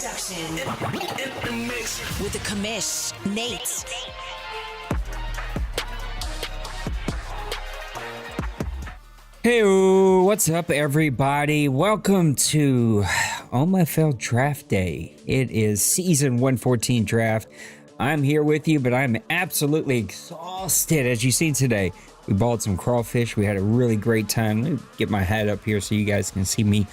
production. In the mix with the commish, Nate. Hey, what's up, everybody? Welcome to OMFL Draft Day. It is season 114 draft. I'm here with you, but I'm absolutely exhausted. As you've seen today, we bought some crawfish. We had a really great time. Let me get my hat up here so you guys can see me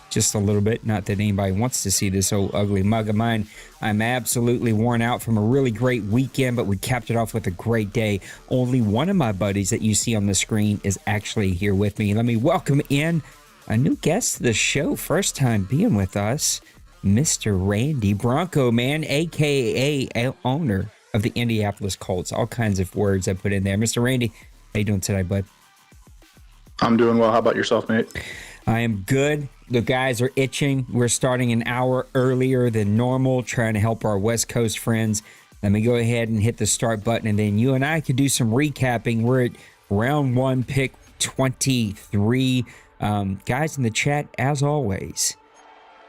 just a little bit. Not that anybody wants to see this old ugly mug of mine. I'm absolutely worn out from a really great weekend, but we capped it off with a great day. Only one of my buddies that you see on the screen is actually here with me. Let me welcome in a new guest to the show. First time being with us, Mr. Randy Bronco, man, a.k.a. owner of the Indianapolis Colts. All kinds of words I put in there. Mr. Randy, how you doing today, bud? I'm doing well. How about yourself, mate? I am good. The guys are itching. We're starting an hour earlier than normal, trying to help our West Coast friends. Let me go ahead and hit the start button, and then you and I could do some recapping. We're at round 1, pick 23. Guys in the chat, as always,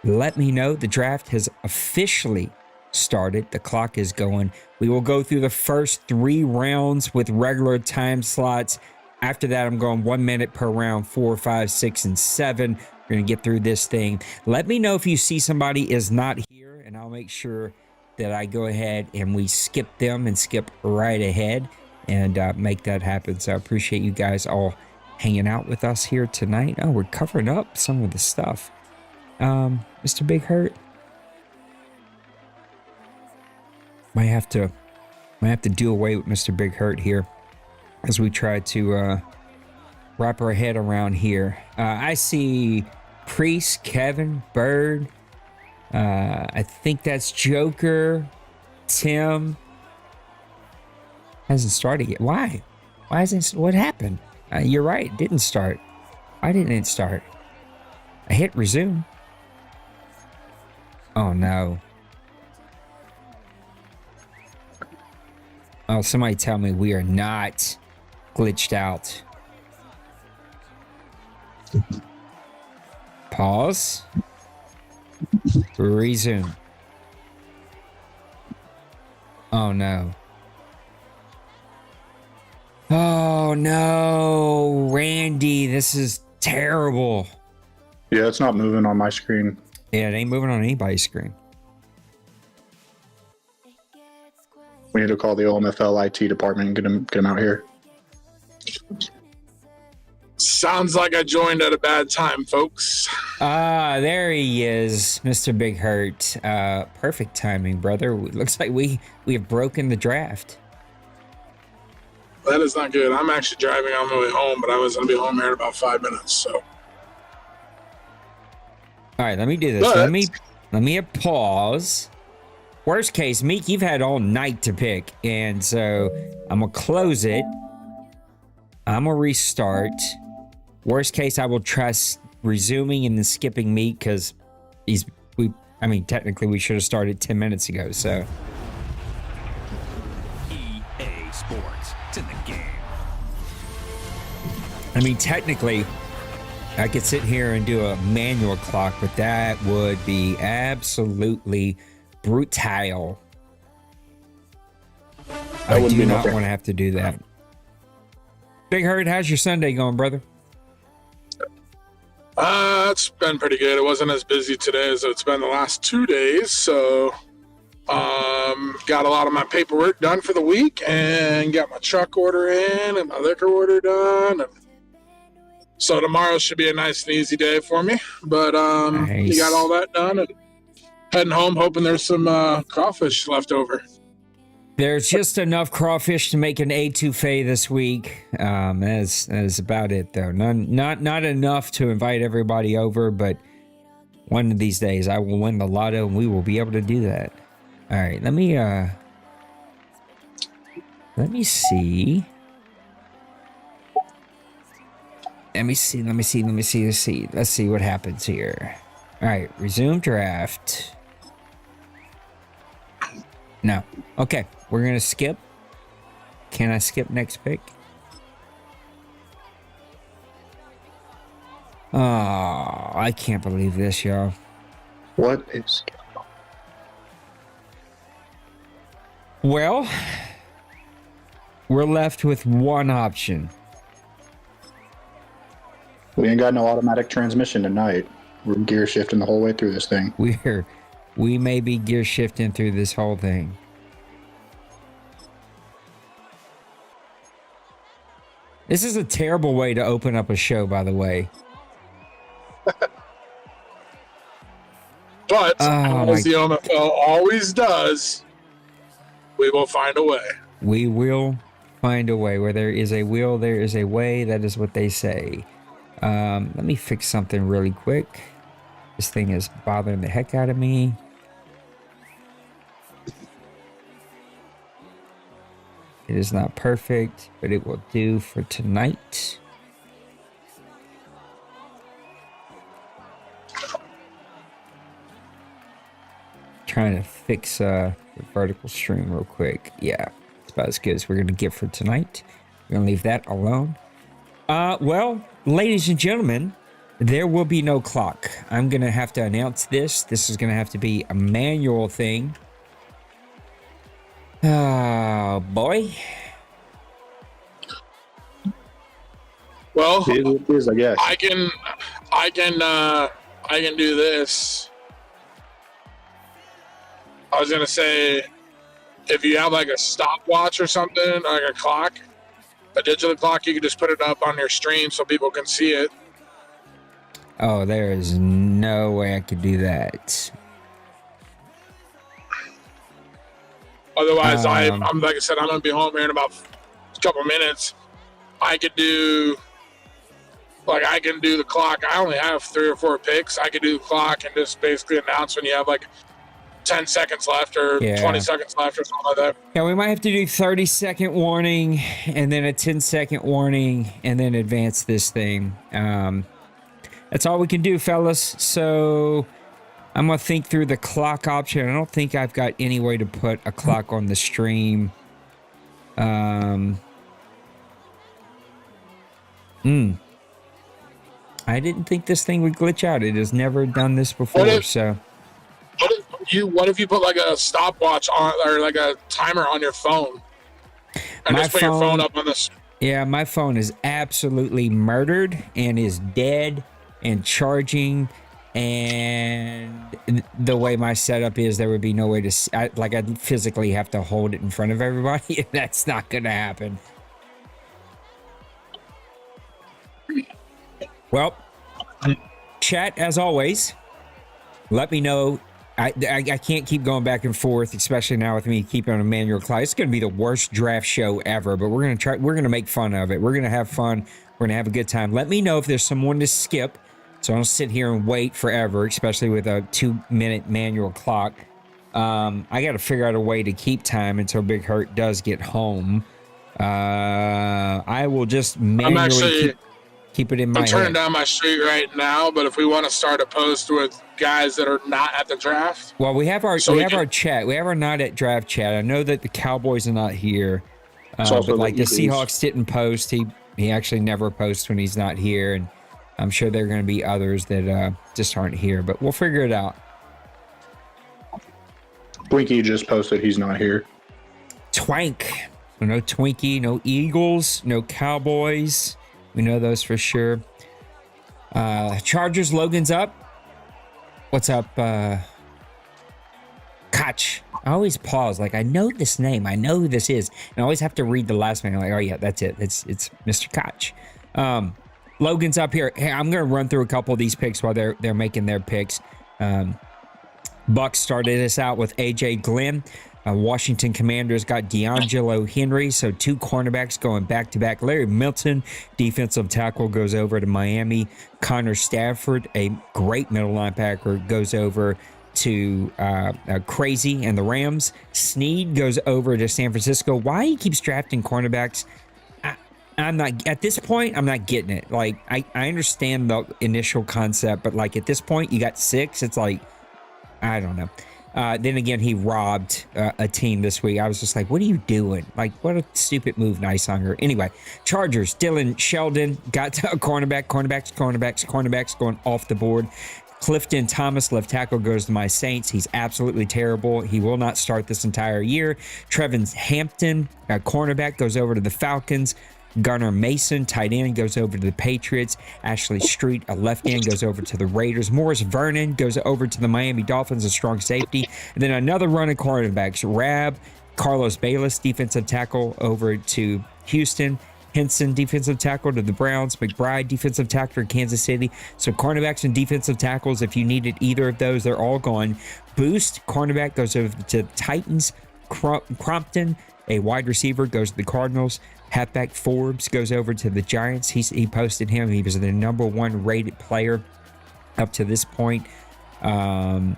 let me know the draft has officially started. The clock is going. We will go through the first 3 rounds with regular time slots. After that, I'm going 1 minute per round, 4, 5, 6, and 7. We're going to get through this thing. Let me know if you see somebody is not here, and I'll make sure that I go ahead and we skip them and skip right ahead and make that happen. So I appreciate you guys all hanging out with us here tonight. Oh, we're covering up some of the stuff. Mr. Big Hurt. Might have to do away with Mr. Big Hurt here as we try to wrap our head around here. I see Priest, Kevin, Bird. I think that's Joker, Tim. Hasn't started yet. Why? Why hasn't? What happened? You're right. It didn't start. Why didn't it start? I hit resume. Oh no. Oh, somebody tell me we are not glitched out. Pause. Resume. Oh no. Oh no, Randy, this is terrible. Yeah, it's not moving on my screen. Yeah, it ain't moving on anybody's screen. We need to call the OMFL IT department and get them out here. Sounds like I joined at a bad time, folks. There he is, Mr. Big Hurt. Perfect timing, brother. Looks like we have broken the draft. That is not good. I'm actually driving on my way home, but I was going to be home here in about 5 minutes. So, all right, let me do this. But, let me hit pause. Worst case, Meek, you've had all night to pick, and so I'm gonna close it. I'm gonna restart. Worst case, I will try resuming and then skipping Meek because technically we should have started 10 minutes ago. So EA Sports, it's in the game. I mean, technically, I could sit here and do a manual clock, but that would be absolutely brutal. I do not want to have to do that. Big Hurt, how's your Sunday going, brother? It's been pretty good. It wasn't as busy today as it's been the last 2 days. So, got a lot of my paperwork done for the week and got my truck order in and my liquor order done. And so tomorrow should be a nice and easy day for me. But nice. You got all that done and heading home hoping there's some crawfish left over. There's just enough crawfish to make an etouffee this week. That is about it, though. Not enough to invite everybody over, but one of these days I will win the lotto and we will be able to do that. All right, let me see. Let's see what happens here. All right, resume draft. No. Okay, we're going to skip. Can I skip next pick? Oh, I can't believe this, y'all. What is going on? Well, we're left with one option. We ain't got no automatic transmission tonight. We're gear shifting the whole way through this thing. We may be gear shifting through this whole thing. This is a terrible way to open up a show, by the way. But as the OMFL always does, we will find a way. We will find a way. Where there is a will, there is a way. That is what they say. Let me fix something really quick. This thing is bothering the heck out of me. It is not perfect, but it will do for tonight. Trying to fix the vertical stream real quick. Yeah, it's about as good as we're going to get for tonight. We're going to leave that alone. Well, ladies and gentlemen, there will be no clock. I'm going to have to announce this. This is going to have to be a manual thing. Oh, boy. Well, It is, I guess. I can do this. I was gonna say, if you have like a stopwatch or something, like a clock, a digital clock, you can just put it up on your stream so people can see it. Oh, there is no way I could do that. Otherwise, I'm like I said, I'm gonna be home here in about a couple minutes. I can do the clock. I only have 3 or 4 picks. I could do the clock and just basically announce when you have like 10 seconds left or 20 seconds left or something like that. Yeah, we might have to do 30-second warning and then a 10-second warning and then advance this thing. That's all we can do, fellas. So I'm going to think through the clock option. I don't think I've got any way to put a clock on the stream. I didn't think this thing would glitch out. It has never done this before, What if you put like a stopwatch on or like a timer on your phone and just put your phone up on this? Yeah, my phone is absolutely murdered and is dead and charging. And the way my setup is, there would be no way to, I'd physically have to hold it in front of everybody. And that's not going to happen. Well, chat, as always, let me know. I can't keep going back and forth, especially now with me keeping on a manual clock. It's going to be the worst draft show ever, but we're going to try. We're going to make fun of it. We're going to have fun. We're going to have a good time. Let me know if there's someone to skip, so I don't sit here and wait forever, especially with a 2-minute manual clock. I got to figure out a way to keep time until Big Hurt does get home. I will just manually keep it in my head. I'm turning down my street right now, but if we want to start a post with guys that are not at the draft. Well, we have our chat. We have our not at draft chat. I know that the Cowboys are not here. But like the Seahawks didn't post. He actually never posts when he's not here. And I'm sure there are going to be others that just aren't here. But we'll figure it out. Twinkie just posted he's not here. Twank. So no Twinkie, no Eagles, no Cowboys. We know those for sure. Chargers, Logan's up. What's up, Koch? I always pause. Like, I know this name. I know who this is. And I always have to read the last name. I'm like, oh, yeah, that's it. It's Mr. Koch. Logan's up here. Hey, I'm going to run through a couple of these picks while they're making their picks. Bucks started us out with A.J. Glenn. Washington Commanders got D'Angelo Henry, so 2 cornerbacks going back-to-back. Larry Milton, defensive tackle, goes over to Miami. Connor Stafford, a great middle linebacker, goes over to Crazy and the Rams. Snead goes over to San Francisco. Why he keeps drafting cornerbacks, I'm not, at this point, I'm not getting it. Like, I understand the initial concept, but like at this point, you got 6. It's like, I don't know. Then again, he robbed a team this week. I was just like, what are you doing? Like, what a stupid move, Nicehunger. Anyway, Chargers, Dylan Sheldon got a cornerbacks going off the board. Clifton Thomas, left tackle, goes to my Saints. He's absolutely terrible. He will not start this entire year. Trevin Hampton, cornerback, goes over to the Falcons. Gunnar Mason, tight end, goes over to the Patriots. Ashley Street, a left end, goes over to the Raiders. Morris Vernon goes over to the Miami Dolphins, a strong safety. And then another run of cornerbacks. Carlos Bayless, defensive tackle, over to Houston. Henson, defensive tackle, to the Browns. McBride, defensive tackle, to Kansas City. So cornerbacks and defensive tackles, if you needed either of those, they're all gone. Boost, cornerback, goes over to the Titans. Crompton, a wide receiver, goes to the Cardinals. Halfback Forbes goes over to the Giants. He posted him. He was the number 1 rated player up to this point. I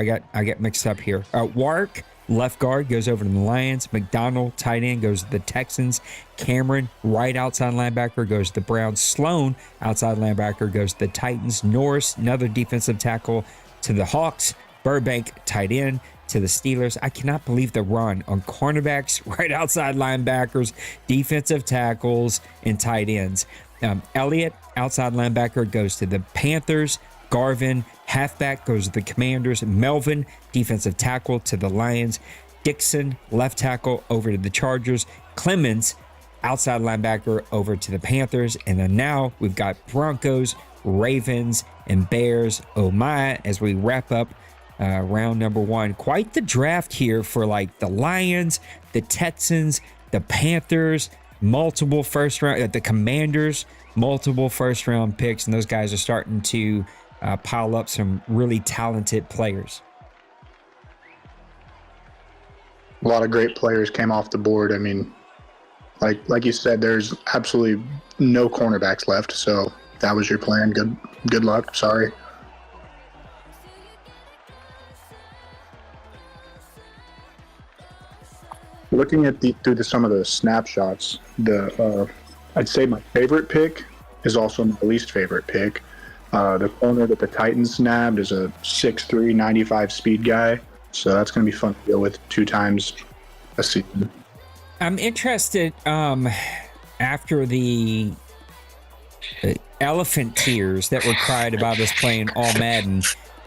got mixed up here. Wark, left guard, goes over to the Lions. McDonald, tight end, goes to the Texans. Cameron, right outside linebacker, goes to the Browns. Sloan, outside linebacker, goes to the Titans. Norris, another defensive tackle, to the Hawks. Burbank, tight end, to the Steelers. I cannot believe the run on cornerbacks, right outside linebackers, defensive tackles, and tight ends. Elliott, outside linebacker, goes to the Panthers. Garvin, halfback, goes to the Commanders. Melvin, defensive tackle, to the Lions. Dixon, left tackle, over to the Chargers. Clemens, outside linebacker, over to the Panthers. And then now we've got Broncos, Ravens, and Bears. Oh my, as we wrap up round number 1. Quite the draft here for like the Lions, the Texans, the Panthers, multiple first round, the Commanders, multiple first round picks. And those guys are starting to pile up some really talented players. A lot of great players came off the board. I mean, like you said, there's absolutely no cornerbacks left. So if that was your plan, good luck. Sorry. Looking at through some of the snapshots, I'd say my favorite pick is also my least favorite pick. The corner that the Titans snagged is a 6'3", 95 speed guy. So that's going to be fun to deal with 2 times a season. I'm interested after the elephant tears that were cried about us playing all Madden.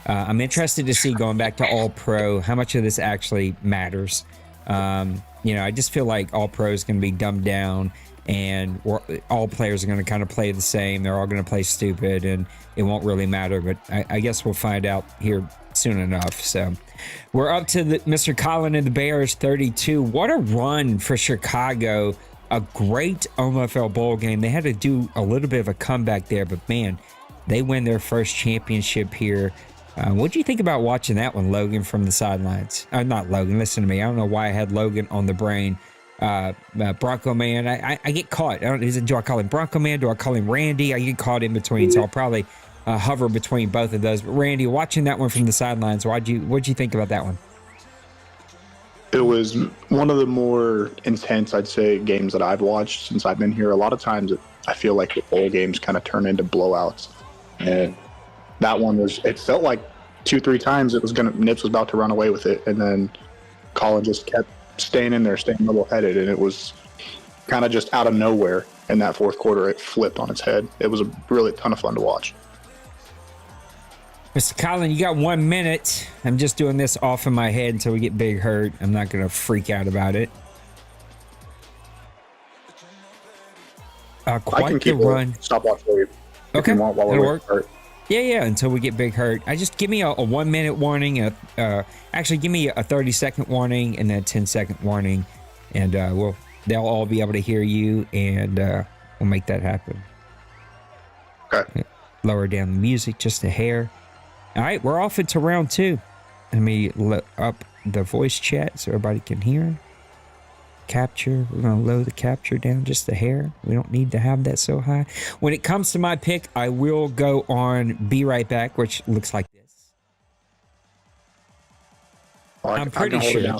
I'm interested to see, going back to all pro, how much of this actually matters. I just feel like all pro is going to be dumbed down, and all players are going to kind of play the same. They're all going to play stupid, and it won't really matter. But I guess we'll find out here soon enough. So we're up to Mr. Colin and the Bears, 32. What a run for Chicago. A great OMFL bowl game. They had to do a little bit of a comeback there, but man, they win their first championship here. What do you think about watching that one, Logan, from the sidelines? Not Logan, listen to me. I don't know why I had Logan on the brain. Bronco Man, I get caught. Do I call him Bronco Man? Do I call him Randy? I get caught in between, so I'll probably hover between both of those. But Randy, watching that one from the sidelines, what'd you think about that one? It was one of the more intense, I'd say, games that I've watched since I've been here. A lot of times I feel like the bowl games kind of turn into blowouts. And that one it felt like 2-3 times Nips was about to run away with it. And then Colin just kept staying in there, staying level-headed. And it was kind of just out of nowhere in that fourth quarter. It flipped on its head. It was a really ton of fun to watch. Mr. Colin, you got 1 minute. I'm just doing this off in my head until we get Big Hurt. I'm not going to freak out about it. Quite I can keep the run. Stopwatch for you. Okay, if you want, while that'll we're work. hurt. Yeah, until we get Big Hurt. Just give me a 1 minute warning. Actually, give me a 30-second warning and then a 10-second warning. And they'll all be able to hear you, and we'll make that happen. Okay. Lower down the music just a hair. All right, we're off into round 2. Let me up the voice chat so everybody can hear. Capture, we're going to lower the capture down just a hair. We don't need to have that so high. When it comes to my pick, I will go on Be Right Back, which looks like this. Well, I'm pretty sure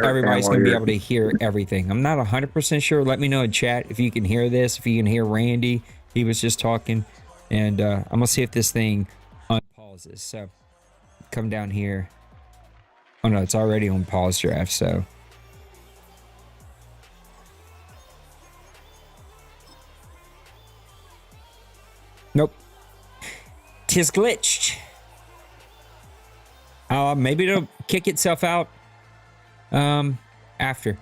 everybody's going to be able to hear everything. I'm not 100% sure. Let me know in chat if you can hear this, if you can hear Randy. He was just talking. And I'm going to see if this thing unpauses. So come down here. Oh, no, it's already on pause draft, so. Nope. has glitched. Maybe it'll kick itself out after.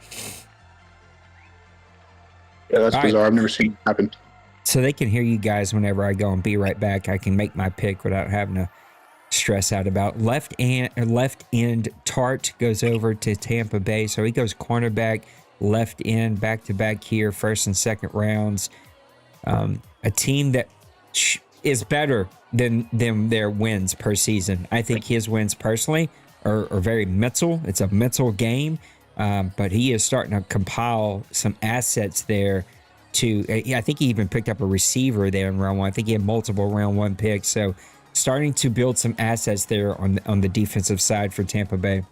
Yeah, that's All bizarre. right. I've never seen it happen. So they can hear you guys whenever I go and be right back. I can make my pick without having to stress out about left end Tart goes over to Tampa Bay. So he goes cornerback, left end, back to back here, first and second rounds. A team that is better than their wins per season. I think his wins personally are very mental. It's a mental game, but he is starting to compile some assets there. I think he even picked up a receiver there in round one. I think he had multiple round one picks. So starting to build some assets there on the defensive side for Tampa Bay.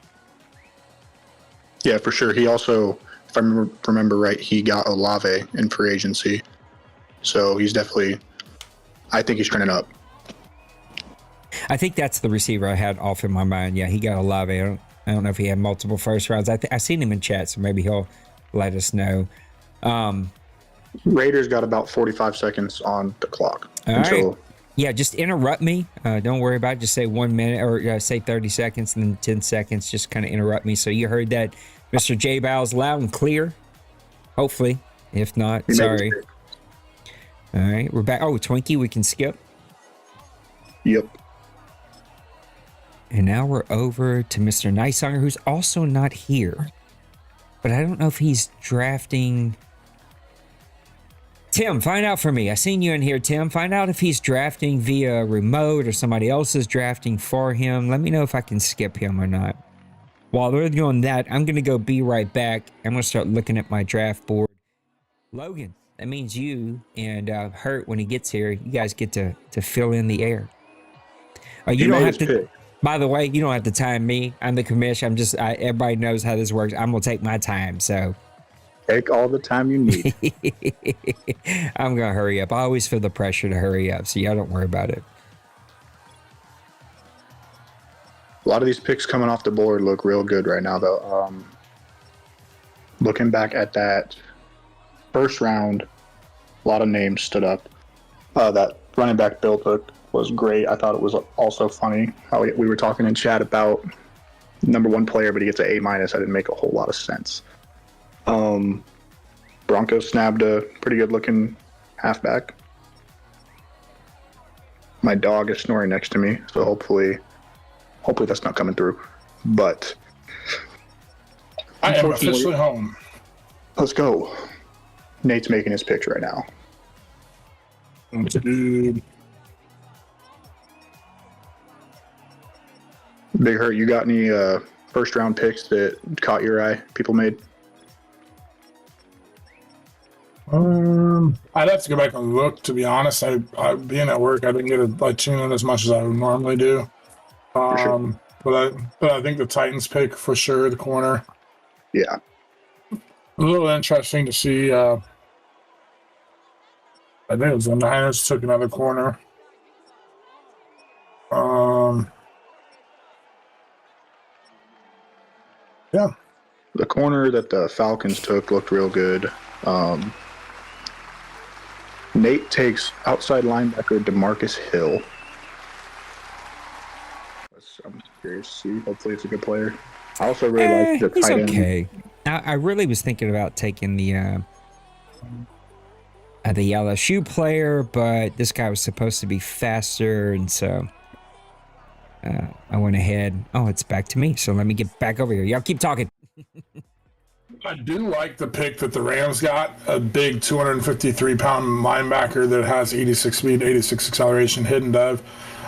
Yeah, for sure. He also, if I remember right, he got Olave in free agency. So he's definitely, I think he's trending up. I think that's the receiver I had off in my mind. Yeah, he got Olave. I don't know if he had multiple first rounds. I seen him in chat, so maybe he'll let us know. Raiders got about 45 seconds on the clock. All right. Yeah, just interrupt me. Don't worry about it. Just say 1 minute or say 30 seconds and then 10 seconds. Just kind of interrupt me. So you heard that, Mr. J. Bowles, loud and clear. Hopefully. If not, sorry. All right, we're back. Oh, Twinkie, we can skip. Yep. And now we're over to Mr. Nicehunger, who's also not here. But I don't know if he's drafting. Tim, find out for me. I seen you in here, Tim. Find out if he's drafting via remote or somebody else is drafting for him. Let me know if I can skip him or not. While they're doing that, I'm going to go be right back. I'm going to start looking at my draft board. Logan, that means you and Hurt, when he gets here, you guys get to fill in the air. You don't have to. Pick. By the way, you don't have to time me. I'm the commish. Everybody knows how this works. I'm going to take my time, so. Take all the time you need. I'm going to hurry up. I always feel the pressure to hurry up, so y'all don't worry about it. A lot of these picks coming off the board look real good right now, though. Looking back at that first round, a lot of names stood up. That running back Bill took was great. I thought it was also funny how we were talking in chat about number one player, but he gets an A-. That didn't make a whole lot of sense. Broncos snapped a pretty good looking halfback. My dog is snoring next to me, so hopefully that's not coming through. But I am officially home. Let's go. Nate's making his picks right now. Dude. Big Hurt, you got any first round picks that caught your eye? People made. I'd have to go back and look. To be honest, I being at work, I didn't get to tune in as much as I would normally do. Sure. But I think the Titans pick for sure, the corner. Yeah. A little interesting to see. I think it was the Niners took another corner. Yeah. The corner that the Falcons took looked real good. Nate takes outside linebacker DeMarcus Hill. I'm curious to see. Hopefully it's a good player. I also really like the tight end. Okay. I really was thinking about taking the LSU player, but this guy was supposed to be faster, and so I went ahead. Oh, it's back to me. So let me get back over here. Y'all keep talking. I do like the pick that the Rams got, a big 253-pound linebacker that has 86 speed, 86 acceleration, hidden dev.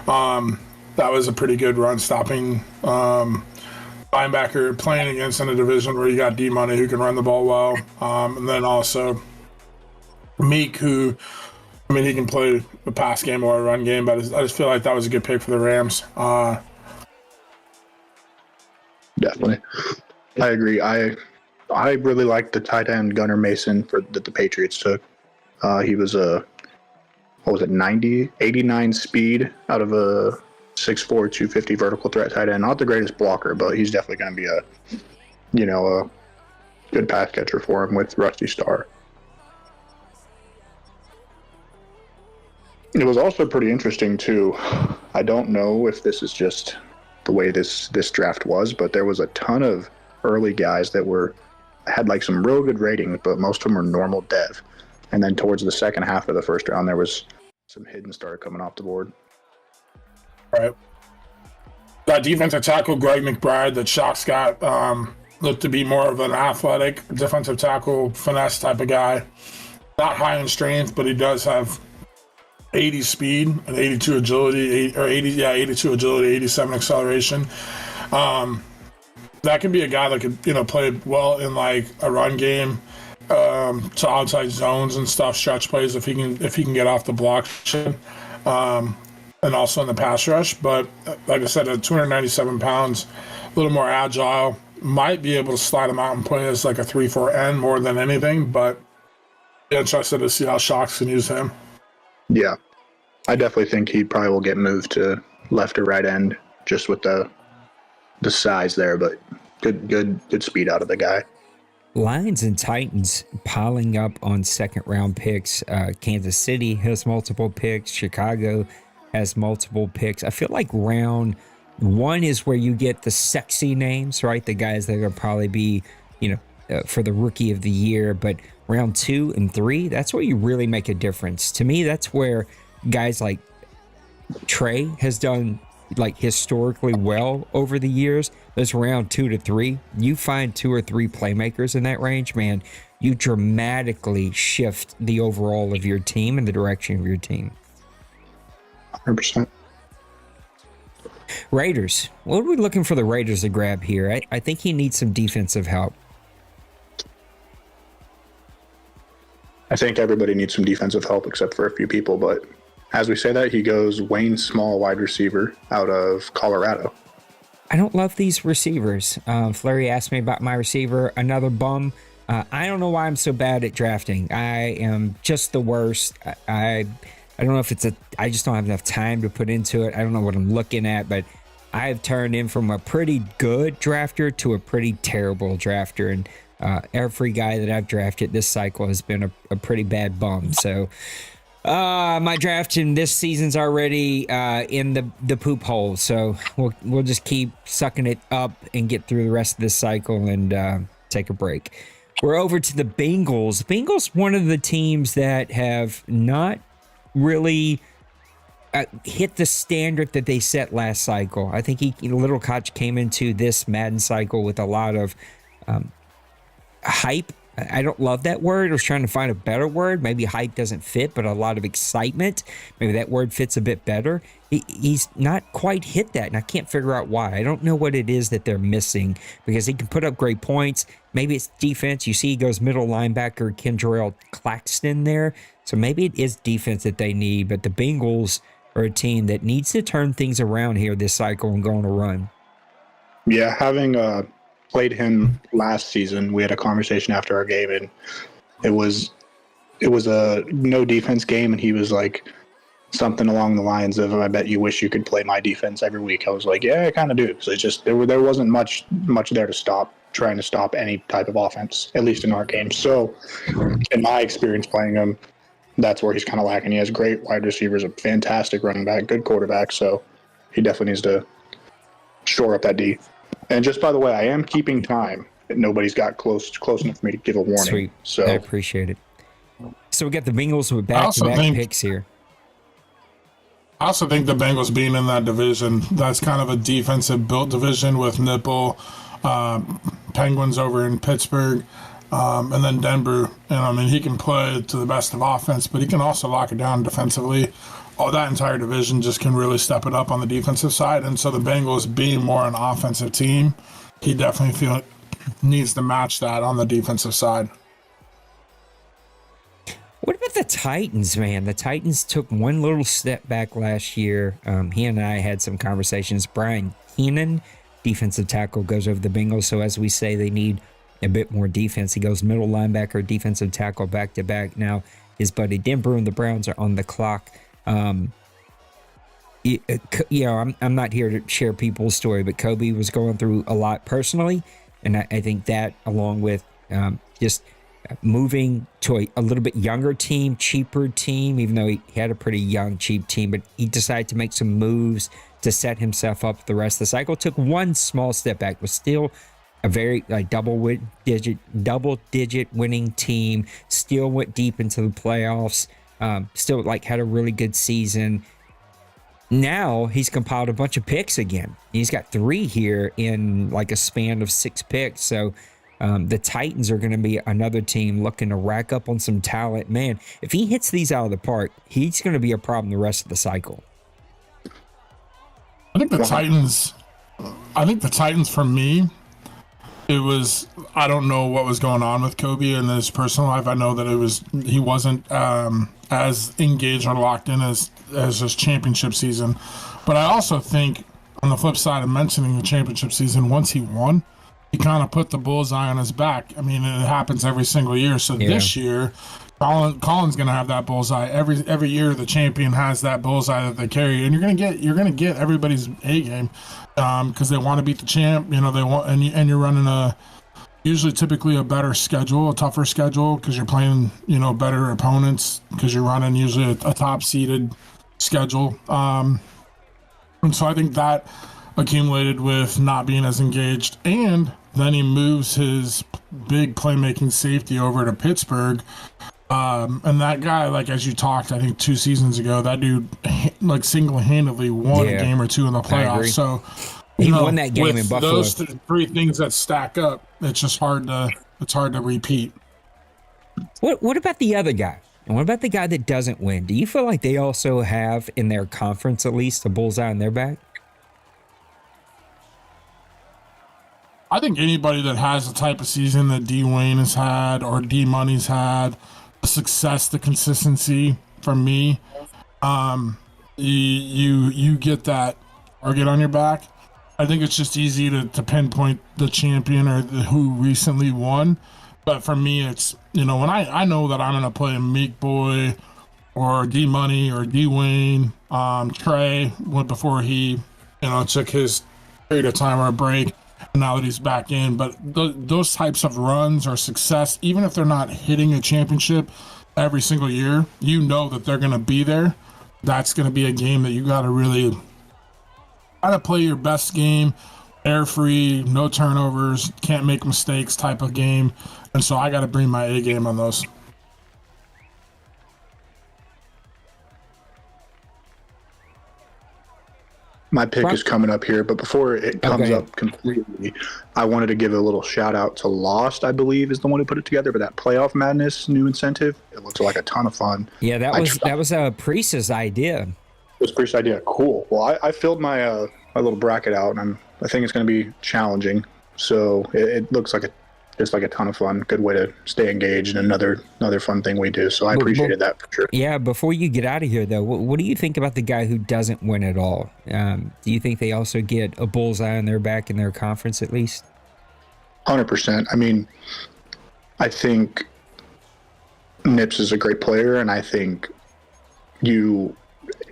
That was a pretty good run-stopping linebacker playing against in a division where you got D-Money who can run the ball well. And then also Meek, who, I mean, he can play the pass game or a run game, but I just feel like that was a good pick for the Rams. Definitely. I agree. I really liked the tight end Gunnar Mason that the Patriots took. He was 89 speed out of a 6'4", 250 vertical threat tight end. Not the greatest blocker, but he's definitely going to be a good pass catcher for him with Rusty Starr. It was also pretty interesting too. I don't know if this is just the way this draft was, but there was a ton of early guys that had like some real good ratings, but most of them were normal dev. And then towards the second half of the first round, there was some hidden started coming off the board. Right. That defensive tackle, Greg McBride, that Shock's got, looked to be more of an athletic defensive tackle, finesse type of guy. Not high in strength, but he does have 80 speed and 82 agility, 82 agility, 87 acceleration. That could be a guy that could, play well in like a run game, to outside zones and stuff, stretch plays if he can get off the block, and also in the pass rush. But like I said, at 297 pounds, a little more agile, might be able to slide him out and play as like a 3-4 end more than anything. But interested to see how Shocks can use him. Yeah, I definitely think he probably will get moved to left or right end just with the size there, but good speed out of the guy. Lions and Titans piling up on second round picks. Kansas City has multiple picks. Chicago has multiple picks. I feel like round 1 is where you get the sexy names, right? The guys that are probably be, for the rookie of the year. But round 2 and 3, that's where you really make a difference. To me, that's where guys like Trey has done like historically well over the years. Those round 2 to 3, you find 2 or 3 playmakers in that range, man, you dramatically shift the overall of your team and the direction of your team. 100%. Raiders. What are we looking for the Raiders to grab here? I think he needs some defensive help. I think everybody needs some defensive help except for a few people, but as we say that, he goes Wayne Small, wide receiver out of Colorado. I don't love these receivers. Fleury asked me about my receiver, another bum. I don't know why I'm so bad at drafting. I am just the worst. I don't know if I just don't have enough time to put into it. I don't know what I'm looking at, but I've turned in from a pretty good drafter to a pretty terrible drafter. And every guy that I've drafted this cycle has been a pretty bad bum. So my draft in this season's already in the poop hole. So we'll just keep sucking it up and get through the rest of this cycle and take a break. We're over to the Bengals. Bengals, one of the teams that have not really hit the standard that they set last cycle. I think Little Koch came into this Madden cycle with a lot of hype. I don't love that word. I was trying to find a better word. Maybe hype doesn't fit, but a lot of excitement. Maybe that word fits a bit better. He's not quite hit that, and I can't figure out why. I don't know what it is that they're missing because he can put up great points. Maybe it's defense. You see he goes middle linebacker, Kendrell Claxton there. So maybe it is defense that they need, but the Bengals are a team that needs to turn things around here this cycle and go on a run. Yeah, having played him last season, we had a conversation after our game, and it was a no defense game, and he was like something along the lines of, "I bet you wish you could play my defense every week." I was like, "Yeah, I kind of do." So it's just there wasn't much there to trying to stop any type of offense, at least in our game. So in my experience playing him, that's where he's kind of lacking. He has great wide receivers, a fantastic running back, good quarterback. So he definitely needs to shore up that D. And just by the way, I am keeping time. Nobody's got close enough for me to give a warning. Sweet. So I appreciate it. So we got the Bengals with back-to-back picks here. I also think the Bengals being in that division, that's kind of a defensive built division with Nipple, Penguins over in Pittsburgh, and then Denver. And I mean, he can play to the best of offense, but he can also lock it down defensively. Oh, that entire division just can really step it up on the defensive side. And so the Bengals being more an offensive team, he definitely needs to match that on the defensive side. What about the Titans, man? The Titans took one little step back last year. He and I had some conversations. Brian Keenan, defensive tackle, goes over the Bengals. So as we say, they need a bit more defense. He goes middle linebacker, defensive tackle, back-to-back. Now his buddy Denver and the Browns are on the clock. I'm not here to share people's story, but Kobe was going through a lot personally, and I think that, along with just moving to a little bit younger team, cheaper team, even though he had a pretty young, cheap team, but he decided to make some moves to set himself up for the rest of the cycle. Took one small step back, was still a very double digit winning team, still went deep into the playoffs, still had a really good season. Now he's compiled a bunch of picks again. He's got 3 here in a span of 6 picks. So the Titans are going to be another team looking to rack up on some talent. Man, if he hits these out of the park, he's going to be a problem the rest of the cycle. I think the Titans for me, I don't know what was going on with Kobe in his personal life. I know that he wasn't as engaged or locked in as his championship season. But I also think, on the flip side of mentioning the championship season, once he won, he kind of put the bullseye on his back. I mean, it happens every single year. So this year, Colin's going to have that bullseye. Every year, the champion has that bullseye that they carry, and you're going to get everybody's A game because they want to beat the champ. They want, and you're running typically a better schedule, a tougher schedule, because you're playing better opponents, because you're running usually a top seeded schedule. And so I think that accumulated with not being as engaged, and then he moves his big playmaking safety over to Pittsburgh. And that guy, as you talked, I think 2 seasons ago, that dude single-handedly won a game or 2 in the playoffs. So he won that game in Buffalo. Those 3 things that stack up, it's just hard to repeat. What about the other guy? And what about the guy that doesn't win? Do you feel like they also have, in their conference at least, a bullseye on their back? I think anybody that has the type of season that D Wayne has had or D Money's had, the success, the consistency, from me, you get that target on your back. I think it's just easy to pinpoint the champion or who recently won. But for me, it's, when I know that I'm going to play Meek Boy or D Money or D Wayne, Trey went before he, took his period of time or a break. Now that he's back in, but those types of runs or success, even if they're not hitting a championship every single year, that they're going to be there. That's going to be a game that you got to really play your best game, air free, no turnovers, can't make mistakes type of game. And so I got to bring my A game on those. My pick is coming up here, but before it comes up completely, I wanted to give a little shout out to Lost, I believe is the one who put it together, but that Playoff Madness new incentive, it looks like a ton of fun. Yeah, that was Priest's idea. It was Priest's idea. Cool. Well, I filled my my little bracket out, and I think it's going to be challenging. So it looks like just like a ton of fun. Good way to stay engaged, and another fun thing we do. So I appreciated that for sure. Yeah, before you get out of here, though, what do you think about the guy who doesn't win at all? Do you think they also get a bullseye on their back in their conference at least? 100%. I mean, I think Nips is a great player, and I think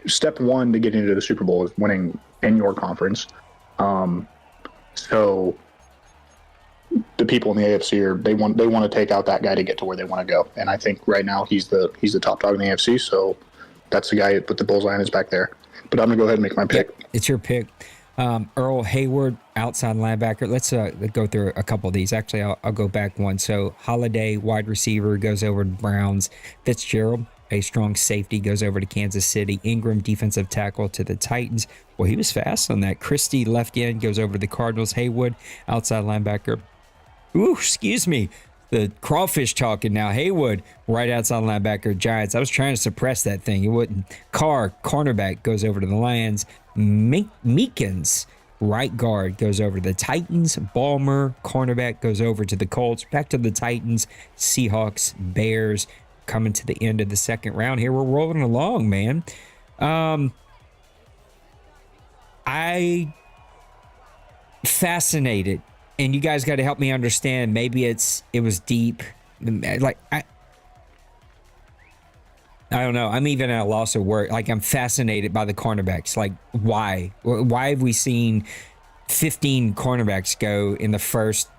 step one to get into the Super Bowl is winning in your conference. So the people in the AFC they want to take out that guy to get to where they want to go, and I think right now he's the top dog in the AFC. So that's the guy with the bullseye on his back there. But I'm gonna go ahead and make my pick. Yeah, it's your pick. Earl Hayward, outside linebacker. Let's go through a couple of these. Actually, I'll go back one. So Holiday, wide receiver, goes over to Browns. Fitzgerald, a strong safety, goes over to Kansas City. Ingram, defensive tackle, to the Titans. Well, he was fast on that. Christie, left end, goes over to the Cardinals. Haywood, outside linebacker. Ooh, excuse me. The crawfish talking now. Haywood, right outside linebacker, Giants. I was trying to suppress that thing. It wouldn't. Carr, cornerback, goes over to the Lions. Meekins, right guard, goes over to the Titans. Ballmer, cornerback, goes over to the Colts. Back to the Titans. Seahawks, Bears, coming to the end of the second round here. We're rolling along, man. I fascinated. And you guys got to help me understand. Maybe it was deep. I don't know. I'm even at a loss of word. I'm fascinated by the cornerbacks. Why? Why have we seen 15 cornerbacks go in the first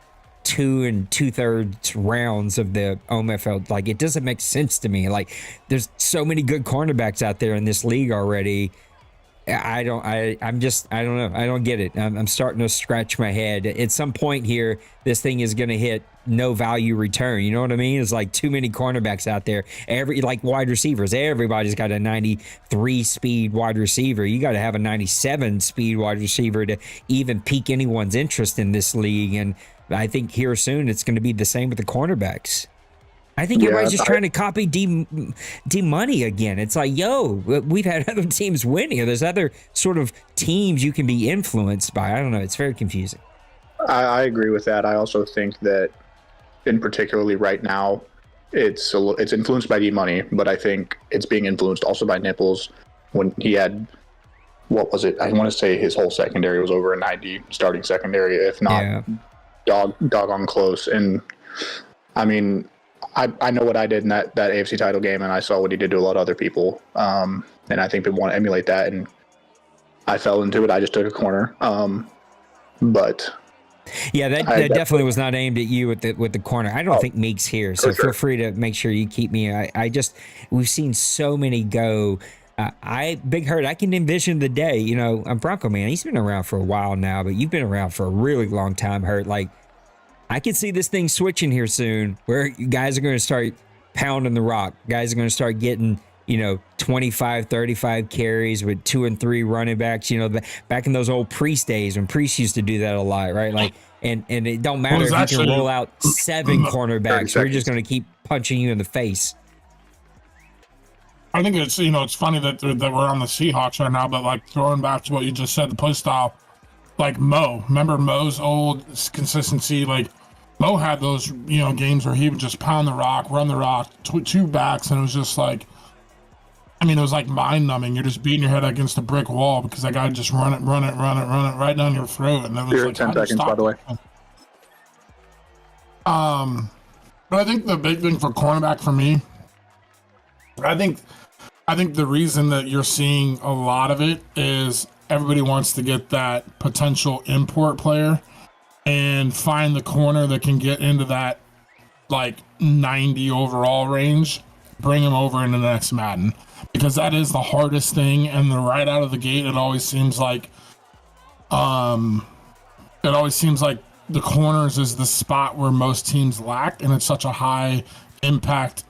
2 2/3 rounds of the OMFL. Like, it doesn't make sense to me. Like, there's so many good cornerbacks out there in this league already. I don't know. I don't get it. I'm starting to scratch my head. At some point here, this thing is going to hit no value return. You know what I mean? It's like too many cornerbacks out there. Like wide receivers, everybody's got a 93 speed wide receiver. You got to have a 97 speed wide receiver to even pique anyone's interest in this league. And I think here soon it's going to be the same with the cornerbacks. I think everybody's just trying to copy D Money again. It's like, yo, we've had other teams win here. There's other sort of teams you can be influenced by. I don't know. It's very confusing. I agree with that. I also think that, in particularly right now, it's influenced by D Money, but I think it's being influenced also by Nipples. When he had, what was it? I want to say his whole secondary was over a 90 starting secondary, if not doggone close. And I mean, I know what I did in that AFC title game, and I saw what he did to a lot of other people. And I think they want to emulate that, and I fell into it. I just took a corner. But yeah, that definitely was not aimed at you with the corner. I don't think Meek's here, so feel free to make sure you keep me. We've seen so many go. Big Hurt, I can envision the day, you know, I'm Bronco Man. He's been around for a while now, but you've been around for a really long time, Hurt. Like, I can see this thing switching here soon where you guys are going to start pounding the rock. Guys are going to start getting, 25, 35 carries with 2 and 3 running backs. Back in those old Priest days when Priest used to do that a lot, right? Like, and it don't matter if you can roll out 7 cornerbacks. We're just going to keep punching you in the face. I think it's, it's funny that we're on the Seahawks right now, but like throwing back to what you just said, the play style, like Mo, remember Mo's old consistency? Like Mo had those, games where he would just pound the rock, run the rock, 2 backs, and it was just like, it was like mind numbing. You're just beating your head against a brick wall because that guy just run it right down your throat. And it was like 10 seconds, by the way. But I think the big thing for cornerback for me, I think the reason that you're seeing a lot of it is everybody wants to get that potential import player and find the corner that can get into that like 90 overall range, bring him over into the next Madden, because that is the hardest thing. And right out of the gate, it always seems like the corners is the spot where most teams lack, and it's such a high impact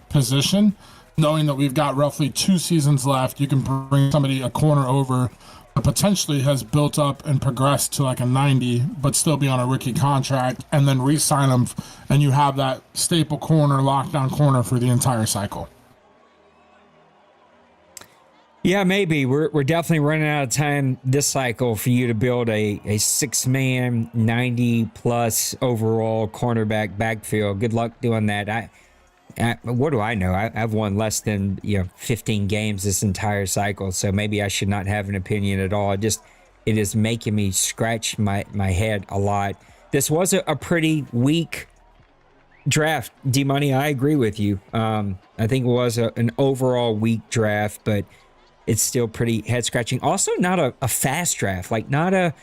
position. Knowing that we've got roughly 2 seasons left, you can bring a corner over that potentially has built up and progressed to like a 90, but still be on a rookie contract, and then re-sign them, and you have that staple corner, lockdown corner for the entire cycle. Yeah, maybe. We're definitely running out of time this cycle for you to build a 6-man, 90-plus overall cornerback backfield. Good luck doing that. What do I know? I've won less than 15 games this entire cycle, so maybe I should not have an opinion at all. It is making me scratch my head a lot. This was a pretty weak draft, D-Money. I agree with you. I think it was an overall weak draft, but it's still pretty head scratching. Also, not a fast draft. Like, I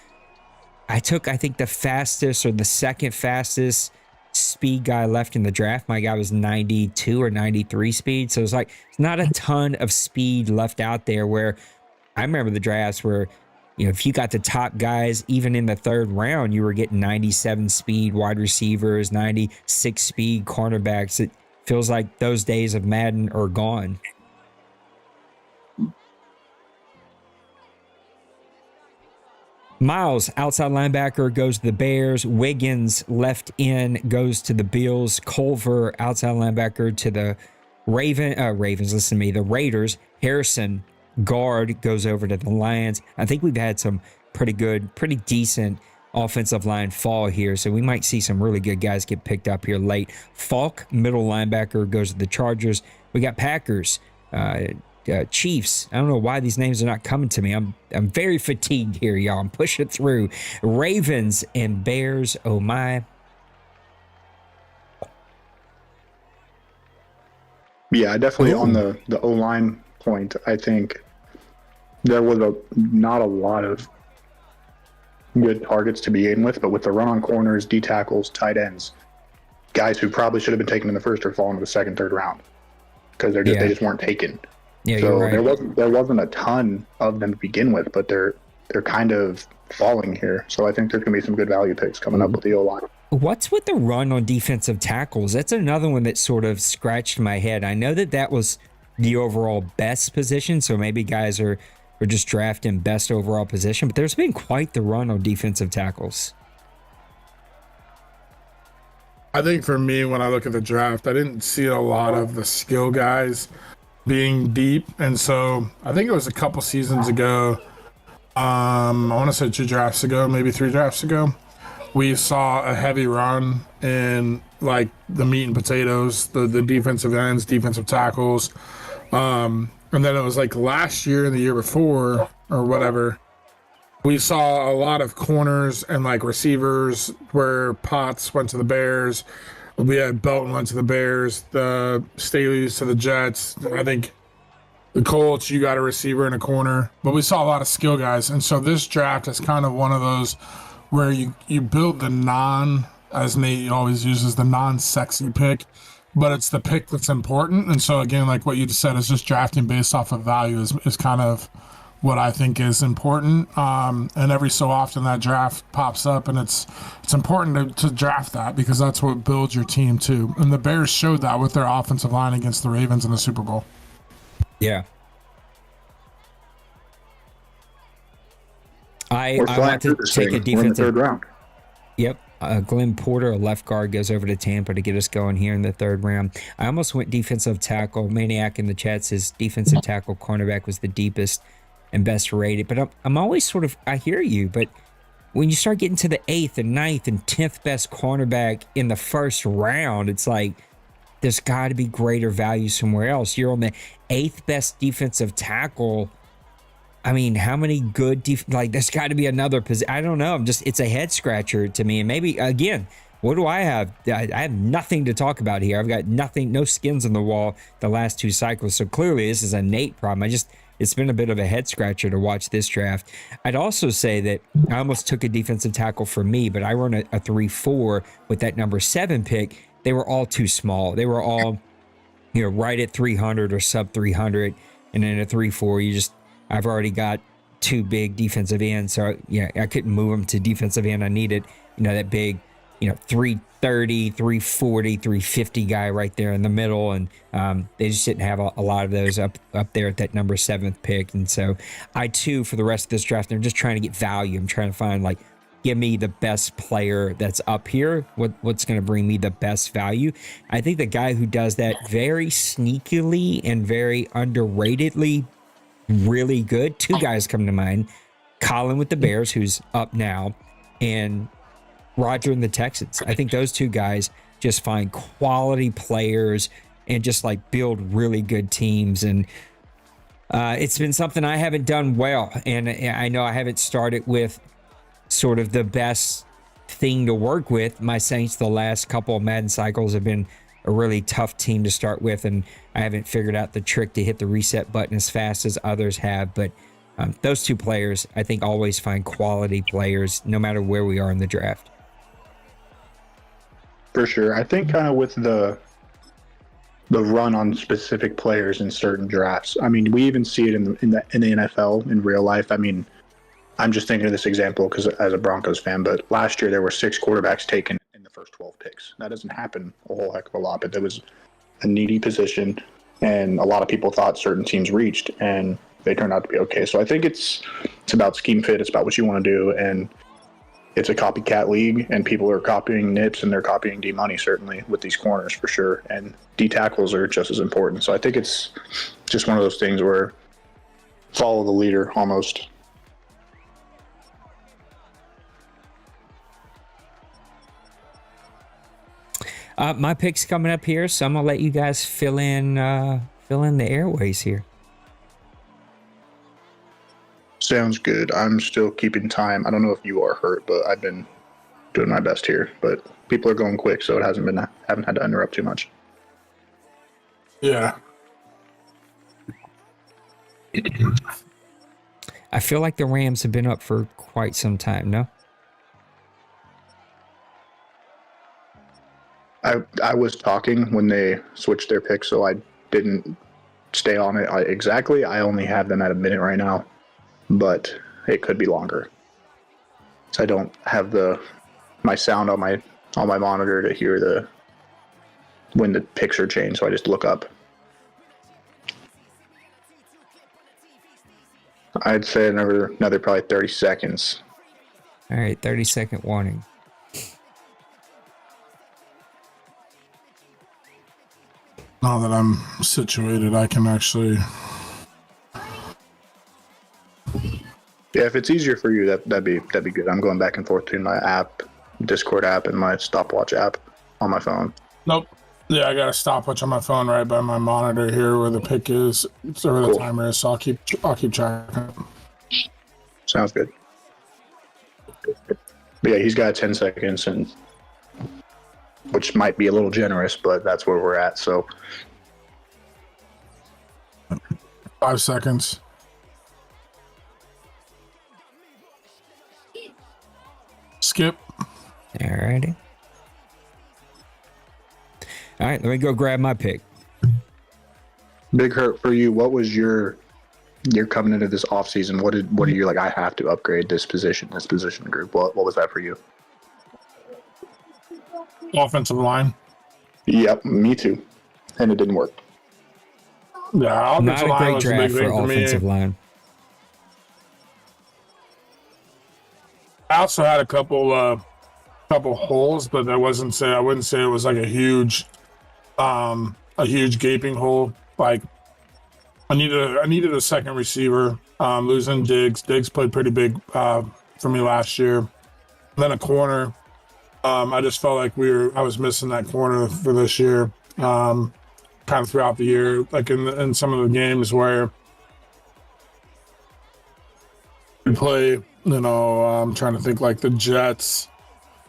think the fastest or the second fastest speed guy left in the draft. My guy was 92 or 93 speed. So it's not a ton of speed left out there, where I remember the drafts where, if you got the top guys, even in the 3rd round, you were getting 97 speed wide receivers, 96 speed cornerbacks. It feels like those days of Madden are gone. Miles, outside linebacker, goes to the Bears. Wiggins, left end, goes to the Bills. Culver, outside linebacker, to the the Raiders. Harrison, guard, goes over to the Lions. I think we've had some pretty decent offensive line fall here, so we might see some really good guys get picked up here late. Falk, middle linebacker, goes to the Chargers. We got Packers, Chiefs. I don't know why these names are not coming to me. I'm very fatigued here, y'all. I'm pushing through. Ravens and Bears. Oh my. Yeah, definitely. On the O-line point, I think there was not a lot of good targets to begin with, but with the run on corners, D tackles, tight ends, guys who probably should have been taken in the first are falling to the second, third round because they just weren't taken. Yeah, so you're right. there wasn't a ton of them to begin with, but they're kind of falling here. So I think there's going to be some good value picks coming up with the O-line. What's with the run on defensive tackles? That's another one that sort of scratched my head. I know that was the overall best position, so maybe guys are just drafting best overall position, but there's been quite the run on defensive tackles. I think for me, when I look at the draft, I didn't see a lot of the skill guys being deep. And so I think it was a couple seasons ago, I want to say 2 drafts ago, maybe 3 drafts ago, we saw a heavy run in like the meat and potatoes, the defensive ends, defensive tackles. And then it was like last year and the year before or whatever, we saw a lot of corners and like receivers where Potts went to the Bears. We had Belton went to the Bears, the Staley's to the Jets. I think the Colts, you got a receiver in a corner. But we saw a lot of skill guys. And so this draft is kind of one of those where you build the as Nate always uses, the non-sexy pick, but it's the pick that's important. And so again, like what you just said, is just drafting based off of value is kind of what I think is important. And every so often that draft pops up, and it's important to draft that because that's what builds your team too. And the Bears showed that with their offensive line against the Ravens in the Super Bowl. Yeah. I want to take a defensive. We're in the third round. Yep. Glenn Porter, a left guard, goes over to Tampa to get us going here in the third round. I almost went defensive tackle. Maniac in the chat says defensive tackle cornerback was the deepest and best rated. But I'm always sort of, I hear you, but when you start getting to the 8th and 9th and 10th best cornerback in the first round, it's like there's got to be greater value somewhere else. You're on the 8th best defensive tackle. I mean, how many good there's got to be another position. I don't know. It's a head scratcher to me. And maybe again, what do I have? I have nothing to talk about here. I've got nothing, no skins on the wall the last 2 cycles. So clearly this is a Nate problem. It's been a bit of a head scratcher to watch this draft. I'd also say that I almost took a defensive tackle for me, but I run a 3-4 with that number 7 pick. They were all too small. They were all, right at 300 or sub 300. And in a 3-4, I've already got 2 big defensive ends. So yeah, I couldn't move them to defensive end. I needed, that big, 330, 340, 350 guy right there in the middle. And they just didn't have a lot of those up there at that number 7th pick. And so I too, for the rest of this draft, I'm just trying to get value. I'm trying to find give me the best player that's up here. What's going to bring me the best value? I think the guy who does that very sneakily and very underratedly really good. 2 guys come to mind. Colin with the Bears, who's up now, and Roger and the Texans. I think those 2 guys just find quality players and just build really good teams. And it's been something I haven't done well. And I know I haven't started with sort of the best thing to work with. My Saints, the last couple of Madden cycles, have been a really tough team to start with, and I haven't figured out the trick to hit the reset button as fast as others have. But those 2 players, I think, always find quality players no matter where we are in the draft. For sure. I think kind of with the run on specific players in certain drafts. I mean, we even see it in the NFL in real life. I mean, I'm just thinking of this example because as a Broncos fan, but last year there were 6 quarterbacks taken in the first 12 picks. That doesn't happen a whole heck of a lot, but there was a needy position, and a lot of people thought certain teams reached, and they turned out to be okay. So I think it's about scheme fit. It's about what you want to do, and it's a copycat league, and people are copying nips, and they're copying D money certainly with these corners for sure, and D tackles are just as important. So I think it's just one of those things where follow the leader almost. My pick's coming up here, so I'm gonna let you guys fill in the airways here. Sounds good. I'm still keeping time. I don't know if you are hurt, but I've been doing my best here. But people are going quick, so it haven't had to interrupt too much. Yeah. I feel like the Rams have been up for quite some time, no? I was talking when they switched their picks, so I didn't stay on it exactly. I only have them at a minute right now, but it could be longer. So I don't have my sound on my monitor to hear when the picture changed, so I just look up. I'd say another probably 30 seconds. All right, 30-second warning. Now that I'm situated, I can actually. Yeah, if it's easier for you, that'd be good. I'm going back and forth between my app, Discord app, and my stopwatch app on my phone. Nope. Yeah, I got a stopwatch on my phone right by my monitor here where the pick is, or where the timer is. So I'll keep track. Sounds good. But yeah, he's got 10 seconds, and which might be a little generous, but that's where we're at. So 5 seconds. Skip. Alrighty. All right, let me go grab my pick. Big Hurt, for you, what was your coming into this offseason? What are you like, I have to upgrade this position group? What was that for you? Offensive line. Yep, me too. And it didn't work. Yeah, Not offensive a line great was a big draft thing for offensive line. I also had a couple holes, but I wouldn't say it was like a huge gaping hole. Like I needed a second receiver. Losing Diggs. Diggs played pretty big for me last year. And then a corner. I just felt like I was missing that corner for this year. Kind of throughout the year, like in some of the games where we play. I'm trying to think, like the Jets.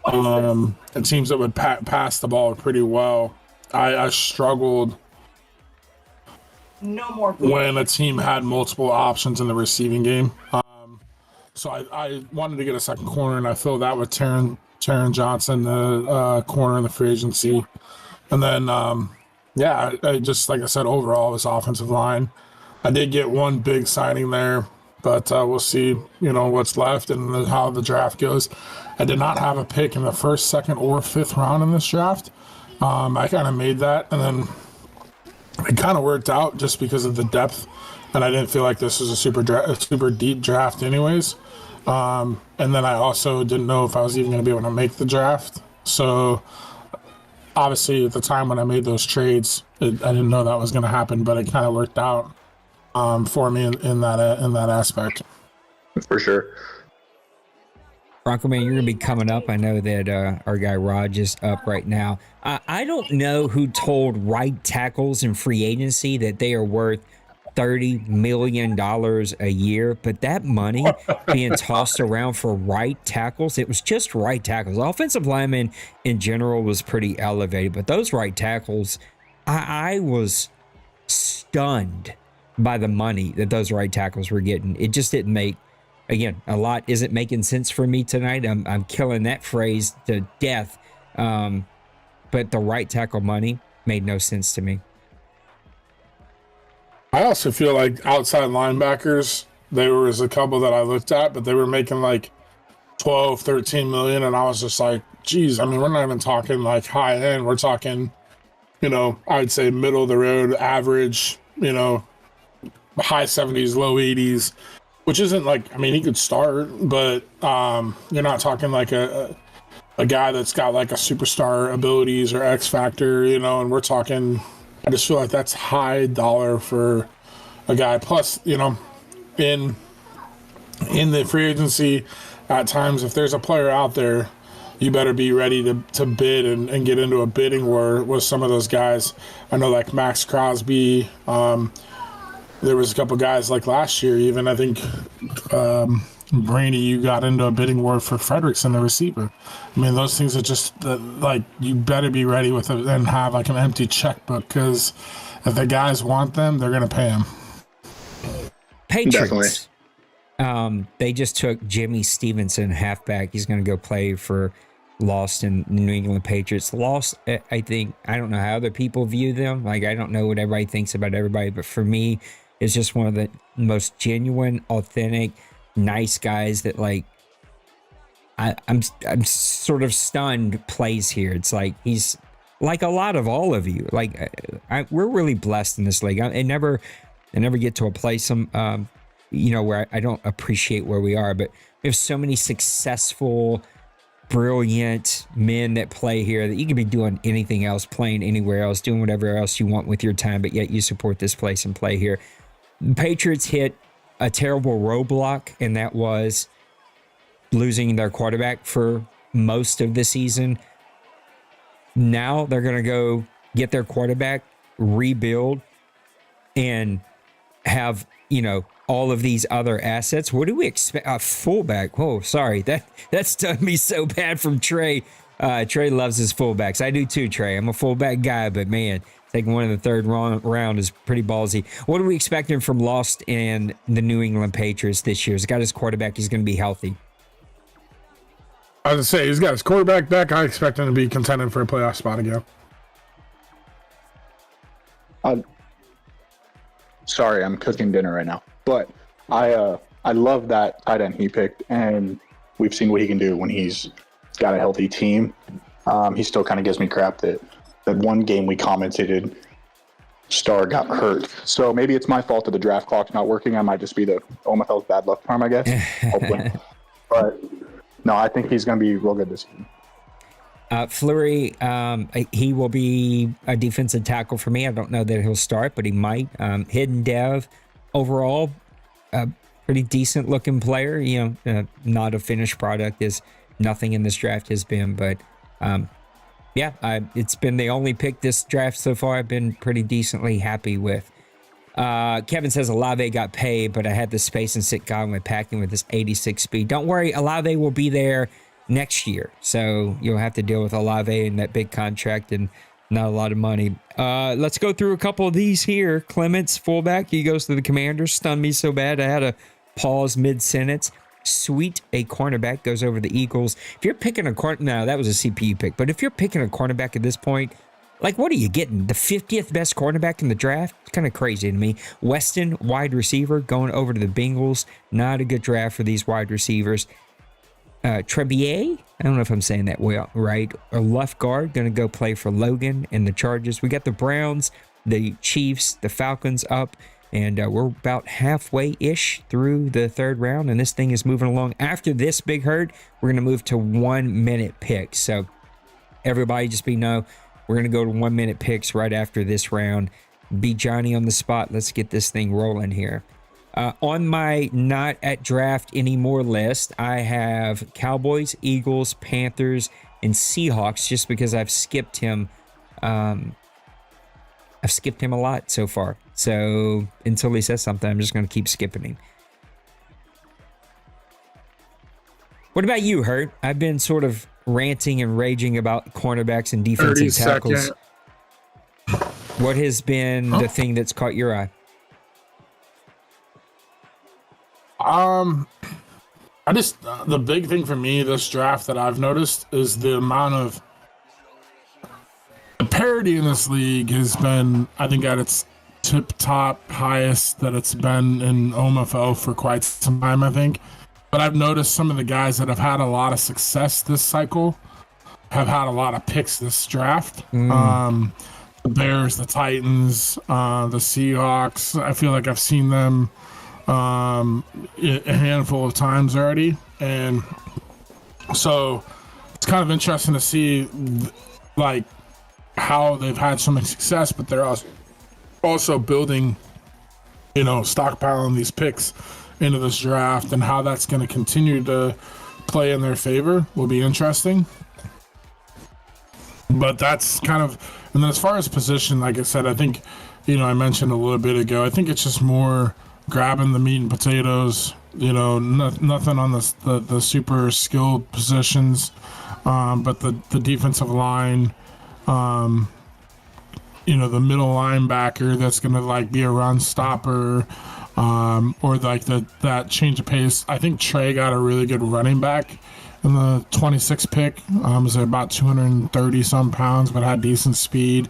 It teams that would pass the ball pretty well. I struggled when a team had multiple options in the receiving game. So I wanted to get a second corner, and I filled that with Taron Johnson, the corner in the free agency. And then, I just, like I said, overall, this offensive line. I did get one big signing there, but we'll see, what's left and how the draft goes. I did not have a pick in the first, second, or fifth round in this draft. I kind of made that, and then it kind of worked out just because of the depth, and I didn't feel like this was a super deep draft anyways. And then I also didn't know if I was even going to be able to make the draft. So obviously at the time when I made those trades, I didn't know that was going to happen, but it kind of worked out for me in that aspect. For sure. Bronco Man, you're going to be coming up. I know that our guy Raj is up right now. I don't know who told right tackles in free agency that they are worth $30 million a year, but that money being tossed around for right tackles, it was just right tackles. Offensive linemen in general was pretty elevated, but those right tackles, I was stunned by the money that those right tackles were getting. It just didn't make, again, a lot isn't making sense for me tonight. I'm killing that phrase to death, but the right tackle money made no sense to me. I also feel like outside linebackers, there was a couple that I looked at, but they were making like 12, 13 million. And I was just like, geez, I mean, we're not even talking like high end. We're talking, I'd say middle of the road, average, high 70s, low 80s, which isn't like, I mean, he could start, but you're not talking like a guy that's got like a superstar abilities or X factor, and we're talking, I just feel like that's high dollar for a guy. Plus, in the free agency, at times, if there's a player out there, you better be ready to bid and get into a bidding war with some of those guys. I know like Max Crosby, there was a couple guys like last year, even I think Brady, you got into a bidding war for Frederickson, the receiver. I mean, those things are just like, you better be ready with it and have like an empty checkbook, because if the guys want them, they're going to pay them. Patriots. They just took Jimmy Stevenson, halfback. He's going to go play for lost in New England Patriots. Lost, I think, I don't know how other people view them. Like, I don't know what everybody thinks about everybody, but for me, it's just one of the most genuine, authentic, nice guys that, like, I'm sort of stunned plays here. It's like he's like a lot of all of you. Like, we're really blessed in this league. I never get to a place where I don't appreciate where we are, but we have so many successful, brilliant men that play here that you could be doing anything else, playing anywhere else, doing whatever else you want with your time, but yet you support this place and play here. The Patriots hit a terrible roadblock, and that was losing their quarterback for most of the season. Now they're going to go get their quarterback, rebuild, and have, all of these other assets. What do we expect? A fullback. Oh, sorry. That's done me so bad from Trey. Trey loves his fullbacks. I do too, Trey. I'm a fullback guy, but man, taking one in the third round is pretty ballsy. What are we expecting from Lost and the New England Patriots this year? He's got his quarterback. He's going to be healthy. I was going to say, he's got his quarterback back. I expect him to be contending for a playoff spot again. Sorry, I'm cooking dinner right now. But I love that tight end he picked, and we've seen what he can do when he's got a healthy team. He still kind of gives me crap that one game we commentated, Star got hurt. So maybe it's my fault that the draft clock's not working. I might just be the OMFL's bad luck charm, I guess. Hopefully. But no, I think he's going to be real good this season. Fleury, he will be a defensive tackle for me. I don't know that he'll start, but he might. Hidden Dev, overall, a pretty decent looking player. Not a finished product, as nothing in this draft has been. But it's been the only pick this draft so far I've been pretty decently happy with. Kevin says Olave got paid, but I had the space and sit Godwin packing with this 86 speed. Don't worry, Olave will be there next year, so you'll have to deal with Olave and that big contract and not a lot of money. Let's go through a couple of these here. Clements, fullback, he goes to the Commanders. Stunned me so bad I had to pause mid-sentence. Sweet, a cornerback, goes over the Eagles. If you're picking no, that was a CPU pick, but if you're picking a cornerback at this point, like, what are you getting? The 50th best cornerback in the draft? It's kind of crazy to me. Weston, wide receiver, going over to the Bengals. Not a good draft for these wide receivers. Trebier, I don't know if I'm saying that well, right? A left guard, going to go play for Logan and the Chargers. We got the Browns, the Chiefs, the Falcons up, and we're about halfway-ish through the third round, and this thing is moving along. After this big herd, we're going to move to 1 minute picks. So everybody just know we're going to go to 1 minute picks right after this round. Be Johnny on the spot. Let's get this thing rolling here. On my not at draft anymore list, I have Cowboys, Eagles, Panthers, and Seahawks, just because I've skipped him. I've skipped him a lot so far. So until he says something, I'm just going to keep skipping him. What about you, Hurt? I've been sort of ranting and raging about cornerbacks and defensive tackles. What has been the thing that's caught your eye? The big thing for me this draft that I've noticed is the amount of parity in this league has been, I think, at its tip-top highest that it's been in OMFL for quite some time, I think. But I've noticed some of the guys that have had a lot of success this cycle have had a lot of picks this draft. The Bears, the Titans, the Seahawks. I feel like I've seen them a handful of times already, and so it's kind of interesting to see like how they've had so much success, but they're also building, stockpiling these picks into this draft, and how that's going to continue to play in their favor will be interesting. But that's kind of, and then as far as position, like I said, I think, I mentioned a little bit ago, I think it's just more grabbing the meat and potatoes, nothing on the super skilled positions, but the defensive line, the middle linebacker that's going to be a run stopper, or that change of pace. I think Trey got a really good running back in the 26 pick. Was about 230 some pounds, but had decent speed.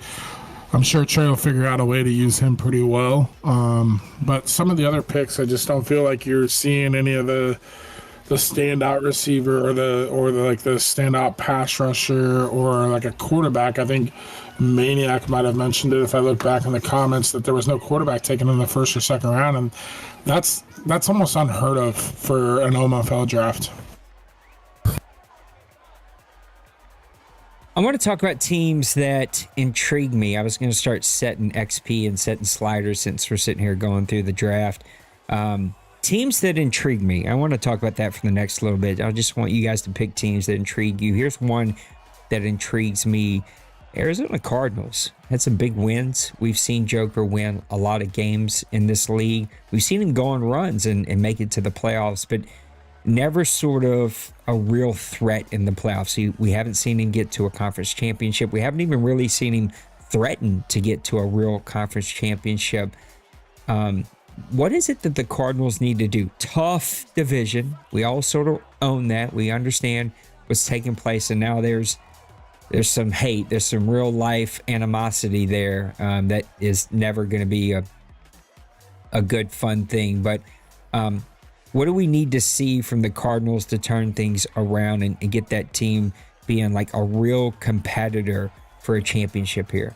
I'm sure Trey will figure out a way to use him pretty well. But some of the other picks, I just don't feel like you're seeing any of the standout receiver or the standout pass rusher or like a quarterback. I think Maniac might have mentioned it if I look back in the comments that there was no quarterback taken in the first or second round, and that's almost unheard of for an OMFL draft. I want to talk about teams that intrigue me. I was going to start setting XP and setting sliders since we're sitting here going through the draft. Teams that intrigue me. I want to talk about that for the next little bit. I just want you guys to pick teams that intrigue you. Here's one that intrigues me. Arizona Cardinals had some big wins. We've seen Joker win a lot of games in this league. We've seen him go on runs and make it to the playoffs, but never sort of a real threat in the playoffs. We haven't seen him get to a conference championship. We haven't even really seen him threaten to get to a real conference championship. What is it that the Cardinals need to do? Tough division. We all sort of own that. We understand what's taking place, and now there's some hate. There's some real life animosity there that is never going to be a good, fun thing. But what do we need to see from the Cardinals to turn things around and get that team being like a real competitor for a championship here?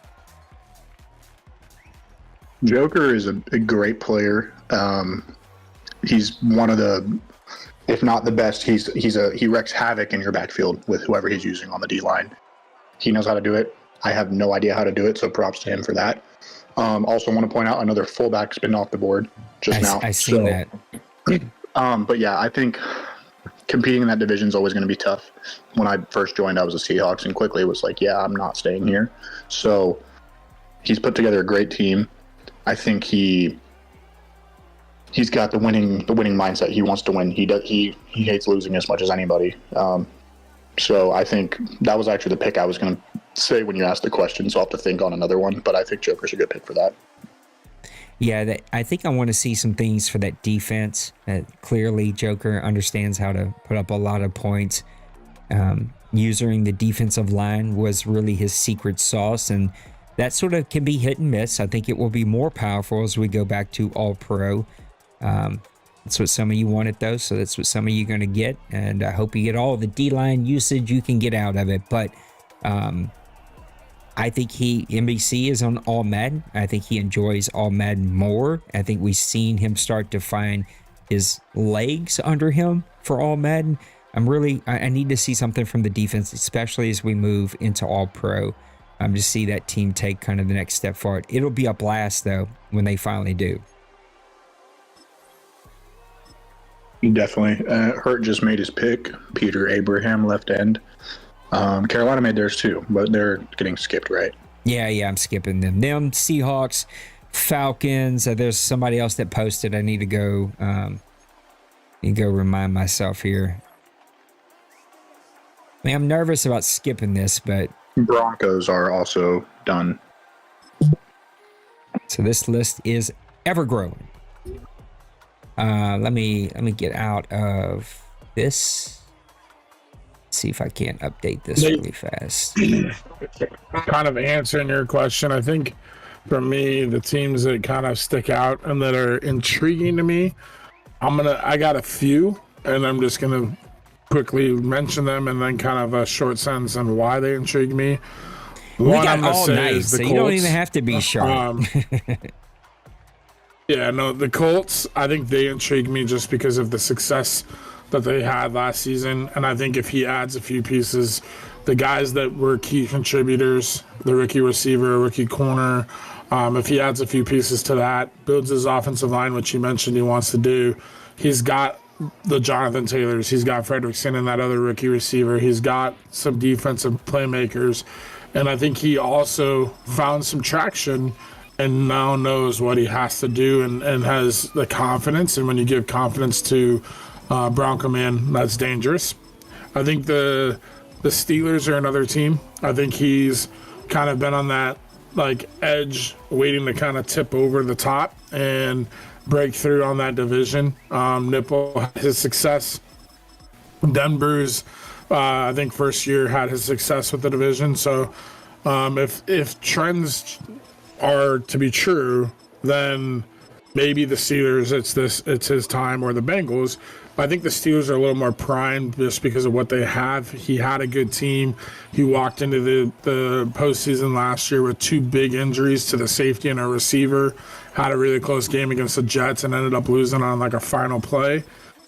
Joker is a great player. He's one of the, if not the best, he wreaks havoc in your backfield with whoever he's using on the D-line. He knows how to do it. I have no idea how to do it, so props to him for that. Also want to point out another fullback's been off the board just now. I seen that. But yeah, I think competing in that division is always going to be tough. When I first joined, I was a Seahawks and quickly was like, yeah, I'm not staying here. So he's put together a great team. I think he's got the winning mindset. He wants to win. He hates losing as much as anybody. So I think that was actually the pick I was going to say when you asked the question. So I'll have to think on another one. But I think Joker's a good pick for that. Yeah, I think I want to see some things for that defense. Clearly, Joker understands how to put up a lot of points. Using the defensive line was really his secret sauce, and that sort of can be hit and miss. I think it will be more powerful as we go back to All-Pro. That's what some of you wanted, though, so that's what some of you are going to get, and I hope you get all the D-line usage you can get out of it. But I think NBC is on All Madden. I think he enjoys All Madden more. I think we've seen him start to find his legs under him for All Madden. I need to see something from the defense, especially as we move into All-Pro. To see that team take kind of the next step forward. It'll be a blast, though, when they finally do. Definitely. Hurt just made his pick. Peter Abraham, left end. Carolina made theirs too, but they're getting skipped, right? Yeah, I'm skipping them. Them, Seahawks, Falcons. There's somebody else that posted. I need to go remind myself here. I mean, I'm nervous about skipping this, but Broncos are also done. So this list is ever growing. Let me get out of this. See if I can't update this really fast. Kind of answering your question, I think for me, the teams that kind of stick out and that are intriguing to me, I got a few, and I'm just gonna quickly mention them and then kind of a short sentence on why they intrigue me. We got all night, so you don't even have to be sharp. The Colts, I think they intrigue me just because of the success that they had last season. And I think if he adds a few pieces, the guys that were key contributors, the rookie receiver, rookie corner, if he adds a few pieces to that, builds his offensive line, which he mentioned he wants to do, he's got the Jonathan Taylors, he's got Fredrickson and that other rookie receiver, he's got some defensive playmakers, and I think he also found some traction and now knows what he has to do and has the confidence. And when you give confidence to Bronco Man, that's dangerous. I think the Steelers are another team. I think he's kind of been on that like edge, waiting to kind of tip over the top and break through on that division. Nipple, his success Denver's, I think, first year had his success with the division. So if trends are to be true, then maybe the Steelers, it's his time, or the Bengals. I think the Steelers are a little more primed just because of what they have. He had a good team. He walked into the postseason last year with 2 big injuries to the safety and a receiver. Had a really close game against the Jets and ended up losing on like a final play.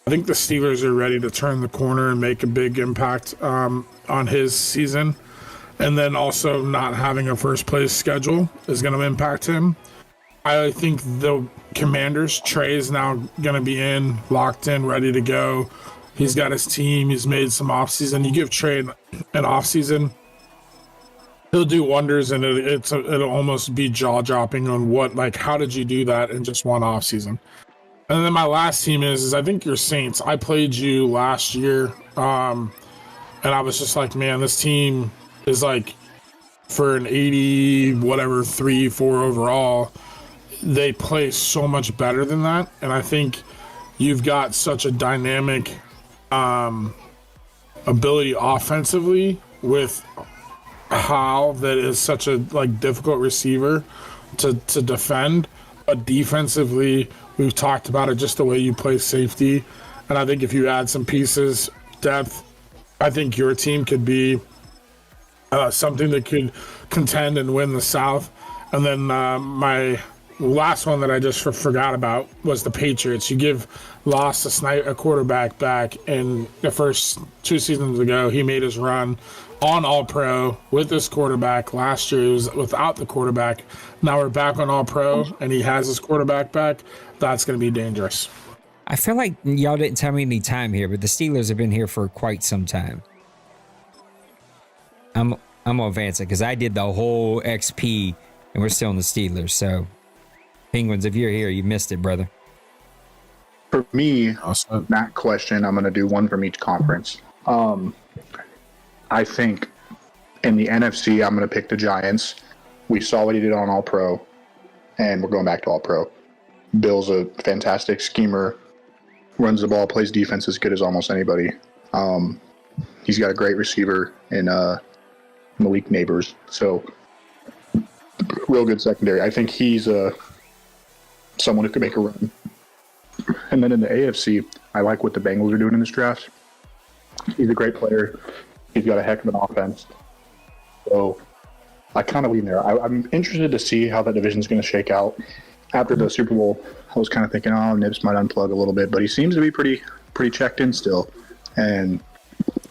I think the Steelers are ready to turn the corner and make a big impact on his season. And then also not having a first place schedule is going to impact him. I think the Commanders, Trey is now going to be locked in, ready to go. He's got his team. He's made some offseason. You give Trey an offseason, he'll do wonders, and it'll almost be jaw-dropping on how did you do that in just one offseason? And then my last team is I think your Saints. I played you last year, and I was just like, man, this team is like for an 80, whatever, 3, 4 overall. They play so much better than that. And I think you've got such a dynamic ability offensively with Hal that is such a difficult receiver to defend. But defensively, we've talked about it, just the way you play safety. And I think if you add some pieces, depth, I think your team could be something that could contend and win the South. And then my last one that I just forgot about was the Patriots. You lost a quarterback back in the first 2 seasons ago. He made his run on All-Pro with this quarterback. Last year he was without the quarterback. Now we're back on All-Pro and he has his quarterback back. That's going to be dangerous. I feel like y'all didn't tell me any time here, but the Steelers have been here for quite some time. I'm gonna advance it because I did the whole XP and we're still in the Steelers. So Penguins, if you're here, you missed it, brother. For me, that question, I'm going to do one from each conference. I think in the NFC, I'm going to pick the Giants. We saw what he did on All-Pro, and we're going back to All-Pro. Bill's a fantastic schemer, runs the ball, plays defense as good as almost anybody. He's got a great receiver in Malik Neighbors, so real good secondary. I think he's someone who could make a run. And then in the AFC, I like what the Bengals are doing in this draft. He's a great player. He's got a heck of an offense. So I kind of lean there. I'm interested to see how that division is going to shake out. After the Super Bowl, I was kind of thinking, Nips might unplug a little bit, but he seems to be pretty checked in still. And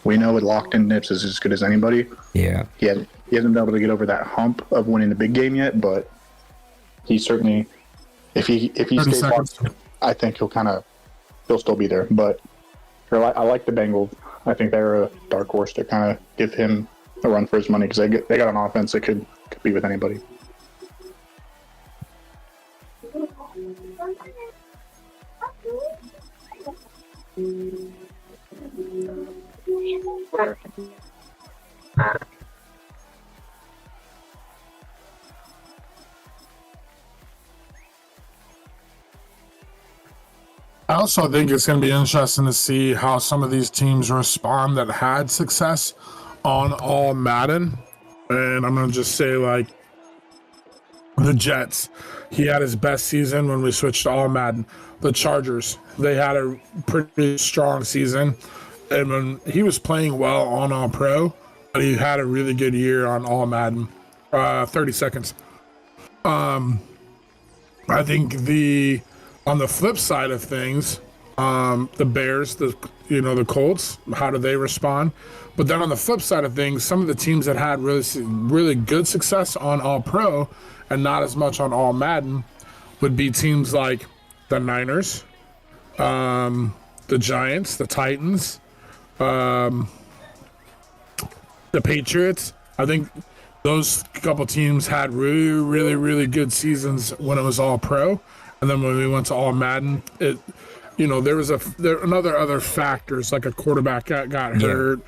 we know with locked-in Nips is as good as anybody. Yeah. He hasn't been able to get over that hump of winning the big game yet, but he certainly, if he stays locked, I think he'll still be there. But I like the Bengals. I think they're a dark horse to kind of give him a run for his money because they got an offense that could be with anybody. I also think it's going to be interesting to see how some of these teams respond that had success on All Madden. And I'm going to just say, the Jets, he had his best season when we switched to All Madden. The Chargers, they had a pretty strong season. And when he was playing well on All Pro, but he had a really good year on All Madden. 30 seconds. I think on the flip side of things, the Bears, the Colts, how do they respond? But then on the flip side of things, some of the teams that had really good success on All Pro and not as much on All Madden would be teams like the Niners, the Giants, the Titans, the Patriots. I think those couple teams had really good seasons when it was All Pro. And then when we went to All Madden, there was other factors like a quarterback got hurt,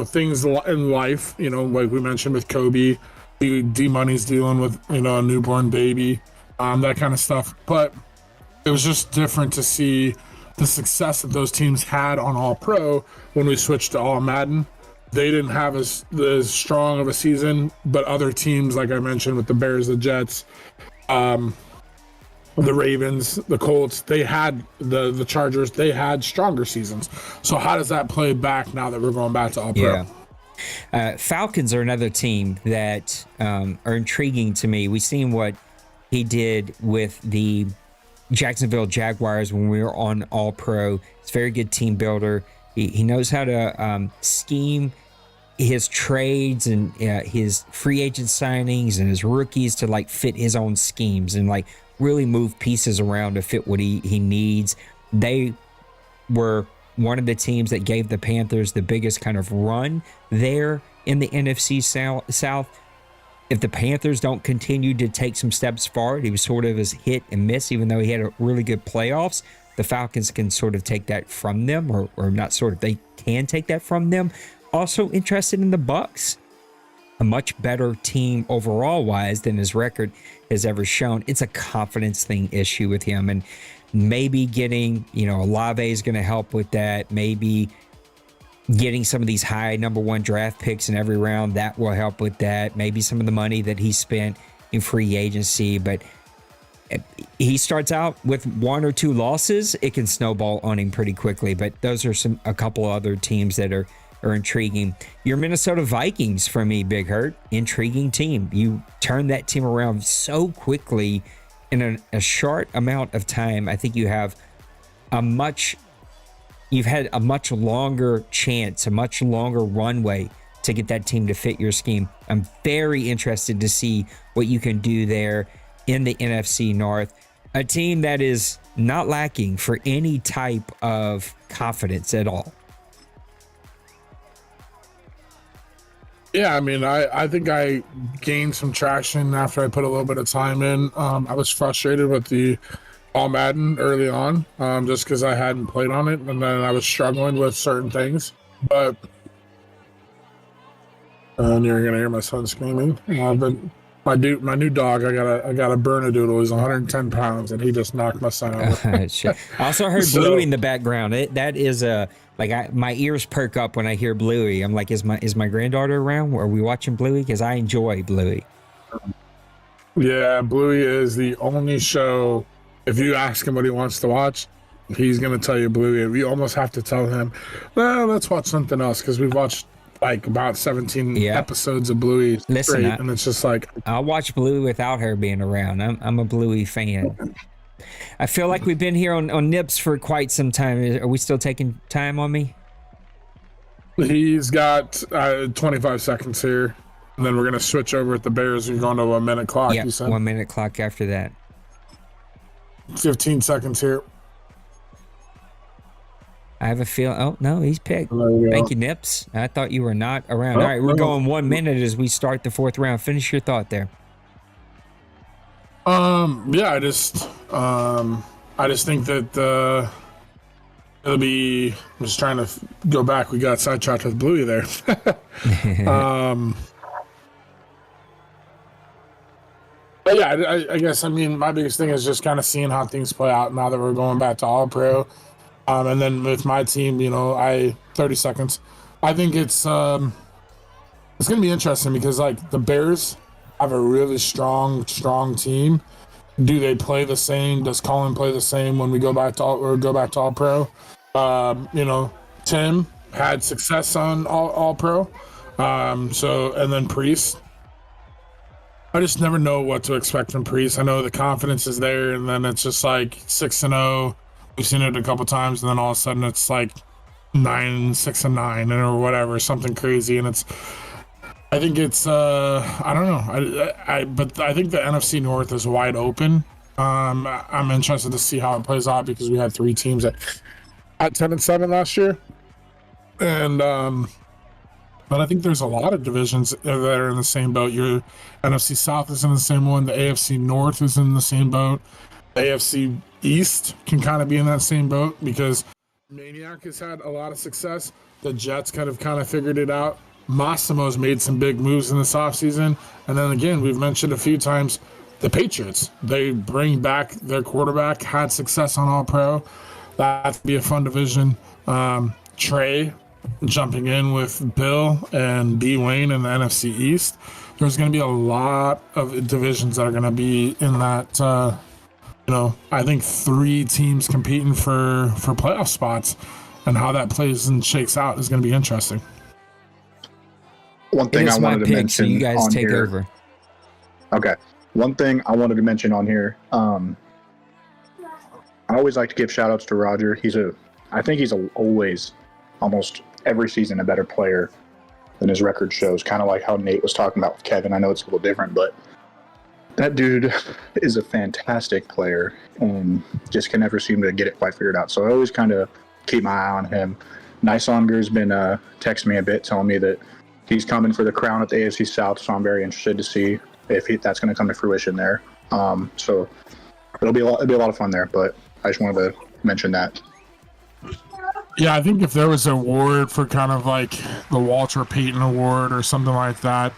things in life, like we mentioned with Kobe, D-Money's dealing with, a newborn baby, that kind of stuff. But it was just different to see the success that those teams had on All Pro when we switched to All Madden. They didn't have as strong of a season, but other teams, like I mentioned, with the Bears, the Jets, the Ravens, the Colts, they had the Chargers, they had stronger seasons. So how does that play back now that we're going back to All Pro? Yeah. Falcons are another team that are intriguing to me. We've seen what he did with the Jacksonville Jaguars when we were on All Pro. He's a very good team builder. He knows how to scheme his trades and his free agent signings and his rookies to like fit his own schemes and like really move pieces around to fit what he needs. They were one of the teams that gave the Panthers the biggest kind of run there in the NFC South. If the Panthers don't continue to take some steps forward, he was sort of as hit and miss, even though he had a really good playoffs. The Falcons can sort of take that from them, or not sort of, they can take that from them. Also interested in the Bucs, a much better team overall wise than his record has ever shown. It's a confidence thing issue with him, and maybe getting, Olave is going to help with that. Maybe getting some of these high number 1 draft picks in every round, that will help with that. Maybe some of the money that he spent in free agency, but he starts out with 1 or 2 losses, it can snowball on him pretty quickly. But those are a couple other teams that are intriguing. Your Minnesota Vikings, for me, Big Hurt, intriguing team. You turn that team around so quickly in a short amount of time. I think you've had a much longer chance, a much longer runway to get that team to fit your scheme. I'm very interested to see what you can do there in the NFC North, a team that is not lacking for any type of confidence at all. Yeah, I mean, I think I gained some traction after I put a little bit of time in. I was frustrated with the All Madden early on, just because I hadn't played on it, and then I was struggling with certain things. But and you're gonna hear my son screaming. But my new dog, I got a Bernedoodle. He's 110 pounds, and he just knocked my son out. I also heard Bluey in the background. That is my ears perk up when I hear Bluey. I'm like, is my granddaughter around? Are we watching Bluey? Because I enjoy Bluey. Yeah, Bluey is the only show. If you ask him what he wants to watch, he's gonna tell you Bluey. We almost have to tell him, well, let's watch something else, because we've watched like about 17 episodes of Bluey straight, and it's just like, I'll watch Bluey without her being around. I'm a Bluey fan. I feel like we've been here on Nips for quite some time. Are we still taking time on me? He's got 25 seconds here, and then we're gonna switch over at the Bears. We're going to a minute clock. Yeah, you said 1 minute clock after that. 15 seconds here. I have a feel. Oh, no, he's picked. You Thank you, Nips. I thought you were not around. All right, we're going 1 minute as we start the 4th round. Finish your thought there. Yeah, I just think that it'll be. I'm just trying to go back. We got sidetracked with Bluey there. But yeah, I guess, I mean, my biggest thing is just kind of seeing how things play out now that we're going back to All Pro. And then with my team, 30 seconds. I think it's going to be interesting because, like, the Bears have a really strong team. Do they play the same? Does Colin play the same when we go back to All Pro? Tim had success on All Pro. And then Priest. I just never know what to expect from Priest. I know the confidence is there, and then it's just like 6-0. We've seen it a couple times, and then all of a sudden it's like 9-6-9 or whatever, something crazy. And I think it's I don't know. But I think the NFC North is wide open. I'm interested to see how it plays out because we had 3 teams at 10-7 last year, and but I think there's a lot of divisions that are in the same boat. Your NFC South is in the same one. The AFC North is in the same boat. The AFC East can kind of be in that same boat because Maniac has had a lot of success. The Jets kind of figured it out. Massimo's made some big moves in this offseason. And then again, we've mentioned a few times the Patriots. They bring back their quarterback, had success on All Pro. That'd be a fun division. Trey jumping in with Bill and B. Wayne in the NFC East. There's going to be a lot of divisions that are going to be in that. I think 3 teams competing for playoff spots, and how that plays and shakes out is going to be interesting. One thing I wanted to mention, so you guys on take here, over. Okay. One thing I wanted to mention on here. I always like to give shout outs to Roger. I think he's always, almost every season, a better player than his record shows. Kind of like how Nate was talking about with Kevin. I know it's a little different, but that dude is a fantastic player and just can never seem to get it quite figured out. So I always kind of keep my eye on him. Nysonger's been texting me a bit, telling me that he's coming for the crown at the AFC South, so I'm very interested to see if that's going to come to fruition there. So it'll be a lot of fun there, but I just wanted to mention that. Yeah, I think if there was an award for kind of like the Walter Payton Award or something like that,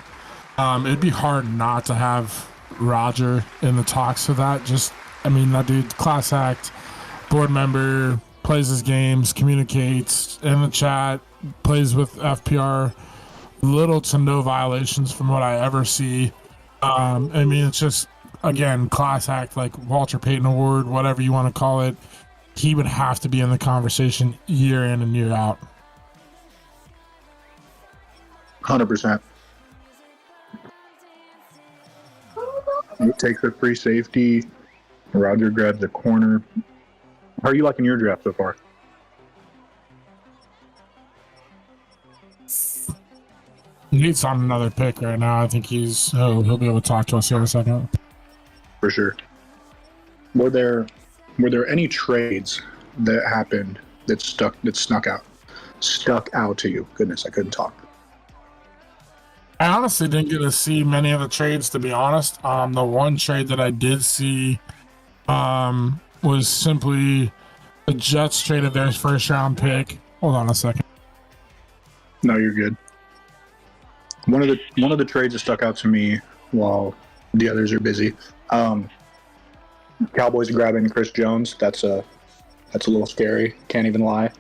it'd be hard not to have Roger in the talks for that. That dude, class act, board member, plays his games, communicates in the chat, plays with FPR, little to no violations from what I ever see. It's just, again, class act, like Walter Payton Award, whatever you want to call it. He would have to be in the conversation year in and year out. 100%. He takes a free safety. Roger grabs the corner. How are you liking your draft so far? Nate's on another pick right now. I think he'll be able to talk to us here in a second. For sure. Were there any trades that happened that stuck out to you? Goodness, I couldn't talk. I honestly didn't get to see many of the trades, to be honest. The one trade that I did see was simply the Jets traded their first round pick. Hold on a second. No, you're good. One of the trades that stuck out to me while the others are busy. Cowboys grabbing Chris Jones. That's a little scary. Can't even lie.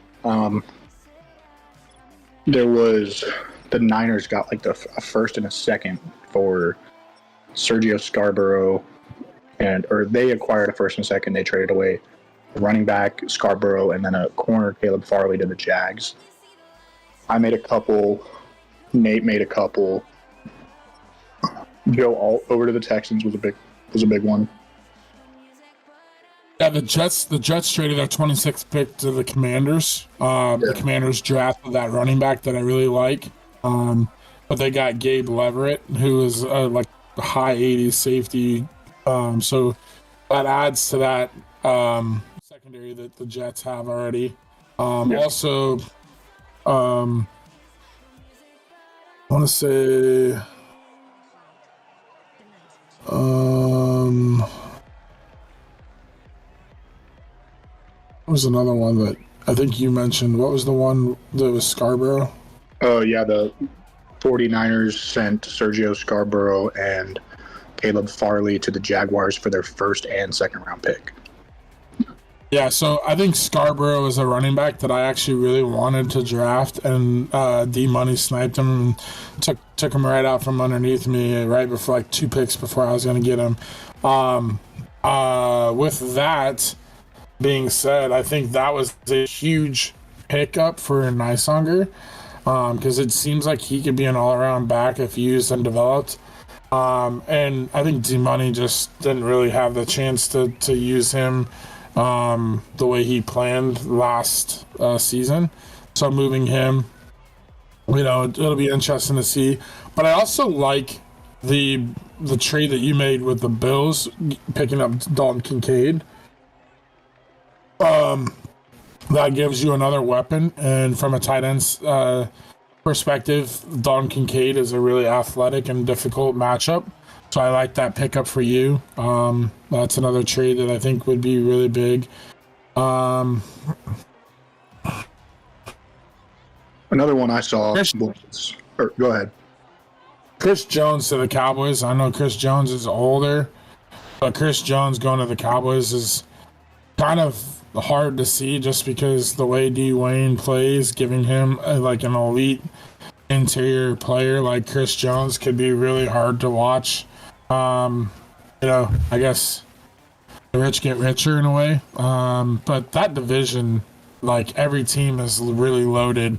There was the Niners got like a first and a second for Sergio Scarborough, or they acquired a first and second. They traded away a running back Scarborough and then a corner Caleb Farley to the Jags. I made a couple. Nate made a couple. Joe Alt over to the Texans was a big one. Yeah, the Jets traded their 26th pick to the Commanders. The Commanders drafted that running back that I really like. But they got Gabe Leverett, who is like a high 80s safety. So that adds to that secondary that the Jets have already. Also, I want to say, what was another one that I think you mentioned? What was the one that was Scarborough? Oh, yeah, the 49ers sent Sergio Scarborough and Caleb Farley to the Jaguars for their first and second round pick. Yeah, so I think Scarborough is a running back that I actually really wanted to draft, and D-Money sniped him and took him right out from underneath me right before, like 2 picks before I was going to get him. With that being said, I think that was a huge pickup for Nysonger, because it seems like he could be an all-around back if used and developed. And I think D-Money just didn't really have the chance to use him the way he planned last season. So moving him, it'll be interesting to see. But I also like the trade that you made with the Bills picking up Dalton Kincaid. That gives you another weapon, and from a tight end's perspective, Dalton Kincaid is a really athletic and difficult matchup. So I like that pickup for you. That's another trade that I think would be really big. Another one I saw was, go ahead. Chris Jones to the Cowboys. I know Chris Jones is older, but Chris Jones going to the Cowboys is kind of hard to see just because the way Dwayne plays, giving him like an elite interior player like Chris Jones could be really hard to watch. I guess the rich get richer in a way. But that division, like every team is really loaded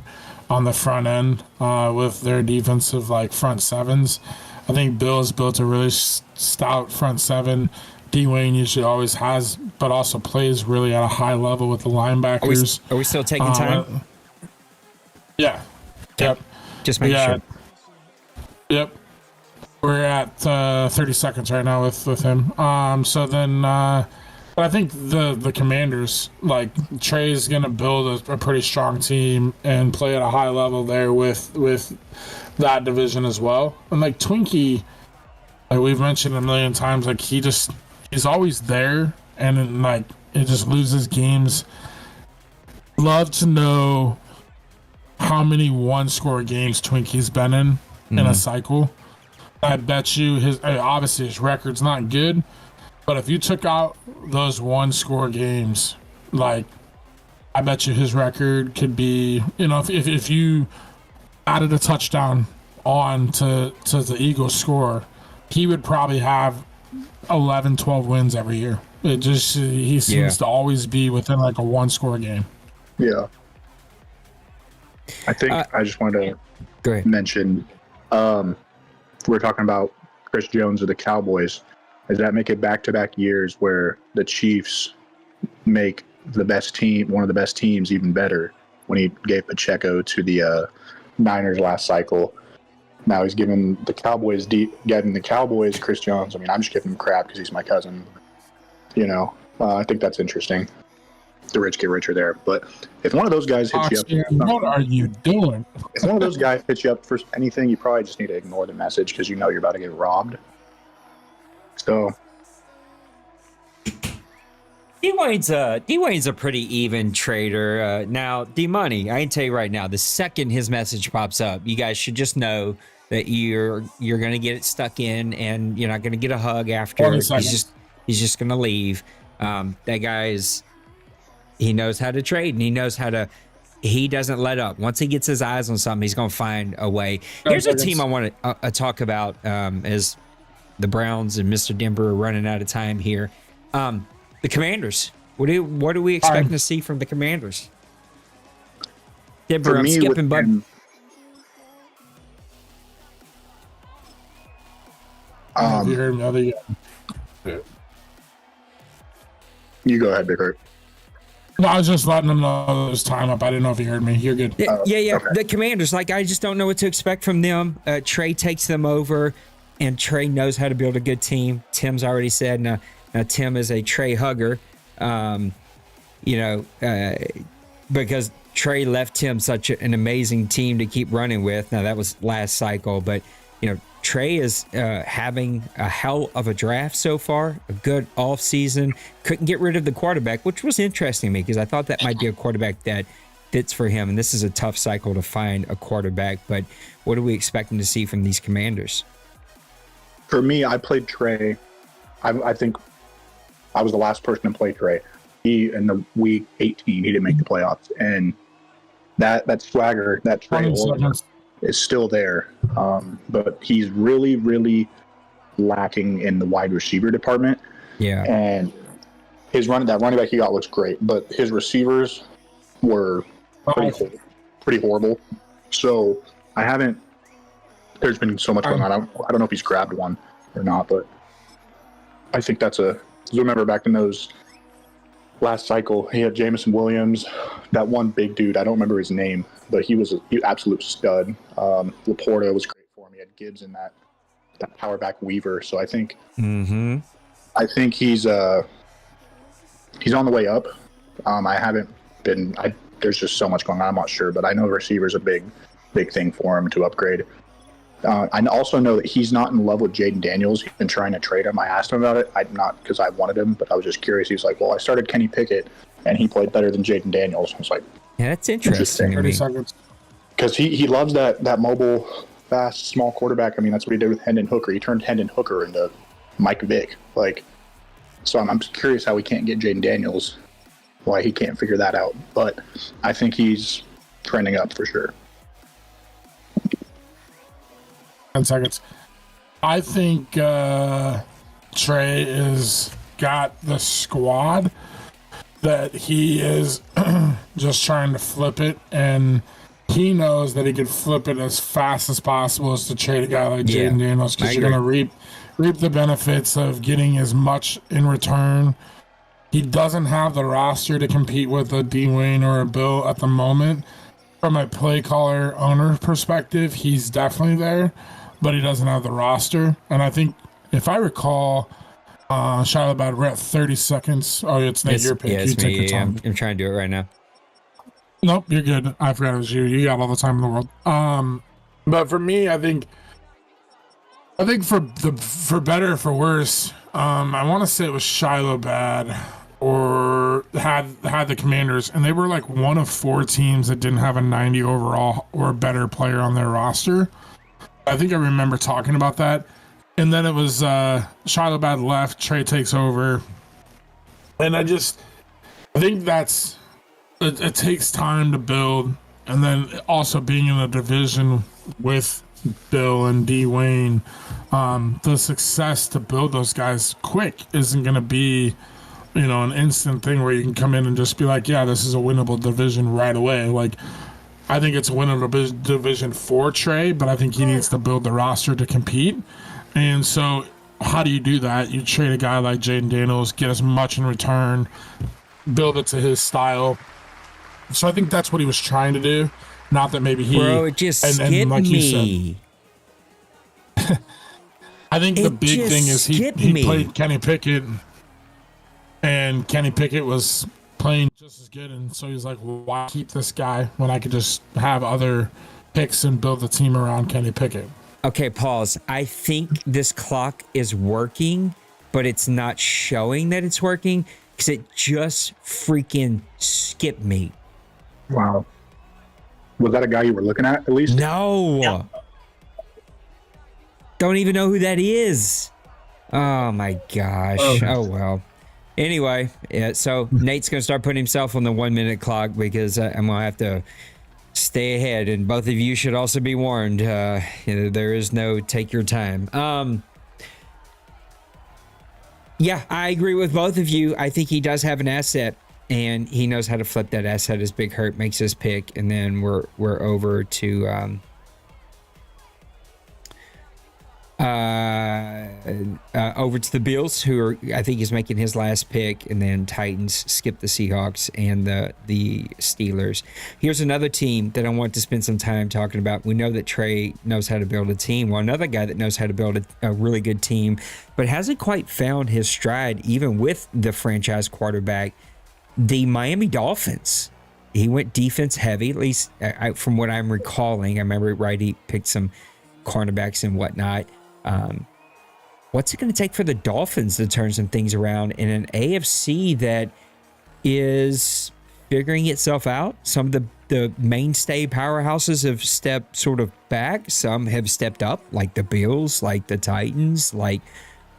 on the front end with their defensive like front sevens. I think Bill's built a really stout front seven. Dwayne usually always has, but also plays really at a high level with the linebackers. Are we still taking time? Yeah. Okay. Yep. Just make sure. Yep. We're at 30 seconds right now with him. So then, but I think the Commanders, like Trey's gonna build a pretty strong team and play at a high level there with that division as well. And like Twinkie, like we've mentioned a million times, like he's always there, and then, like it just loses games. Love to know how many one-score games Twinkie's been in a cycle. I bet you obviously his record's not good, but if you took out those one-score games, like I bet you his record could be, if you added a touchdown on to the Eagles score, he would probably have 11, 12 wins every year. He seems to always be within like a one-score game. Yeah. I think I just wanted to mention, we're talking about Chris Jones of the Cowboys. Does that make it back-to-back years where the Chiefs make the best team, one of the best teams, even better when he gave Pacheco to the Niners last cycle? Now he's giving the Cowboys Chris Jones. I mean, I'm just giving him crap because he's my cousin. I think that's interesting. The rich get richer there. But if one of those guys hits you up, what are you doing? If one of those guys hits you up for anything, you probably just need to ignore the message because you're about to get robbed. So D-Wayne's a pretty even trader. Now, D-Money, I can tell you right now, the second his message pops up, you guys should just know that you're going to get it stuck in and you're not going to get a hug after. He's just going to leave. That guy's, he knows how to trade and he doesn't let up. Once he gets his eyes on something, he's going to find a way. Here's a team I want to talk about as the Browns and Mr. Denver are running out of time here. The Commanders. What are we expecting to see from the Commanders? Denver, I'm skipping, but you heard me. You go ahead, Big Hurt. No, I was just letting them know it was time up. I didn't know if you heard me. You're good. Yeah. Okay. The Commanders, I just don't know what to expect from them. Trey takes them over, and Trey knows how to build a good team. Tim's already said, now Tim is a Trey hugger, because Trey left Tim such an amazing team to keep running with. Now, that was last cycle, but, Trey is having a hell of a draft so far, a good offseason. Couldn't get rid of the quarterback, which was interesting to me because I thought that might be a quarterback that fits for him, and this is a tough cycle to find a quarterback, but what are we expecting to see from these Commanders? For me, I played Trey. I think I was the last person to play Trey. He, in the week 18, he didn't make the playoffs, and that swagger, that Trey is still there, but he's really, really lacking in the wide receiver department. Yeah, and that running back he got looks great, but his receivers were pretty horrible. So there's been so much going on. I don't know if he's grabbed one or not, but I think remember back in those last cycle, he had Jameson Williams, that one big dude. I don't remember his name, but he was an absolute stud. Laporta was great for him. He had Gibbs in that power back Weaver. So I think he's on the way up. There's just so much going on. I'm not sure, but I know the receiver's a big thing for him to upgrade. I also know that he's not in love with Jaden Daniels. He's been trying to trade him. I asked him about it. I'm not because I wanted him, but I was just curious. He's like, well, I started Kenny Pickett, and he played better than Jaden Daniels. I was like, yeah, that's interesting. 30 seconds. Because he loves that mobile, fast, small quarterback. I mean, that's what he did with Hendon Hooker. He turned Hendon Hooker into Mike Vick. So I'm curious how we can't get Jaden Daniels why he can't figure that out. But I think he's trending up for sure. 10 seconds. I think Trey is got the squad that he is just trying to flip it, and he knows that he could flip it as fast as possible as to trade a guy like Jaden Daniels, because you're going to reap the benefits of getting as much in return. He doesn't have the roster to compete with a Dwayne or a Bill at the moment. From a play caller owner perspective, he's definitely there, but he doesn't have the roster. And I think, if I recall, Shiloh, we're at 30 seconds. Oh, it's Nate, your pick. Yeah, you take me. your time. I'm trying to do it right now. Nope, you're good. I forgot it was you. You got all the time in the world. But for me, I think for better or for worse, I want to say it was Shiloh bad or had the Commanders, and they were like one of 4 teams that didn't have a 90 overall or better player on their roster. I think I remember talking about that. And then it was Shiloh bad left, Trey takes over. And I think that's it takes time to build, and then also being in a division with Bill and Dwayne, the success to build those guys quick isn't going to be, an instant thing where you can come in and just be like, yeah, this is a winnable division right away. Like, I think it's a winnable division for Trey, but I think he needs to build the roster to compete. And so how do you do that? You trade a guy like Jaden Daniels, get as much in return, build it to his style. So I think that's what he was trying to do. Not that maybe he... Bro, it just skipped like me. You said, I think the big thing is he played Kenny Pickett, and Kenny Pickett was playing just as good, and so he's like, well, why keep this guy when I could just have other picks and build the team around Kenny Pickett? Okay, pause. I think this clock is working, but it's not showing that it's working because it just freaking skipped me. Wow. Was that a guy you were looking at least? No. Yeah. Don't even know who that is. Oh, my gosh. Oh well. Anyway, so Nate's going to start putting himself on the 1 minute clock because I'm going to have to stay ahead, and both of you should also be warned. There is no take your time. Yeah, I agree with both of you. I think he does have an asset, and he knows how to flip that asset as Big Hurt makes his pick, and then we're over to the Bills, who are, I think, is making his last pick, and then Titans skip the Seahawks and the Steelers. Here's another team that I want to spend some time talking about. We know that Trey knows how to build a team. Well, another guy that knows how to build a really good team, but hasn't quite found his stride, even with the franchise quarterback, the Miami Dolphins. He went defense heavy, at least from what I'm recalling. I remember, right, he picked some cornerbacks and whatnot. What's it going to take for the Dolphins to turn some things around in an AFC that is figuring itself out? Some of the mainstay powerhouses have stepped sort of back. Some have stepped up, like the Bills, like the Titans, like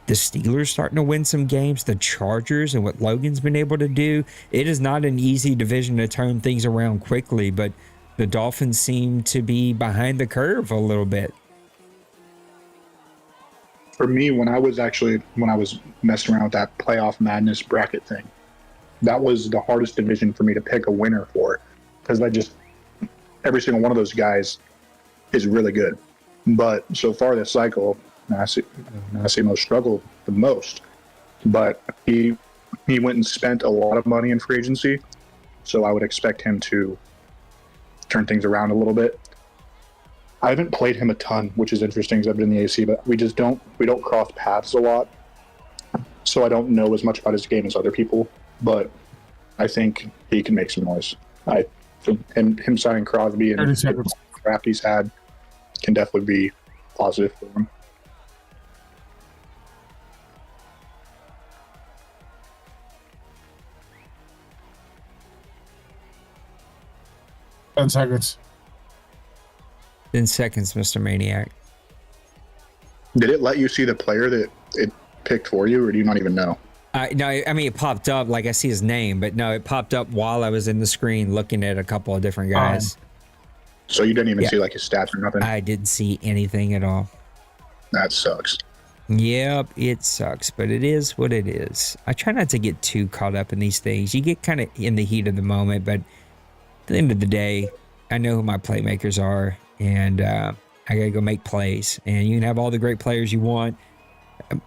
the Steelers starting to win some games, the Chargers, and what Logan's been able to do. It is not an easy division to turn things around quickly, but the Dolphins seem to be behind the curve a little bit. For me, when I was messing around with that playoff madness bracket thing, that was the hardest division for me to pick a winner for, because every single one of those guys is really good. But so far this cycle, Nassimo struggled the most. But he went and spent a lot of money in free agency, so I would expect him to turn things around a little bit. I haven't played him a ton, which is interesting because I've been in the AC, but we don't cross paths a lot. So I don't know as much about his game as other people, but I think he can make some noise. Him signing Crosby and the draft he's had can definitely be positive for him. Ten seconds. 10 seconds, Mr. Maniac. Did it let you see the player that it picked for you, or do you not even know? No, I mean, it popped up like I see his name, but no, it popped up while I was in the screen looking at a couple of different guys. So you didn't even Yeah. see like his stats or nothing? I didn't see anything at all. That sucks. Yep, it sucks, but it is what it is. I try not to get too caught up in these things. You get kind of in the heat of the moment, but at the end of the day, I know who my playmakers are, and I got to go make plays. And you can have all the great players you want.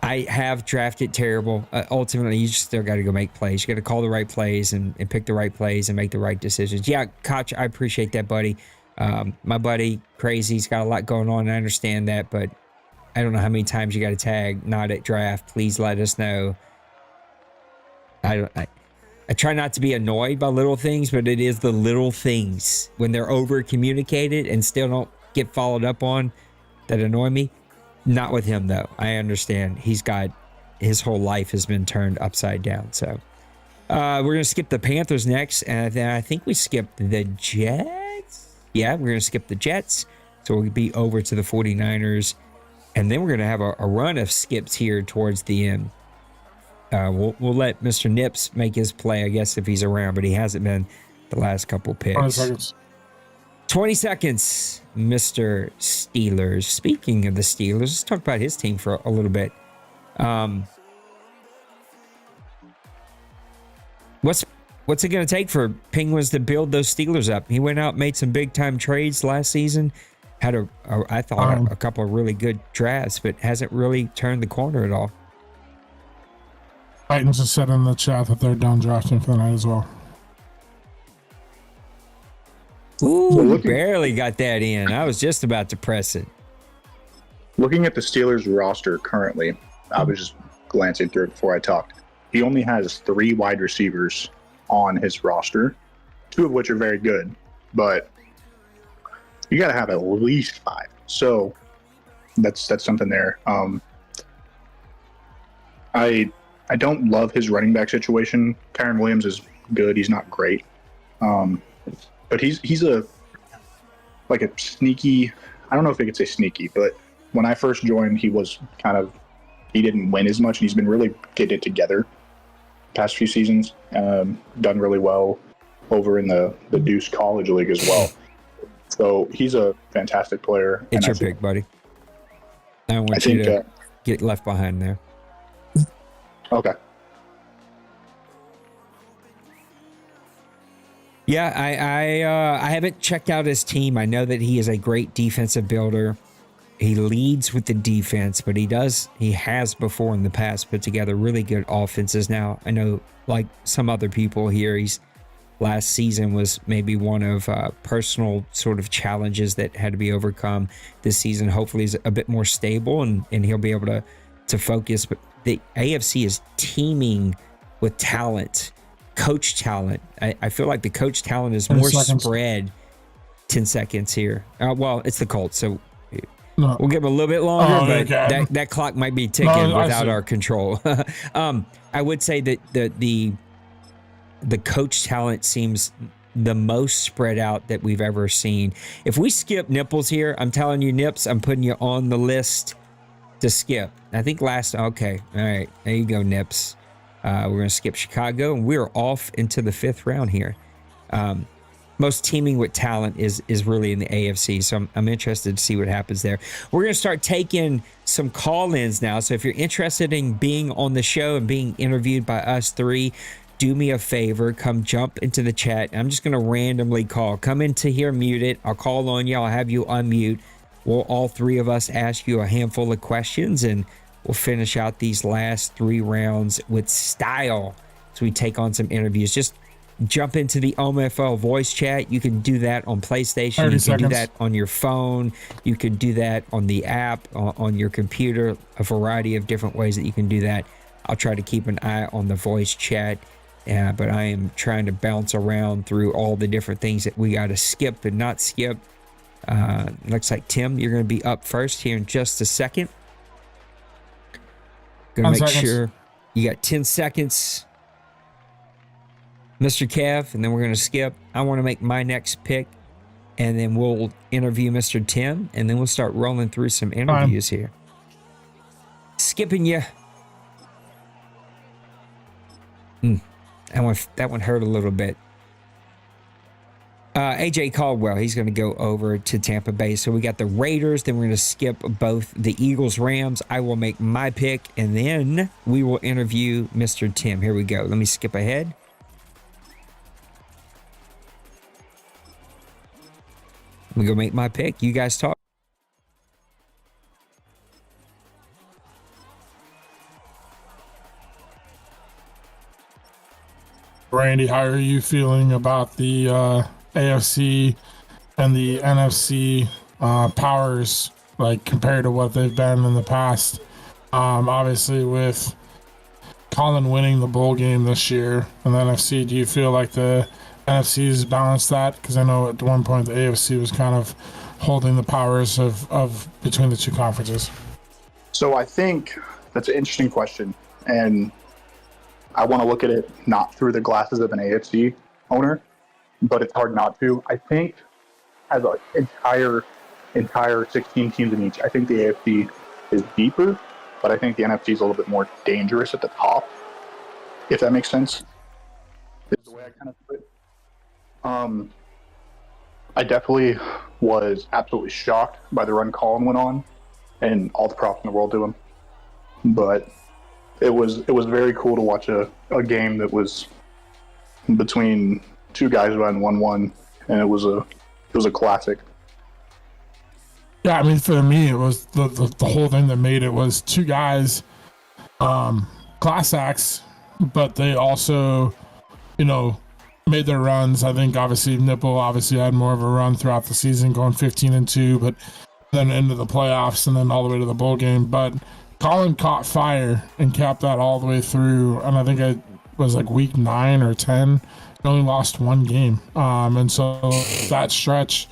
I have drafted terrible. Ultimately, you just still got to go make plays. You got to call the right plays and pick the right plays and make the right decisions. Yeah, Koch, I appreciate that, buddy. My buddy, Crazy's got a lot going on, and I understand that, but I don't know how many times you got to tag not at draft. Please let us know. I try not to be annoyed by little things, but it is the little things when they're over communicated and still don't get followed up on that annoy me. Not with him though. I understand. He's got his whole life has been turned upside down. So we're gonna skip the Panthers next, and then I think we skipped the Jets. Yeah, we're gonna skip the Jets. So we'll be over to the 49ers. And then we're going to have a run of skips here towards the end. We'll let Mr. Nips make his play, I guess, if he's around, but he hasn't been the last couple picks. 20 seconds. 20 seconds, Mr. Steelers. Speaking of the Steelers, let's talk about his team for a little bit. What's it going to take for Penguins to build those Steelers up? He went out, made some big-time trades last season. Had I thought a couple of really good drafts, but hasn't really turned the corner at all. Titans just said in the chat that they're done drafting for the night as well. Ooh, barely got that in. I was just about to press it. Looking at the Steelers roster currently, I was just glancing through it before I talked. He only has 3 wide receivers on his roster, 2 of which are very good, but you got to have at least 5. So that's something there. I don't love his running back situation. Kyron Williams is good. He's not great. But he's a sneaky, I don't know if I could say sneaky, but when I first joined, he didn't win as much, and he's been really getting it together past few seasons. Done really well over in the Deuce College League as well. So he's a fantastic player. It's your pick, buddy. I don't want you to get left behind there. Okay. Yeah, I haven't checked out his team. I know that he is a great defensive builder. He leads with the defense, but he has before in the past put together really good offenses. Now, I know like some other people here, last season was maybe one of personal sort of challenges that had to be overcome. This season hopefully is a bit more stable and he'll be able to focus. But the AFC is teeming with talent, coach talent. I feel like the coach talent is more spread. 10 seconds here. Well, it's the Colts, so we'll give them a little bit longer, but that clock might be ticking without our control. I would say that the coach talent seems the most spread out that we've ever seen. If we skip Nipples here, I'm telling you, Nips, I'm putting you on the list to skip. I think okay. All right. There you go, Nips. We're going to skip Chicago, and we're off into the 5th round here. Most teaming with talent is really in the AFC, so I'm interested to see what happens there. We're going to start taking some call-ins now, so if you're interested in being on the show and being interviewed by us 3, do me a favor, come jump into the chat. I'm just going to randomly call. Come into here, mute it. I'll call on you. I'll have you unmute. We'll all 3 of us ask you a handful of questions, and we'll finish out these last 3 rounds with style as we take on some interviews. Just jump into the OMFL voice chat. You can do that on PlayStation. You can do that on your phone. You can do that on the app, on your computer, a variety of different ways that you can do that. I'll try to keep an eye on the voice chat. But I am trying to bounce around through all the different things that we got to skip and not skip. Looks like, Tim, you're going to be up first here in just a second. Going to make sure you got 10 seconds, Mr. Kev, and then we're going to skip. I want to make my next pick, and then we'll interview Mr. Tim, and then we'll start rolling through some interviews here. Skipping you. That one hurt a little bit. AJ Caldwell, he's going to go over to Tampa Bay. So we got the Raiders, then we're going to skip both the Eagles, Rams. I will make my pick, and then we will interview Mr. Tim. Here we go. Let me skip ahead. I'm going to go make my pick. You guys talk. Randy, how are you feeling about the AFC and the NFC powers, like compared to what they've been in the past? Obviously, with Colin winning the bowl game this year in the NFC, do you feel like the NFC has balanced that? Because I know at one point the AFC was kind of holding the powers of between the two conferences. So I think that's an interesting question, and I want to look at it not through the glasses of an AFC owner, but it's hard not to. I think as an entire 16 teams in each, I think the AFC is deeper, but I think the NFC is a little bit more dangerous at the top, if that makes sense. Is the way I kind of put it. I definitely was absolutely shocked by the run Colin went on, and all the props in the world to him. But it was very cool to watch a game that was between two guys who hadn't won one, and it was a classic. Yeah, I mean, for me, it was the whole thing that made it was two guys, class acts, but they also, made their runs. I think obviously Nipple had more of a run throughout the season, going 15-2, but then into the playoffs and then all the way to the bowl game. But Colin caught fire and capped that all the way through, and I think it was like week 9 or 10. He only lost one game, and so that stretch.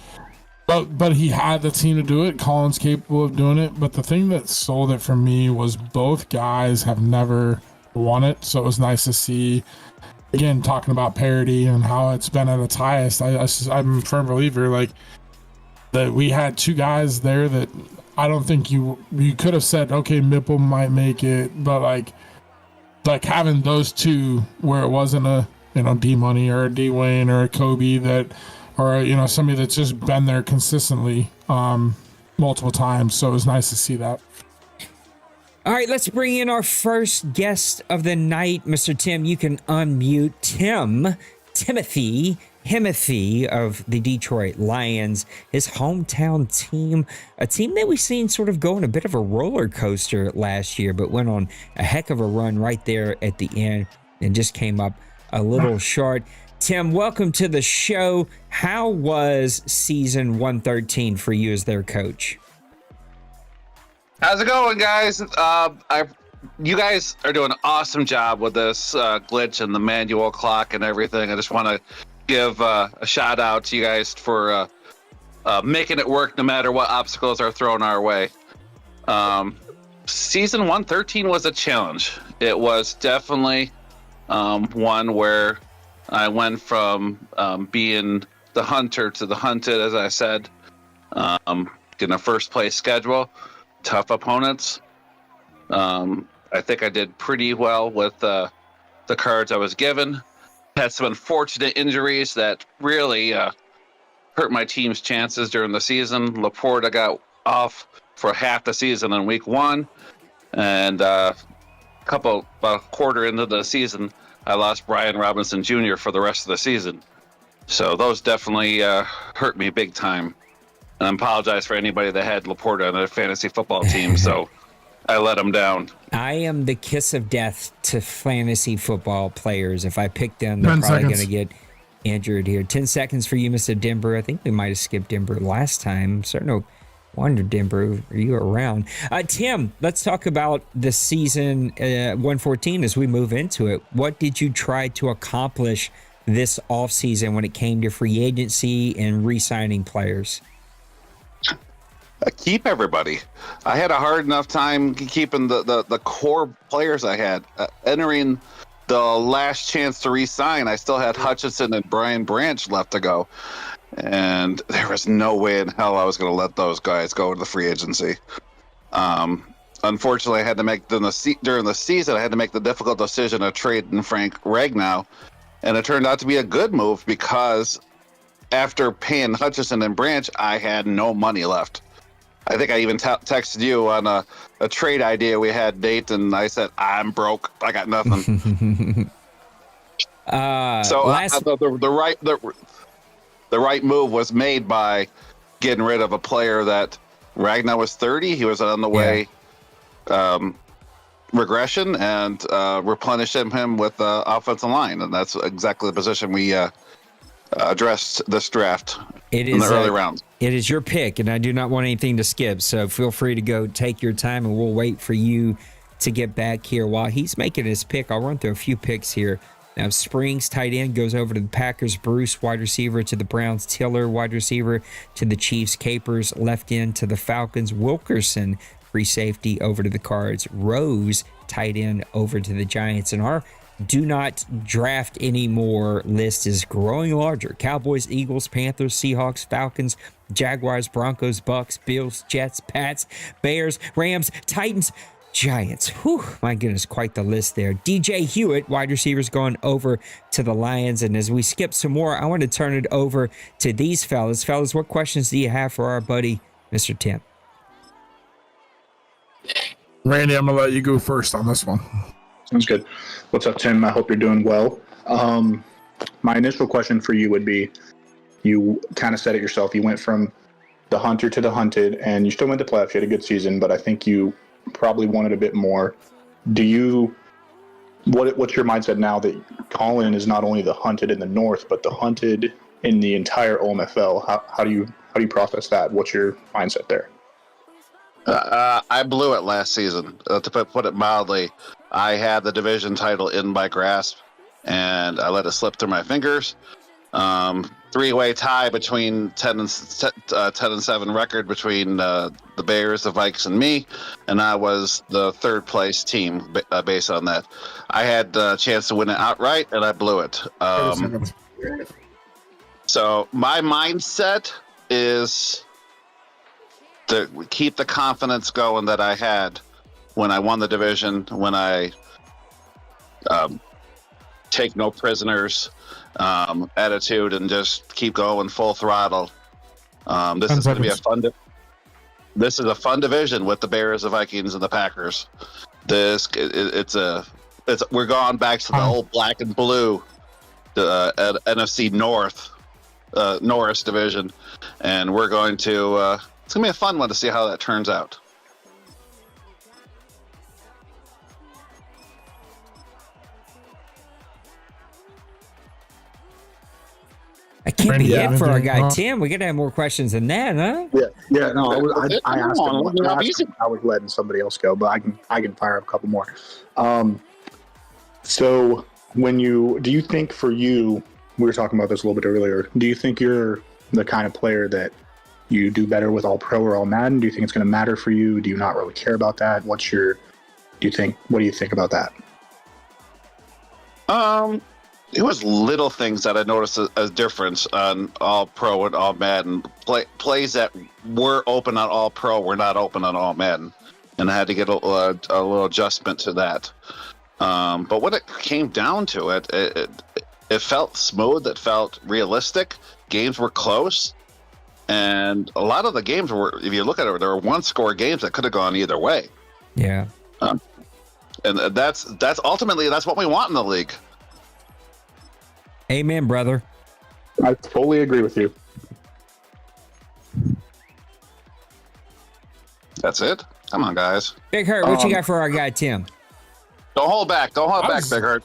But he had the team to do it. Colin's capable of doing it. But the thing that sold it for me was both guys have never won it, so it was nice to see. Again, talking about parity and how it's been at its highest, I'm a firm believer that we had two guys there that I don't think you could have said, okay, Mipple might make it, but like having those two where it wasn't a D Money or a D Wayne or a Kobe or somebody that's just been there consistently multiple times. So it was nice to see that. All right, let's bring in our first guest of the night, Mr. Tim. You can unmute Timothy of the Detroit Lions, his hometown team, a team that we've seen sort of go on a bit of a roller coaster last year, but went on a heck of a run right there at the end and just came up a little short. Tim, welcome to the show. How was season 113 for you as their coach? How's it going, guys? You guys are doing an awesome job with this glitch and the manual clock and everything. I just want to give a shout out to you guys for making it work no matter what obstacles are thrown our way. Season 113 was a challenge. It was definitely one where I went from being the hunter to the hunted, as I said, getting a first place schedule. Tough opponents. I think I did pretty well with the cards I was given. Had some unfortunate injuries that really hurt my team's chances during the season. Laporta got off for half the season in week 1, and about a quarter into the season, I lost Brian Robinson Jr. for the rest of the season. So those definitely hurt me big time. And I apologize for anybody that had Laporta on their fantasy football team, so I let them down. I am the kiss of death to fantasy football players. If I pick them, they're probably going to get injured here. 10 seconds for you, Mr. Denver. I think we might have skipped Denver last time. So no wonder, Denver, are you around? Tim, let's talk about the season 114 as we move into it. What did you try to accomplish this offseason when it came to free agency and re-signing players? Keep everybody. I had a hard enough time keeping the core players I had. Entering the last chance to re-sign, I still had Hutchinson and Brian Branch left to go. And there was no way in hell I was going to let those guys go to the free agency. unfortunately, I had to make during the season. I had to make the difficult decision of trading Frank Ragnow, and it turned out to be a good move because after paying Hutchinson and Branch, I had no money left. I think I even texted you on a trade idea we had, Nate, and I said, I'm broke. I got nothing. The right move was made by getting rid of a player that Ragnar was 30. He was on the way regression, and replenishing him with the offensive line. And that's exactly the position we addressed this draft in the early rounds. It is your pick, and I do not want anything to skip. So feel free to go take your time, and we'll wait for you to get back here. While he's making his pick, I'll run through a few picks here. Now, Springs, tight end, goes over to the Packers. Bruce, wide receiver, to the Browns. Tiller, wide receiver, to the Chiefs. Capers, left end, to the Falcons. Wilkerson, free safety, over to the Cards. Rose, tight end, over to the Giants. And our do not draft anymore list is growing larger. Cowboys, Eagles, Panthers, Seahawks, Falcons, Jaguars, Broncos, Bucks, Bills, Jets, Pats, Bears, Rams, Titans, Giants. Whew, my goodness, quite the list there. DJ Hewitt, wide receivers, going over to the Lions. And as we skip some more, I want to turn it over to these fellas. Fellas, what questions do you have for our buddy, Mr. Tim? Randy, I'm going to let you go first on this one. Sounds good. What's up, Tim? I hope you're doing well. My initial question for you would be, you kind of said it yourself. You went from the hunter to the hunted, and you still went to playoffs. You had a good season, but I think you probably wanted a bit more. What's your mindset now that Colin is not only the hunted in the North, but the hunted in the entire OMFL? How do you process that? What's your mindset there? I blew it last season. To put it mildly, I had the division title in my grasp, and I let it slip through my fingers. Three-way tie between 10 and 7 record between the Bears, the Vikes, and me, and I was the third place team based on that. I had a chance to win it outright, and I blew it. So my mindset is to keep the confidence going that I had when I won the division, when I take no prisoners attitude, and just keep going full throttle. This is going to be This is a fun division with the Bears, the Vikings, and the Packers. We're going back to the old black and blue, the NFC North, Norris division, and we're going to. It's going to be a fun one to see how that turns out. I can't be it for our guy Tim. We got to have more questions than that, huh? Yeah. No, I asked him. I was letting somebody else go, but I can fire up a couple more. So do you think for you, we were talking about this a little bit earlier, do you think you're the kind of player that you do better with all pro or all Madden? Do you think it's going to matter for you? Do you not really care about that? What do you think about that? It was little things that I noticed a difference on all pro and all Madden. Plays that were open on all pro were not open on all Madden, and I had to get a little adjustment to that. But when it came down to it, it felt smooth. It felt realistic. Games were close. And a lot of the games were, if you look at it, there were one-score games that could have gone either way. Yeah. And that's ultimately what we want in the league. Amen, brother. I fully agree with you. That's it. Come on, guys. Big Hurt, what you got for our guy Tim? Don't hold back. Big Hurt.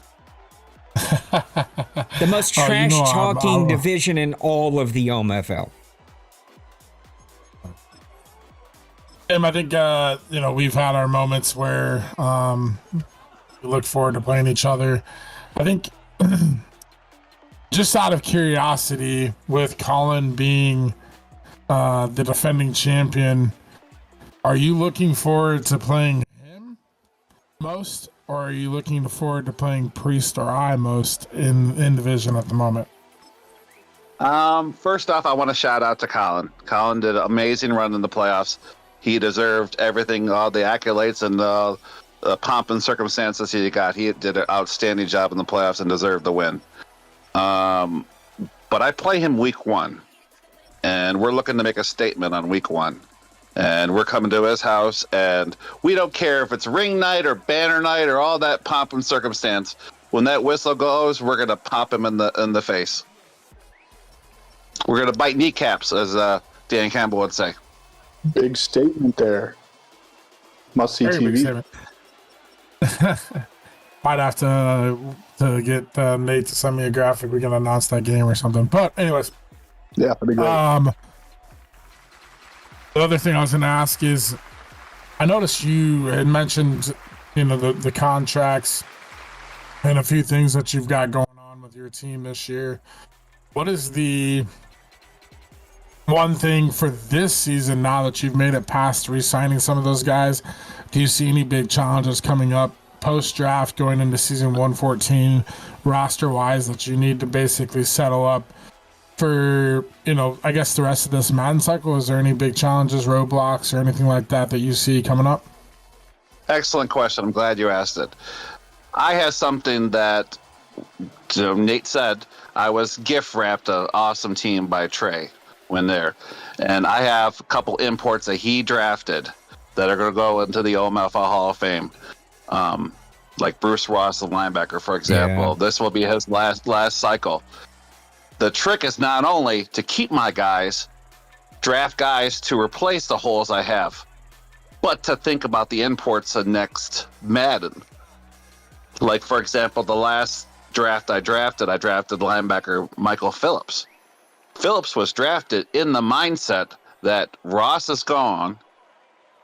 The most trash-talking division in all of the OMFL. I think, we've had our moments where we look forward to playing each other. I think just out of curiosity, with Colin being the defending champion, are you looking forward to playing him most, or are you looking forward to playing Priest or I most in division at the moment? First off, I want to shout out to Colin. Colin did an amazing run in the playoffs. He deserved everything, all the accolades and the pomp and circumstances he got. He did an outstanding job in the playoffs and deserved the win. But I play him week 1, and we're looking to make a statement on week 1. And we're coming to his house, and we don't care if it's ring night or banner night or all that pomp and circumstance. When that whistle goes, we're gonna pop him in the face. We're gonna bite kneecaps, as Dan Campbell would say. Big statement there. Must see Very big TV. statement. Might have to get Nate to send me a graphic. We can announce that game or something. But anyways, Yeah, that'd be great. the other thing I was going to ask is, I noticed you had mentioned, the contracts and a few things that you've got going on with your team this year. What is the one thing for this season now that you've made it past re-signing some of those guys? Do you see any big challenges coming up post-draft going into season 114 roster-wise that you need to basically settle up for, I guess the rest of this Madden cycle? Is there any big challenges, roadblocks, or anything like that you see coming up? Excellent question. I'm glad you asked it. I have something that Nate said. I was gift wrapped an awesome team by Trey when there. And I have a couple imports that he drafted that are going to go into the OMFL Hall of Fame. Like Bruce Ross, the linebacker, for example. Yeah. This will be his last cycle. The trick is not only to keep my guys, draft guys to replace the holes I have, but to think about the imports of next Madden. Like, for example, the last draft I drafted linebacker Michael Phillips. Phillips was drafted in the mindset that Ross is gone.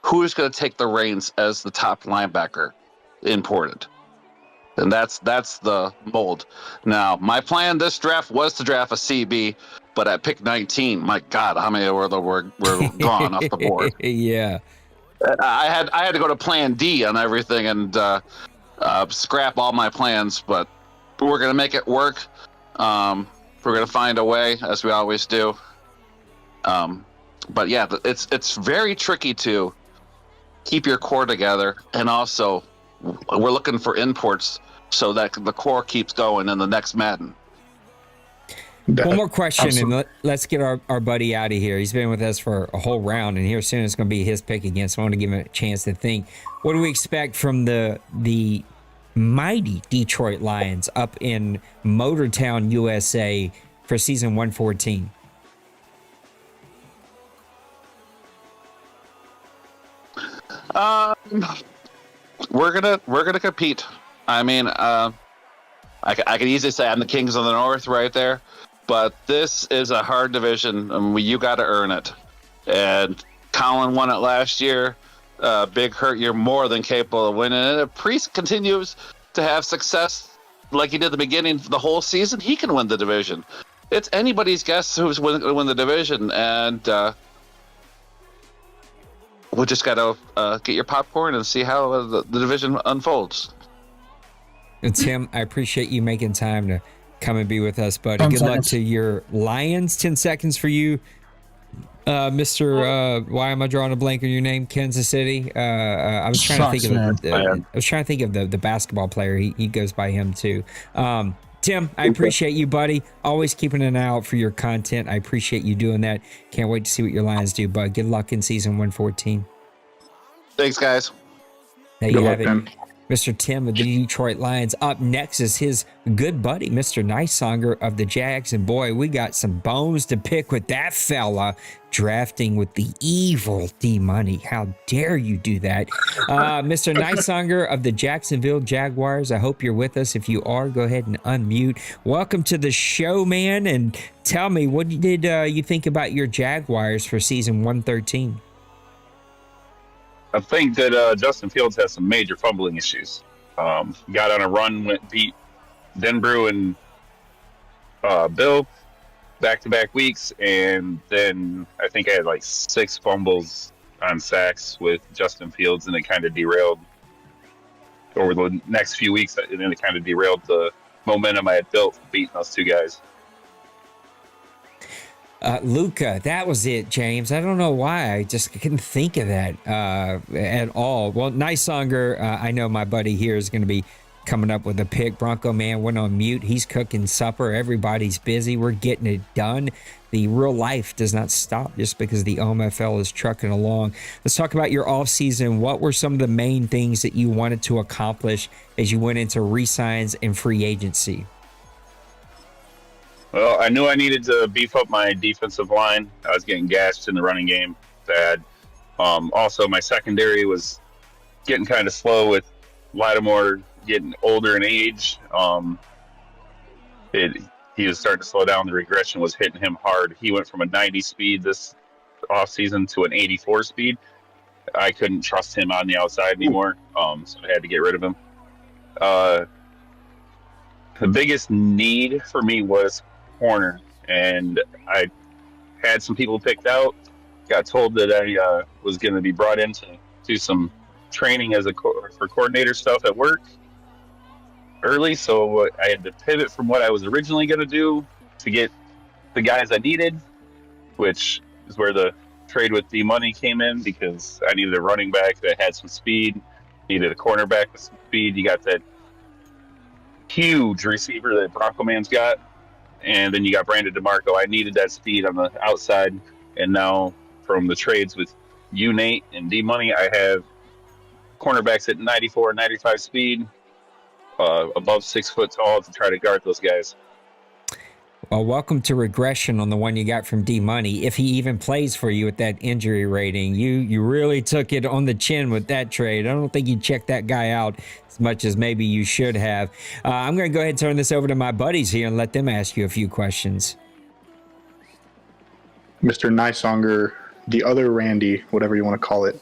Who's going to take the reins as the top linebacker imported? And that's the mold. Now, my plan this draft was to draft a CB, but at pick 19, my God, how many were gone off the board? Yeah. I had to go to plan D on everything and scrap all my plans, but we're going to make it work. We're going to find a way, as we always do. But yeah, it's very tricky to keep your core together, and also we're looking for imports so that the core keeps going in the next Madden. One more question, and let's get our buddy out of here. He's been with us for a whole round, and here soon it's going to be his pick again, so I want to give him a chance to think. What do we expect from the mighty Detroit Lions up in Motortown, USA for season 114? We're gonna compete. I mean, I could easily say I'm the Kings of the North right there, but this is a hard division, and you got to earn it. And Colin won it last year. Big Hurt, you're more than capable of winning it. If Priest continues to have success like he did at the beginning of the whole season, he can win the division. It's anybody's guess who's going to win the division, and we'll just got to get your popcorn and see how the division unfolds. And Tim, I appreciate you making time to come and be with us, buddy. Good luck to your Lions. 10 seconds for you, Mr. Why am I drawing a blank on your name? Kansas City. I was trying to think of the basketball player. He goes by him too. Tim, I appreciate you, buddy. Always keeping an eye out for your content. I appreciate you doing that. Can't wait to see what your Lions do, bud. Good luck in season 114. Thanks, guys. There you have it. Mr. Tim of the Detroit Lions. Up next is his good buddy, Mr. Nicesonger of the Jags. And boy, we got some bones to pick with that fella drafting with the evil D-Money. How dare you do that? Mr. Nicesonger of the Jacksonville Jaguars. I hope you're with us. If you are, go ahead and unmute. Welcome to the show, man. And tell me, what did you think about your Jaguars for season 113? I think that Justin Fields has some major fumbling issues. Got on a run, beat Denbrew and Bill back-to-back weeks, and then I think I had like 6 fumbles on sacks with Justin Fields, and it kind of derailed over the next few weeks, and then it kind of derailed the momentum I had built beating those two guys. Luca, that was it, James. I don't know why. I just couldn't think of that at all. Well, Nicesonger, I know my buddy here is going to be coming up with a pick. Bronco Man went on mute. He's cooking supper. Everybody's busy. We're getting it done. The real life does not stop just because the OMFL is trucking along. Let's talk about your offseason. What were some of the main things that you wanted to accomplish as you went into re-signs and free agency? Well, I knew I needed to beef up my defensive line. I was getting gashed in the running game bad. Also, my secondary was getting kind of slow with Lattimore getting older in age. He was starting to slow down. The regression was hitting him hard. He went from a 90 speed this offseason to an 84 speed. I couldn't trust him on the outside anymore, so I had to get rid of him. The biggest need for me was corner, and I had some people picked out. Got told that I was going to be brought in to do some training for coordinator stuff at work early, so I had to pivot from what I was originally going to do to get the guys I needed, which is where the trade with D-Money came in, because I needed a running back that had some speed, needed a cornerback with some speed. You got that huge receiver that Bronco Man's got, and then you got Brandon DeMarco. I needed that speed on the outside, and now from the trades with you, Nate, and D-Money, I have cornerbacks at 94, 95 speed, above 6 foot tall to try to guard those guys. Well, welcome to regression on the one you got from D-Money. If he even plays for you at that injury rating, you really took it on the chin with that trade. I don't think you checked that guy out as much as maybe you should have. I'm going to go ahead and turn this over to my buddies here and let them ask you a few questions. Mr. Nicesonger, the other Randy, whatever you want to call it.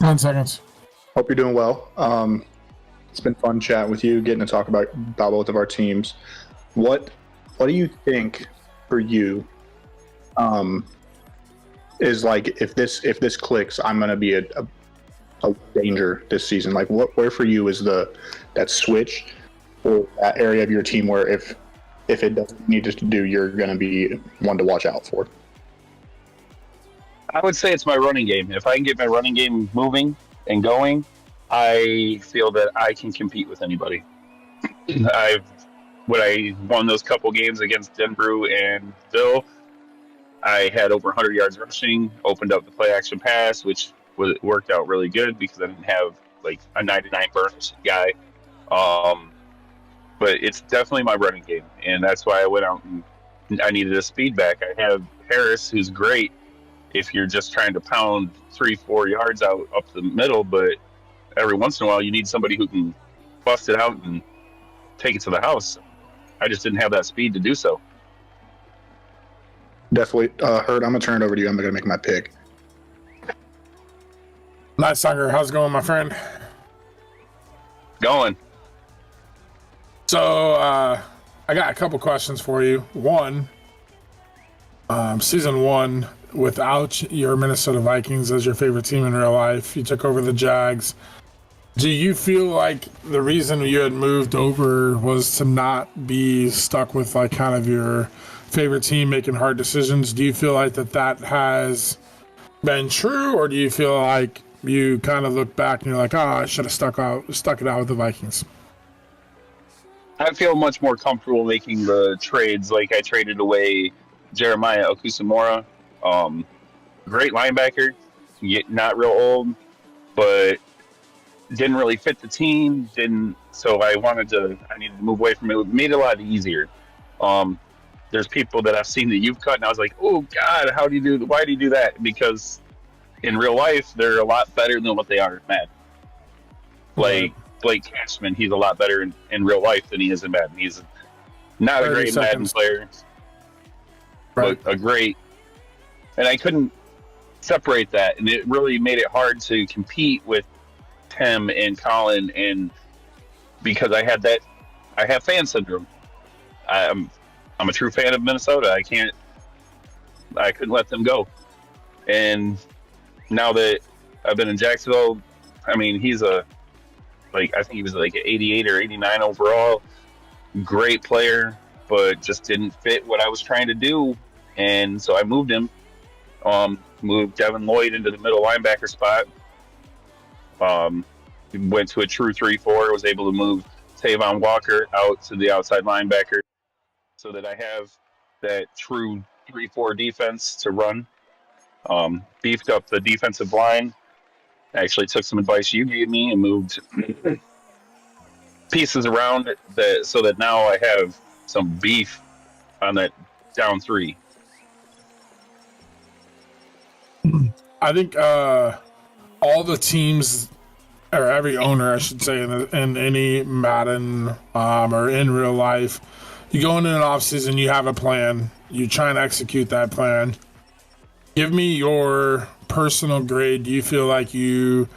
9 seconds. Hope you're doing well. It's been fun chatting with you, getting to talk about both of our teams. What do you think for you is like, if this clicks, I'm going to be a danger this season? Like, where for you is that switch or that area of your team where if it doesn't need to do, you're going to be one to watch out for? I would say it's my running game. If I can get my running game moving and going, I feel that I can compete with anybody. When I won those couple games against Denbrew and Bill, I had over 100 yards rushing, opened up the play action pass, which worked out really good because I didn't have like a 99 burst guy. But it's definitely my running game, and that's why I went out and I needed a speed back. I have Harris, who's great if you're just trying to pound 3-4 yards out up the middle, but every once in a while you need somebody who can bust it out and take it to the house. I just didn't have that speed to do so. Definitely. Hurt, I'm going to turn it over to you. I'm going to make my pick. Nicesonger, how's it going, my friend? Going. So, I got a couple questions for you. One, season 1, without your Minnesota Vikings as your favorite team in real life, you took over the Jags. Do you feel like the reason you had moved over was to not be stuck with like kind of your favorite team making hard decisions? Do you feel like that has been true, or do you feel like you kind of look back and you're like, I should have stuck it out with the Vikings? I feel much more comfortable making the trades. Like, I traded away Jeremiah Okusamora, great linebacker, yet not real old, but didn't really fit the team. So I needed to move away from it. It made it a lot easier. There's people that I've seen that you've cut, and I was like, oh God, why do you do that? Because in real life, they're a lot better than what they are in Madden. Like Blake Cashman, he's a lot better in real life than he is in Madden. He's not a great Madden player, but a great. And I couldn't separate that, and it really made it hard to compete with Tim and Colin, and because I have fan syndrome. I'm a true fan of Minnesota. I couldn't let them go. And now that I've been in Jacksonville, I mean, I think he was like an 88 or 89 overall. Great player, but just didn't fit what I was trying to do. and so I moved him. Moved Devin Lloyd into the middle linebacker spot. Went to a true 3-4. Was able to move Tavon Walker out to the outside linebacker, so that I have that true 3-4 defense to run. Beefed up the defensive line. Actually took some advice you gave me and moved pieces around that so that now I have some beef on that down 3. I think all the teams, or every owner, I should say, in any Madden or in real life, you go into an offseason, you have a plan, you try and execute that plan. Give me your personal grade. Do you feel like you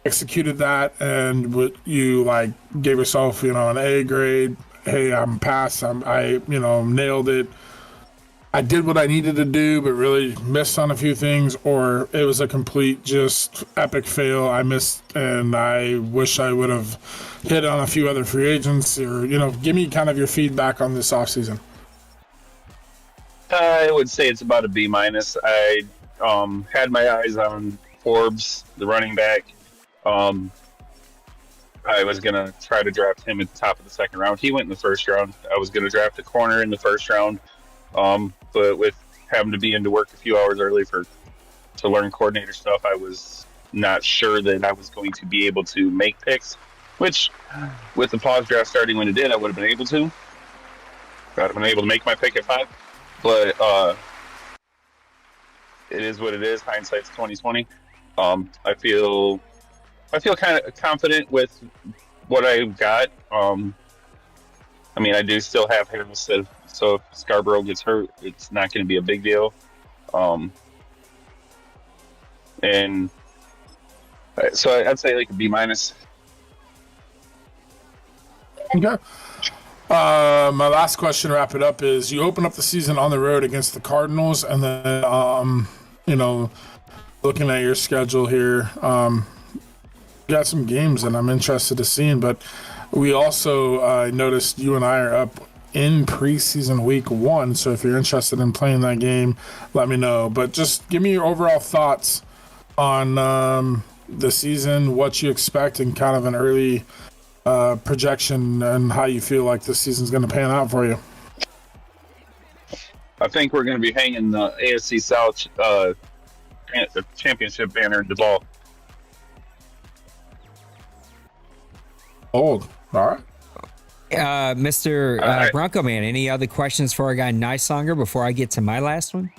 executed that and you like gave yourself, an A grade? Hey, I'm passed. I nailed it. I did what I needed to do, but really missed on a few things, or it was a complete just epic fail. I missed, and I wish I would have hit on a few other free agents, or, give me kind of your feedback on this offseason. I would say it's about a B-. I had my eyes on Forbes, the running back. I was going to try to draft him at the top of the second round. He went in the first round. I was going to draft a corner in the first round. But with having to be into work a few hours early to learn coordinator stuff, I was not sure that I was going to be able to make picks, which with the pause draft starting when it did, I would have been able to. I'd have been able to make my pick at 5, but it is what it is. Hindsight's 20/20. I feel kind of confident with what I've got. I do still have Harris, so if Scarborough gets hurt, it's not going to be a big deal. And so I'd say like a B-. Okay. My last question to wrap it up is, you open up the season on the road against the Cardinals, and then, looking at your schedule here, got some games that I'm interested to see, but we also noticed you and I are up in preseason week 1, so if you're interested in playing that game, let me know. But just give me your overall thoughts on the season, what you expect, and kind of an early projection and how you feel like this season's going to pan out for you. I think we're going to be hanging the AFC South championship banner in the ball. All right. Mr. Bronco Man, any other questions for our guy Nicelonger before I get to my last one?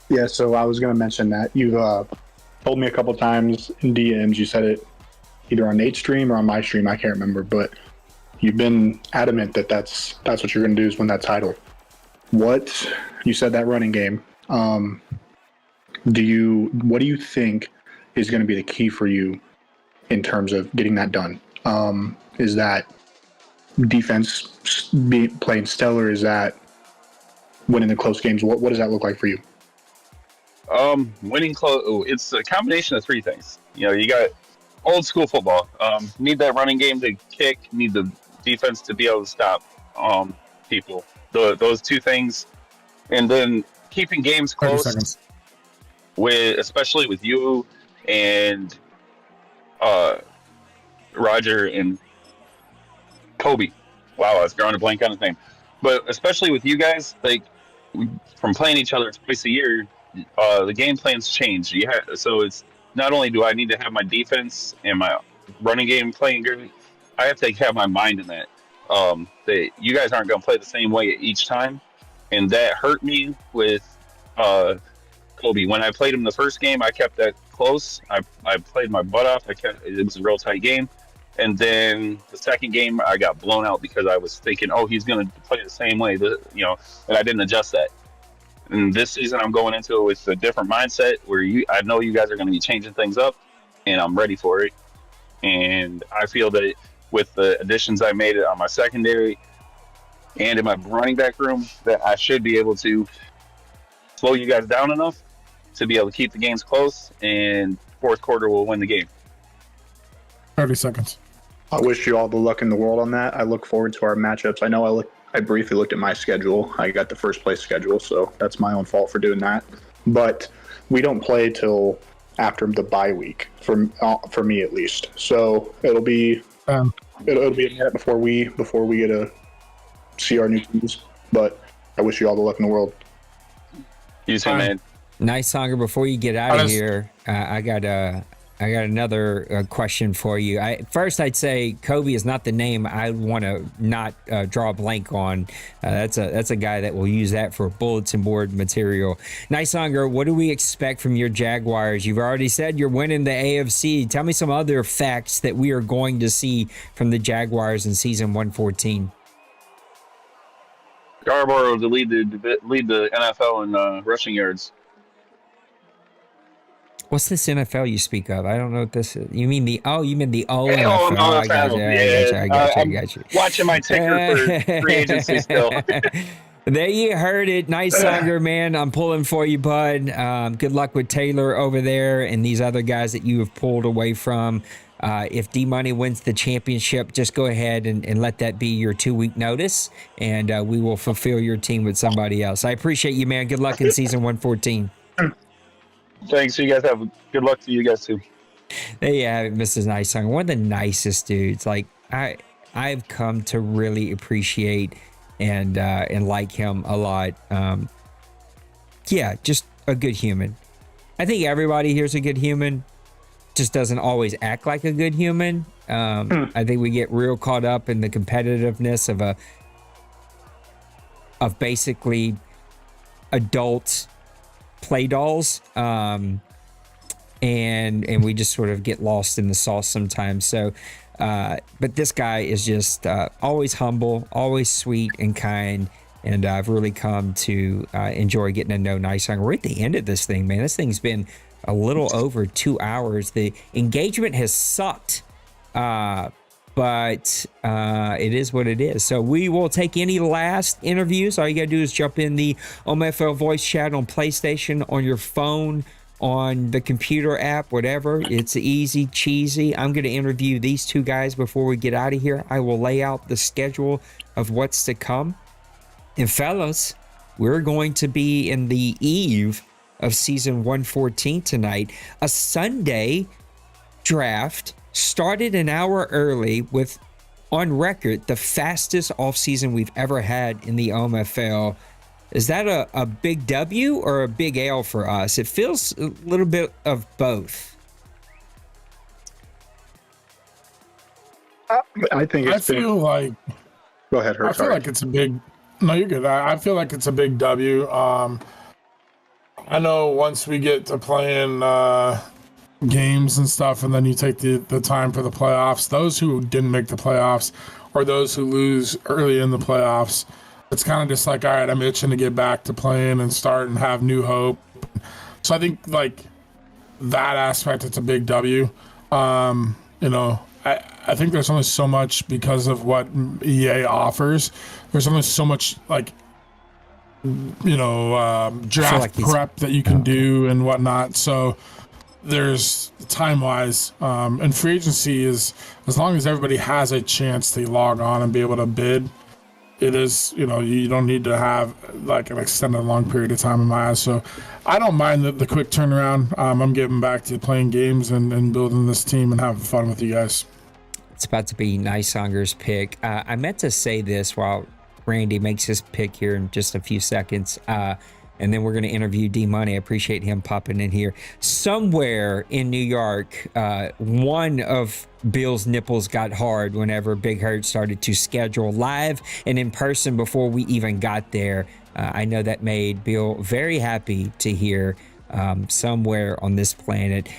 Yeah, so I was going to mention that you've told me a couple times in DMs, you said it either on Nate's stream or on my stream, I can't remember, but you've been adamant that that's what you're going to do is win that title. What you said, that running game, what do you think is going to be the key for you in terms of getting that done? Is that defense playing stellar? Is that winning the close games? What does that look like for you? Winning close. It's a combination of 3 things. You got old school football. Need that running game to kick. Need the defense to be able to stop people. Those 2 things, and then keeping games close. Especially with you and Roger and Kobe. Wow, I was drawing a blank on his name. But especially with you guys, like from playing each other twice a year, the game plans change. So it's not only do I need to have my defense and my running game playing good, I have to have my mind in that. That you guys aren't going to play the same way each time, and that hurt me with Kobe. When I played him the first game, I kept that close. I played my butt off. It was a real tight game. And then the second game, I got blown out because I was thinking, he's going to play the same way, and I didn't adjust that. And this season, I'm going into it with a different mindset where I know you guys are going to be changing things up, and I'm ready for it. And I feel that with the additions I made on my secondary and in my running back room, that I should be able to slow you guys down enough to be able to keep the games close, and fourth quarter will win the game. 30 seconds. I wish you all the luck in the world on that. I look forward to our matchups. I know I briefly looked at my schedule. I got the first place schedule, so that's my own fault for doing that. But we don't play till after the bye week, for me at least. So it'll be it'll be a minute before we get to see our new teams. But I wish you all the luck in the world. You too, man. Nice, Songer. Before you get out of here, I got another question for you. First, I'd say Kobe is not the name I want to not draw a blank on. That's a guy that will use that for bulletin board material. Nice, Songer. What do we expect from your Jaguars? You've already said you're winning the AFC. Tell me some other facts that we are going to see from the Jaguars in season 114. Scarborough to lead the NFL in rushing yards. What's this NFL you speak of? I don't know what this is. You mean the OMFL? No, I got you. Watching my ticker for free agency still. There you heard it. Nice, Songer, man. I'm pulling for you, bud. Good luck with Taylor over there and these other guys that you have pulled away from. If D-Money wins the championship, just go ahead and let that be your 2-week notice, and we will fulfill your team with somebody else. I appreciate you, man. Good luck in season 114. Thanks. You guys have good luck to you guys, too. There you have it, Mrs. Nice Songer. One of the nicest dudes. Like, I've come to really appreciate and like him a lot. Yeah, just a good human. I think everybody here's a good human. Just doesn't always act like a good human. I think we get real caught up in the competitiveness of basically adult play dolls, and we just sort of get lost in the sauce sometimes. So, but this guy is just always humble, always sweet and kind. And I've really come to enjoy getting to know Nice Songer. We're at the end of this thing, man. This thing's been a little over 2 hours. The engagement has sucked, but it is what it is. So we will take any last interviews. All you got to do is jump in the OMFL voice chat on PlayStation, on your phone, on the computer app, whatever. It's easy, cheesy. I'm going to interview these two guys before we get out of here. I will lay out the schedule of what's to come. And fellas, we're going to be in the eve of season 114 tonight. A Sunday draft started an hour early with, on record, the fastest offseason we've ever had in the OMFL. Is that a big W or a big L for us? It feels a little bit of both. I think it's feel like... Go ahead, Herb. I feel like it's a big... No, you're good. I feel like it's a big W. I know once we get to playing games and stuff, and then you take the time for the playoffs, those who didn't make the playoffs or those who lose early in the playoffs, it's kind of just like, all right, I'm itching to get back to playing and start and have new hope. So I think like that aspect, it's a big W. I think there's only so much because of what EA offers. There's only so much draft prep that you can do and whatnot. So there's time-wise, and free agency is, as long as everybody has a chance to log on and be able to bid, it is, you don't need to have like an extended long period of time in my eyes. So I don't mind the quick turnaround. I'm getting back to playing games and building this team and having fun with you guys. It's about to be Nice Songer's pick. I meant to say this while Randy makes his pick here in just a few seconds. And then we're going to interview D-Money. I appreciate him popping in here. Somewhere in New York, one of Bill's nipples got hard whenever Big Hurt started to schedule live and in person before we even got there. I know that made Bill very happy to hear somewhere on this planet.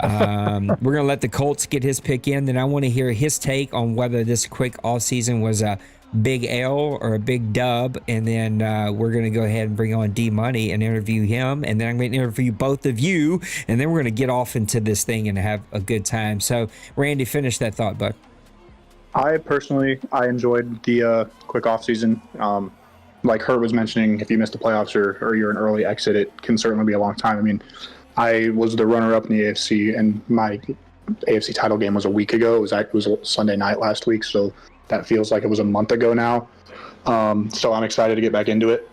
We're going to let the Colts get his pick in. Then I want to hear his take on whether this quick offseason was a big L or a big dub, and then we're going to go ahead and bring on D-Money and interview him, and then I'm going to interview both of you, and then we're going to get off into this thing and have a good time. So, Randy, finish that thought, bud. I enjoyed the quick off season. Like Herb was mentioning, if you missed the playoffs or you're an early exit, it can certainly be a long time. I mean, I was the runner-up in the AFC, and my AFC title game was a week ago. It was Sunday night last week, so that feels like it was a month ago now. So I'm excited to get back into it.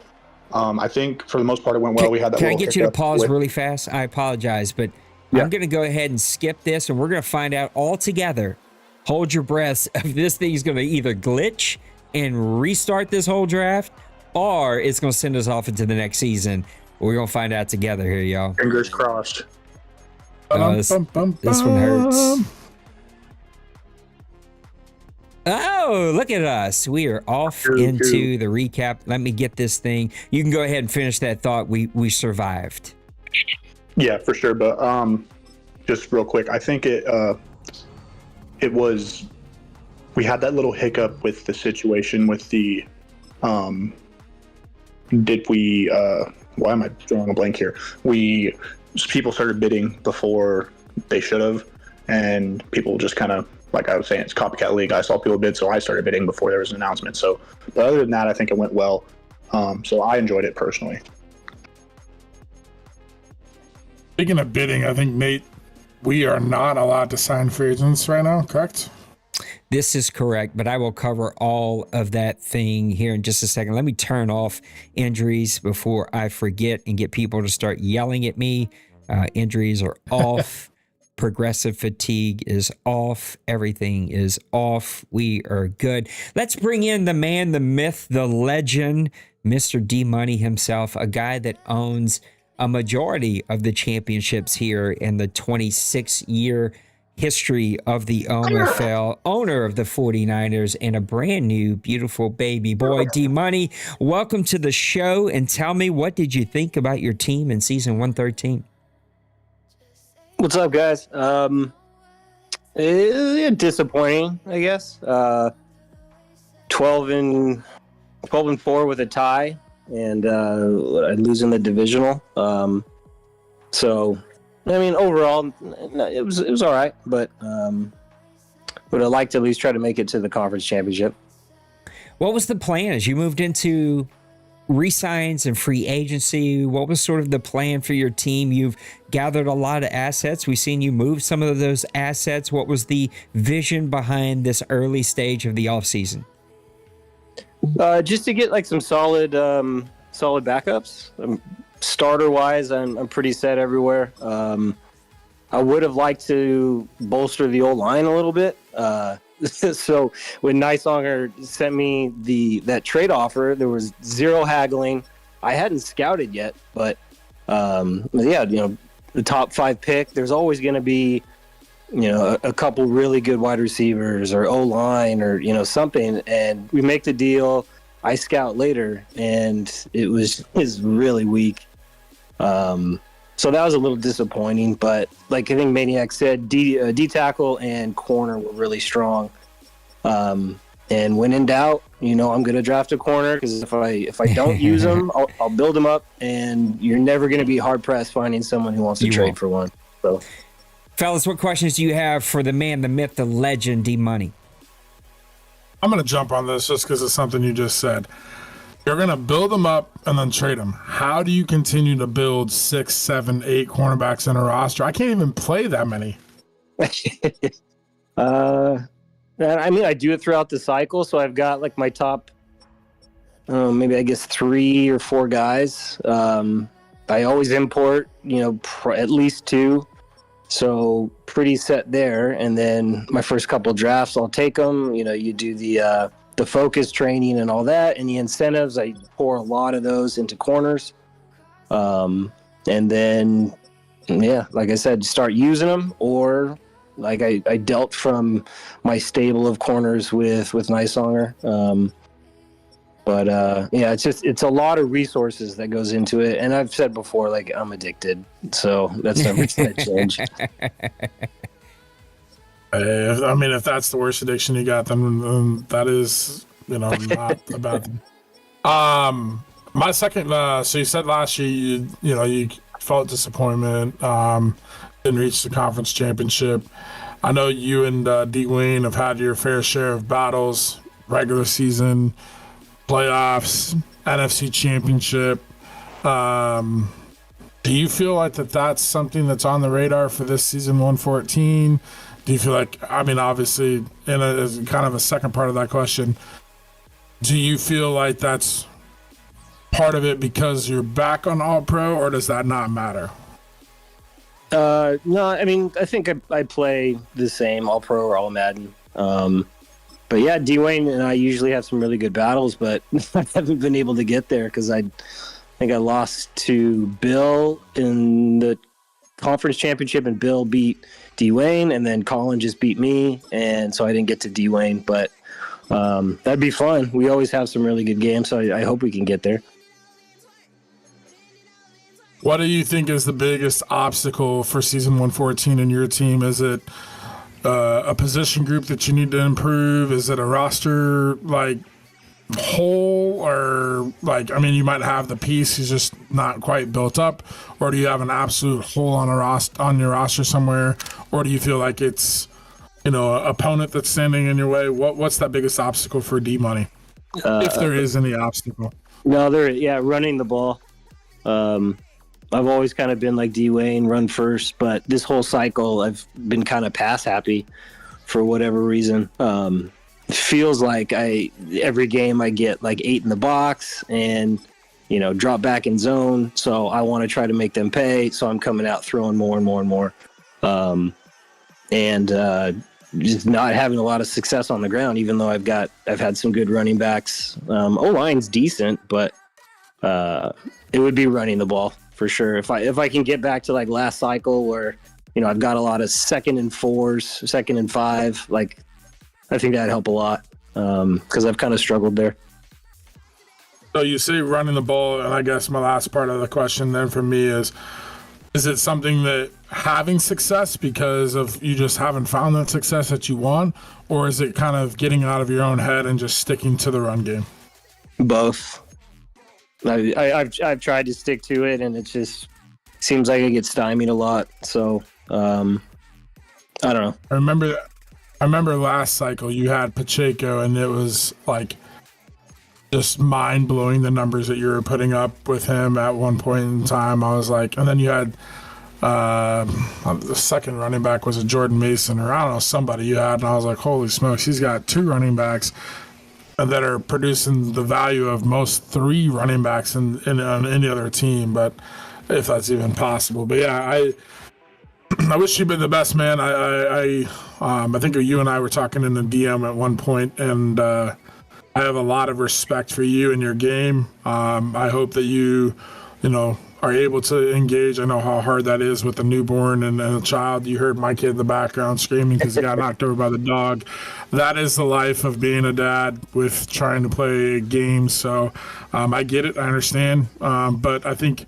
I think for the most part it went well. We had that. Can I little get you to hiccup pause with- really fast? I apologize, but Yeah. I'm going to go ahead and skip this, and we're going to find out all together. Hold your breaths. If this thing is going to either glitch and restart this whole draft, or it's going to send us off into the next season. We're going to find out together here, y'all. Fingers crossed. This one hurts. Oh, look at us. We are off into the recap. Let me get this thing. You can go ahead and finish that thought. We survived. Yeah, for sure. But just real quick, I think it was, we had that little hiccup with the situation with the why am I drawing a blank here? People started bidding before they should have, and people just kind of, like I was saying, it's copycat league. I saw people bid, so I started bidding before there was an announcement. So, but other than that, I think it went well. So I enjoyed it personally. Speaking of bidding, I think, Nate, we are not allowed to sign free agents right now, correct? This is correct, but I will cover all of that thing here in just a second. Let me turn off injuries before I forget and get people to start yelling at me. Injuries are off. Progressive fatigue is off. Everything is off. We are good. Let's bring in the man, the myth, the legend, Mr. D Money himself, a guy that owns a majority of the championships here in the 26-year history of the OMFL, owner of the 49ers, and a brand new, beautiful baby boy. D Money, welcome to the show, and tell me, what did you think about your team in season 113? What's up, guys? Disappointing, I guess. 12-4 with a tie, and losing the divisional. So, I mean, overall, it was all right, but would have liked to at least try to make it to the conference championship. What was the plan as you moved into re-signs and free agency? What was sort of the plan for your team? You've gathered a lot of assets. We've seen you move some of those assets. What was the vision behind this early stage of the offseason? Just to get like some solid backups. Starter wise, I'm pretty set everywhere. I would have liked to bolster the old line a little bit. So when Nysonger sent me that trade offer, there was zero haggling. I hadn't scouted yet, but the top 5 pick, there's always going to be, a couple really good wide receivers or O-line or, something. And we make the deal. I scout later, and is really weak. So that was a little disappointing, but like I think Maniac said, D tackle and corner were really strong. And when in doubt, I'm going to draft a corner, because if I don't use them, I'll build them up, and you're never going to be hard pressed finding someone who wants to trade for one. So, fellas, what questions do you have for the man, the myth, the legend, D Money? I'm going to jump on this just because it's something you just said. You're going to build them up and then trade them. How do you continue to build 6, 7, 8 cornerbacks in a roster? I can't even play that many. I mean, I do it throughout the cycle. So I've got like my top, maybe I guess 3 or 4 guys. I always import, at least 2. So pretty set there. And then my first couple drafts, I'll take them. You do the focus training and all that, and the incentives, I pour a lot of those into corners. And then, like I said, start using them, or like I dealt from my stable of corners with Nysonger. It's a lot of resources that goes into it. And I've said before, like, I'm addicted. So that's never going to change. If that's the worst addiction you got, then that is, not a bad thing. My second, so you said last year, you felt disappointment, didn't reach the conference championship. I know you and D Wayne have had your fair share of battles, regular season, playoffs, NFC championship. Do you feel like that's something that's on the radar for this season 114? Do you feel like, I mean, obviously, as kind of a second part of that question, do you feel like that's part of it because you're back on All Pro, or does that not matter? No, I mean, I think I play the same All Pro or All Madden. But yeah, Dwayne and I usually have some really good battles, but I haven't been able to get there because I think I lost to Bill in the conference championship, and Bill beat Dwayne, and then Colin just beat me, and so I didn't get to Dwayne. But that'd be fun. We always have some really good games, so I hope we can get there. What do you think is the biggest obstacle for season 114 in your team? Is it a position group that you need to improve? Is it a roster like hole, or like, I mean, you might have the piece, he's just not quite built up, or do you have an absolute hole on your roster somewhere, or do you feel like it's, you know, an opponent that's standing in your way? What's that biggest obstacle for D Money, if there is any obstacle? No, running the ball. I've always kind of been like Dwayne, run first, but this whole cycle I've been kind of pass happy for whatever reason. It feels like every game I get like 8 in the box and, you know, drop back in zone. So I want to try to make them pay. So I'm coming out throwing more and more and more. Just not having a lot of success on the ground, even though I've had some good running backs. O-line's decent, but it would be running the ball for sure. If I can get back to like last cycle where, you know, I've got a lot of 2nd and 4s, 2nd and 5, like I think that'd help a lot because I've kind of struggled there. So you say running the ball, and I guess my last part of the question then for me is it something that having success because of you just haven't found that success that you want, or is it kind of getting out of your own head and just sticking to the run game? Both. I've tried to stick to it, and it just seems like I get stymied a lot. So I don't know. I remember last cycle you had Pacheco, and it was like just mind blowing the numbers that you were putting up with him at one point in time. I was like, and then you had the second running back was a Jordan Mason, or I don't know, somebody you had, and I was like, holy smokes, he's got 2 running backs that are producing the value of most 3 running backs on any other team, but if that's even possible. But yeah, I wish you'd been the best, man. I think you and I were talking in the DM at one point, and I have a lot of respect for you and your game. I hope that you are able to engage. I know how hard that is with a newborn and a child. You heard my kid in the background screaming because he got knocked over by the dog. That is the life of being a dad with trying to play games. So I get it. I understand. But I think,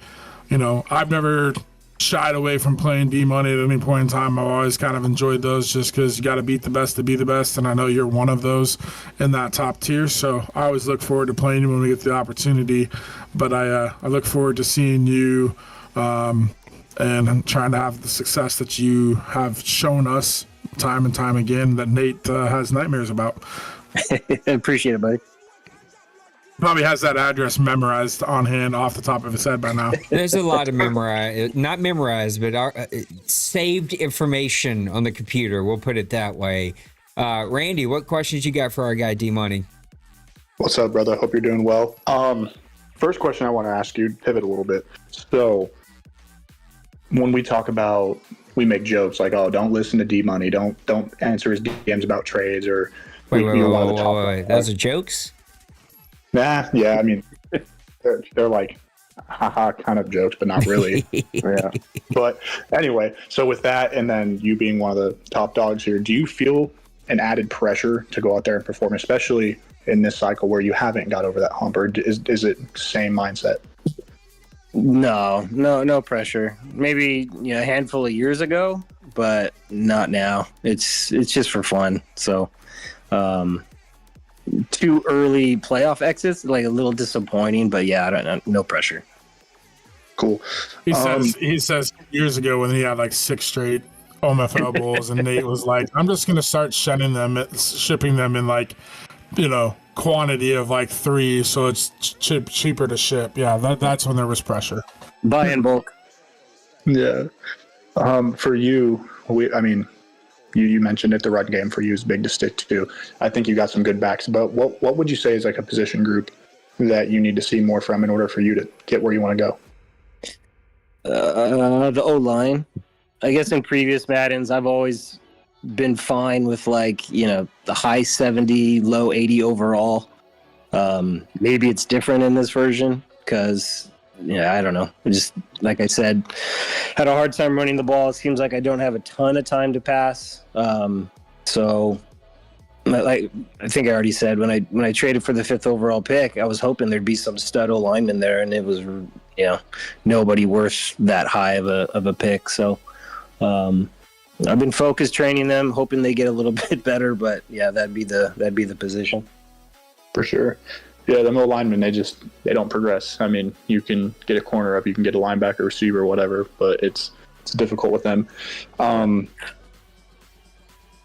I've never shied away from playing D-Money at any point in time. I've always kind of enjoyed those just because you got to beat the best to be the best, and I know you're one of those in that top tier, so I always look forward to playing you when we get the opportunity. But I look forward to seeing you and I'm trying to have the success that you have shown us time and time again that Nate has nightmares about. I appreciate it, buddy. Probably has that address memorized on hand off the top of his head by now. There's a lot of not memorized, but saved information on the computer. We'll put it that way. Randy, what questions you got for our guy D-Money? What's up, brother? Hope you're doing well. First question I want to ask you, pivot a little bit. So when we talk about, we make jokes like, oh, don't listen to D-Money. Don't answer his DMs about trades or... Wait. Those are jokes? Nah, yeah, I mean, they're like, haha, kind of jokes, but not really. Yeah. But anyway, so with that, and then you being one of the top dogs here, do you feel an added pressure to go out there and perform, especially in this cycle where you haven't got over that hump, or is it same mindset? No pressure. Maybe a handful of years ago, but not now. It's just for fun. So, too early playoff exits, like a little disappointing, but yeah, I don't know, no pressure. Cool. He says years ago when he had like 6 straight OMFL bowls, and Nate was like, I'm just gonna start shipping them in like, quantity of like 3, so it's cheaper to ship. Yeah, that's when there was pressure. Buy in bulk. Yeah. For you, You mentioned it, the run game for you is big to stick to. I think you got some good backs, but what would you say is like a position group that you need to see more from in order for you to get where you want to go? The O-line. I guess in previous Maddens, I've always been fine with the high 70, low 80 overall. Maybe it's different in this version because, I don't know. Just like I said, had a hard time running the ball. It seems like I don't have a ton of time to pass. So, like I think I already said, when I traded for the 5th overall pick, I was hoping there'd be some stud lineman there, and it was, nobody worth that high of a pick. So, I've been focused training them, hoping they get a little bit better. But yeah, that'd be the position. For sure. Yeah, the middle linemen, they don't progress. I mean, you can get a corner up, you can get a linebacker, receiver, whatever, but it's difficult with them.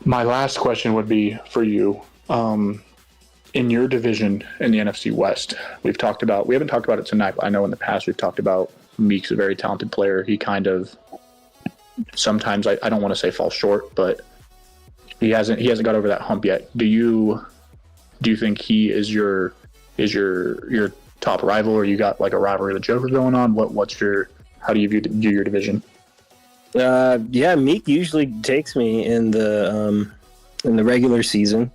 My last question would be for you. In your division in the NFC West, we haven't talked about it tonight, but I know in the past we've talked about Meek's a very talented player. He kind of sometimes, I don't want to say falls short, but he hasn't got over that hump yet. Do you think he is your top rival, or you got like a rivalry with Joker going on? How do you view your division? Yeah, Meek usually takes me in the regular season,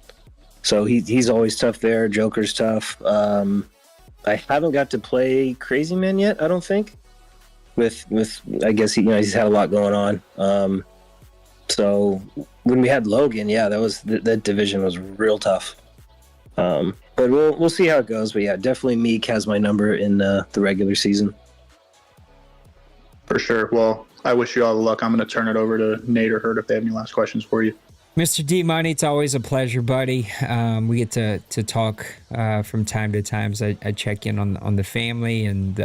so he's always tough there. Joker's tough. I haven't got to play Crazy Man yet, I don't think. With I guess he's had a lot going on. So when we had Logan, yeah, that division was real tough. But we'll see how it goes. But yeah, definitely Meek has my number in the regular season. For sure. Well, I wish you all the luck. I'm going to turn it over to Nate or Hurt if they have any last questions for you. Mr. D Money, it's always a pleasure, buddy. We get to talk from time to time. So I check in on the family, and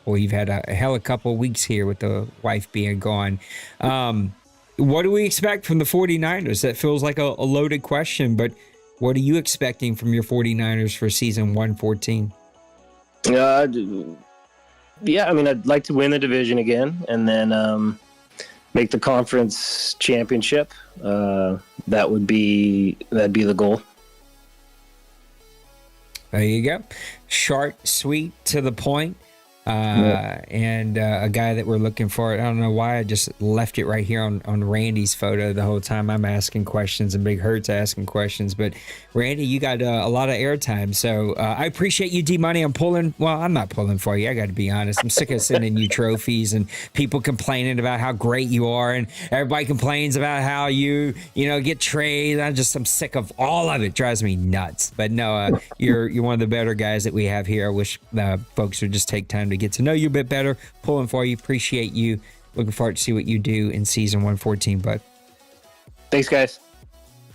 you've had a hell of a couple of weeks here with the wife being gone. What do we expect from the 49ers? That feels like a loaded question, but what are you expecting from your 49ers for season 114? Yeah, I mean, I'd like to win the division again, and then make the conference championship. That'd be the goal. There you go. Short, sweet, to the point. And a guy that we're looking for. I don't know why I just left it right here on Randy's photo the whole time. I'm asking questions and Big Hurt's asking questions. But Randy, you got a lot of airtime. So I appreciate you, D Money. I'm not pulling for you. I got to be honest. I'm sick of sending you trophies and people complaining about how great you are. And everybody complains about how you get trades. I'm sick of all of it. Drives me nuts. But no, you're one of the better guys that we have here. I wish folks would just take time to get to know you a bit better. Pulling for you. Appreciate you. Looking forward to see what you do in season 114, bud. Thanks, guys.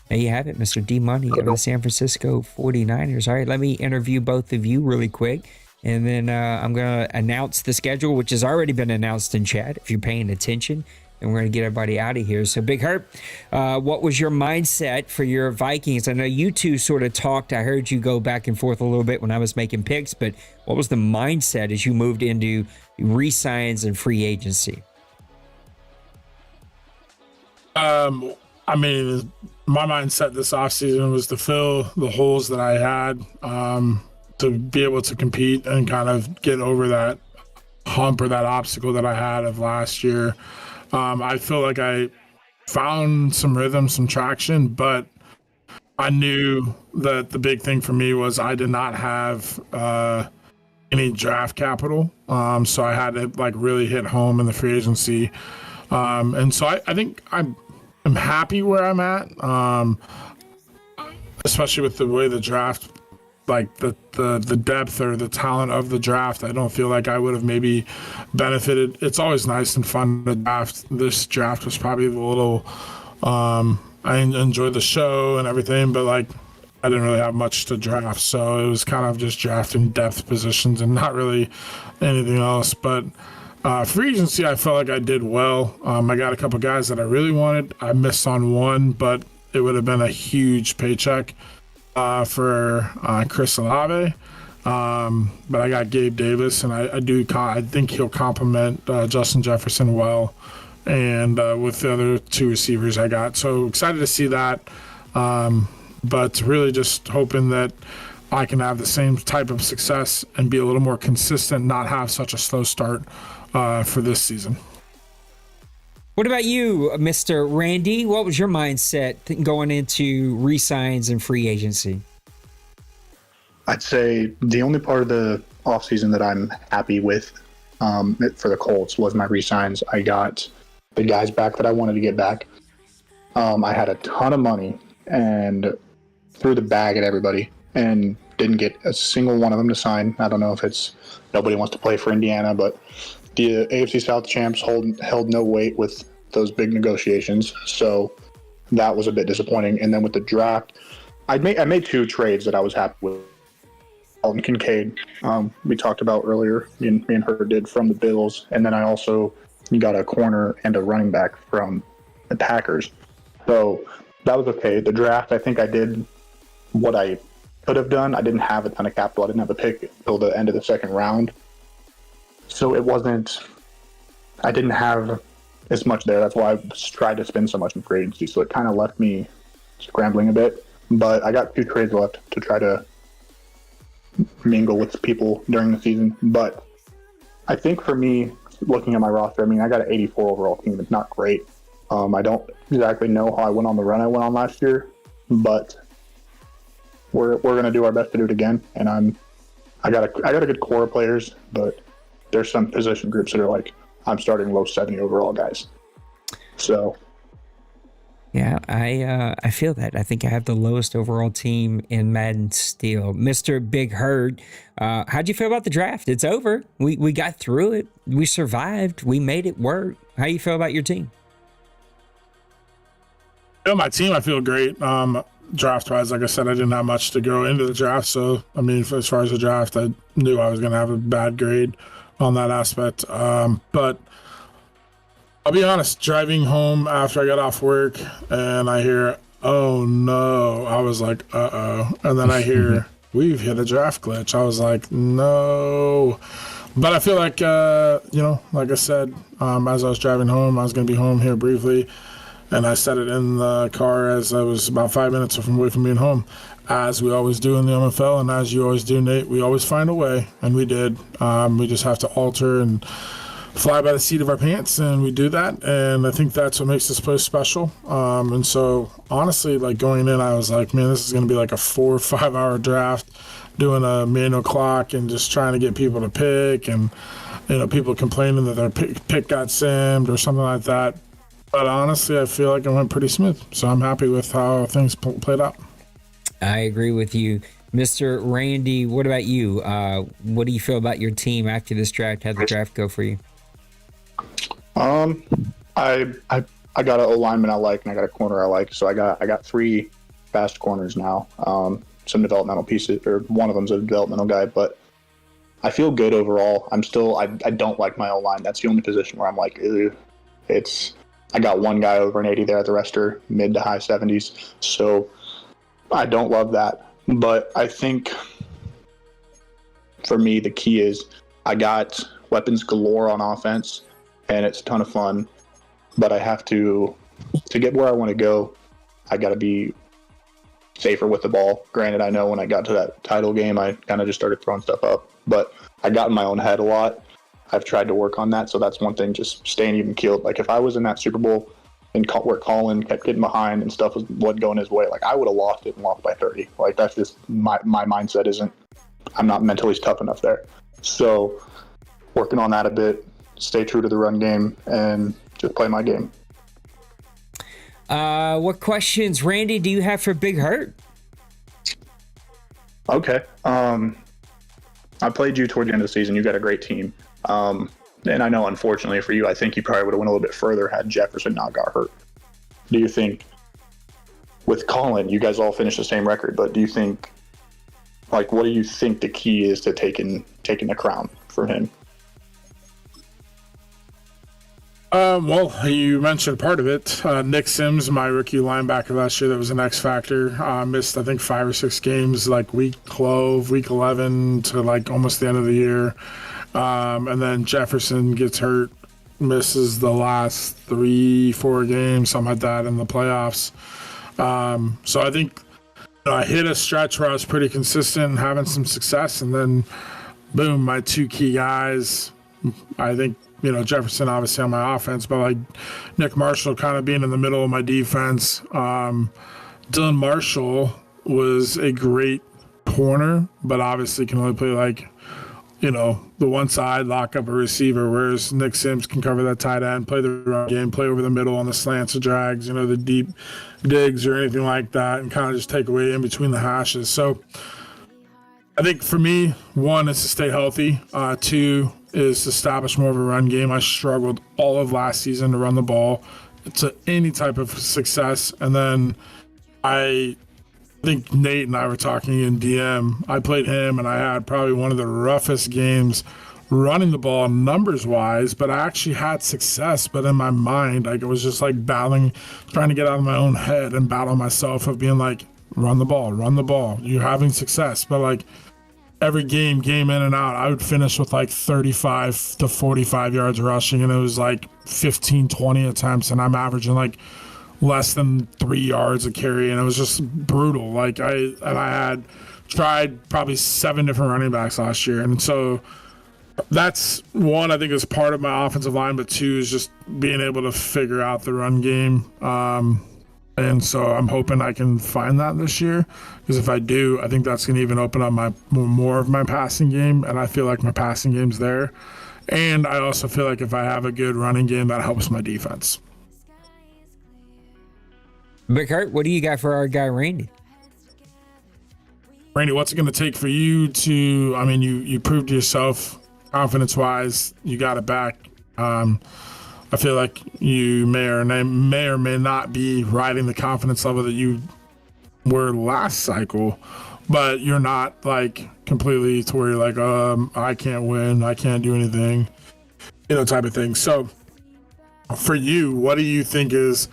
There you have it, Mr. D Money of the San Francisco 49ers. All right, let me interview both of you really quick, and then I'm going to announce the schedule, which has already been announced in chat if you're paying attention, and we're going to get everybody out of here. So, Big Hurt, what was your mindset for your Vikings? I know you two sort of talked. I heard you go back and forth a little bit when I was making picks, but what was the mindset as you moved into re-signs and free agency? I mean, my mindset this offseason was to fill the holes that I had, to be able to compete and kind of get over that hump or that obstacle that I had of last year. I feel like I found some rhythm, some traction, but I knew that the big thing for me was I did not have any draft capital. So I had to really hit home in the free agency. And so I think I'm happy where I'm at, especially with the way the draft, the depth or the talent of the draft. I don't feel like I would have maybe benefited. It's always nice and fun to draft. This draft was probably a little, I enjoyed the show and everything, but I didn't really have much to draft. So it was kind of just drafting depth positions and not really anything else. But free agency, I felt like I did well. I got a couple guys that I really wanted. I missed on one, but it would have been a huge paycheck for Chris Olave. But I got Gabe Davis, and I think he'll complement Justin Jefferson well and with the other 2 receivers I got. So excited to see that. But really just hoping that I can have the same type of success and be a little more consistent, not have such a slow start for this season. What about you, Mr. Randy? What was your mindset going into re-signs and free agency? I'd say the only part of the offseason that I'm happy with for the Colts was my re-signs. I got the guys back that I wanted to get back. I had a ton of money and threw the bag at everybody and didn't get a single one of them to sign. I don't know if it's nobody wants to play for Indiana, but the AFC South champs held no weight with those big negotiations. So that was a bit disappointing. And then with the draft, I made 2 trades that I was happy with. Alton Kincaid, we talked about earlier, me and her did from the Bills. And then I also got a corner and a running back from the Packers. So that was okay. The draft, I think I did what I could have done. I didn't have a ton of capital. I didn't have a pick until the end of the second round. So I didn't have as much there. That's why I tried to spend so much in free agency. So it kind of left me scrambling a bit. But I got 2 trades left to try to mingle with people during the season. But I think for me, looking at my roster, I mean, I got an 84 overall team. It's not great. I don't exactly know how I went on the run I went on last year, but we're going to do our best to do it again. And I got a good core of players, but there's some position groups that are like, I'm starting low 70 overall guys. So. Yeah, I feel that. I think I have the lowest overall team in Madden still. Mr. Big Herd, how'd you feel about the draft? It's over. We got through it. We survived. We made it work. How you feel about your team? Yeah, my team, I feel great. Draft-wise, like I said, I didn't have much to go into the draft. So, I mean, as far as the draft, I knew I was going to have a bad grade on that aspect. But I'll be honest, driving home after I got off work and I hear, oh no, I was like, uh-oh. And then I hear, we've hit a draft glitch. I was like, no. But I feel like, like I said, as I was driving home, I was going to be home here briefly. And I said it in the car as I was about 5 minutes away from being home. As we always do in the OMFL, and as you always do, Nate, we always find a way, and we did. We just have to alter and fly by the seat of our pants, and we do that. And I think that's what makes this place special. And so, honestly, like going in, I was like, man, this is going to be like a 4 or 5 hour draft, doing a manual clock and just trying to get people to pick, and people complaining that their pick got simmed or something like that. But honestly, I feel like it went pretty smooth. So I'm happy with how things played out. I agree with you. Mr. Randy, what about you? What do you feel about your team after this draft? How'd the draft go for you? I got an O-lineman I like, and I got a corner I like. So I got 3 fast corners now. Some developmental pieces, or one of them's a developmental guy, but I feel good overall. I don't like my O-line. That's the only position where I'm like, ew. I got one guy over an 80 there. The rest are mid to high 70s. So I don't love that. But I think for me, the key is I got weapons galore on offense, and it's a ton of fun. But I have to get where I want to go, I got to be safer with the ball. Granted, I know when I got to that title game, I kind of just started throwing stuff up. But I got in my own head a lot. I've tried to work on that, so that's one thing, just staying even keeled. Like, if I was in that Super Bowl and where Colin kept getting behind and stuff wasn't going his way, like, I would have lost it and lost by 30. Like, that's just my mindset I'm not mentally tough enough there. So working on that a bit, stay true to the run game, and just play my game. What questions, Randy, do you have for Big Hurt? Okay. I played you toward the end of the season. You got a great team. And I know, unfortunately for you, I think you probably would have went a little bit further had Jefferson not got hurt. Do you think, with Colin, you guys all finished the same record, but do you think, like, what do you think the key is to taking the crown for him? Well, you mentioned part of it. Nick Sims, my rookie linebacker last year, that was an X factor. Missed, I think, 5 or 6 games, like week 12, week 11 to like almost the end of the year. And then Jefferson gets hurt misses the last 3-4 games, something like that, in the playoffs. So I think I hit a stretch where I was pretty consistent and having some success, and then boom, my two key guys, I think, Jefferson obviously on my offense, but like Nick Marshall kind of being in the middle of my defense. Dylan Marshall was a great corner, but obviously can only play like, the one side, lock up a receiver, whereas Nick Sims can cover that tight end, play the run game, play over the middle on the slants or drags, the deep digs or anything like that, and kind of just take away in between the hashes. So I think for me, one is to stay healthy. Two is to establish more of a run game. I struggled all of last season to run the ball to any type of success. And then I think Nate and I were talking in DM. I played him, and I had probably one of the roughest games running the ball numbers-wise, but I actually had success. But in my mind, like, it was just like battling, trying to get out of my own head and battle myself of being like, run the ball. You're having success. But like every game in and out, I would finish with like 35 to 45 yards rushing, and it was like 15, 20 attempts, and I'm averaging like less than 3 yards a carry, and it was just brutal. Like I had tried probably 7 different running backs last year, and so that's one, I think, is part of my offensive line, but two is just being able to figure out the run game. And so I'm hoping I can find that this year, because if I do, I think that's going to even open up more of my passing game, and I feel like my passing game's there. And I also feel like if I have a good running game, that helps my defense. But Kurt, what do you got for our guy Randy? Randy, what's it going to take for you to, you proved yourself confidence-wise, you got it back. I feel like you may or may not be riding the confidence level that you were last cycle, but you're not like completely to where you're like, I can't win, I can't do anything, type of thing. So for you, what do you think is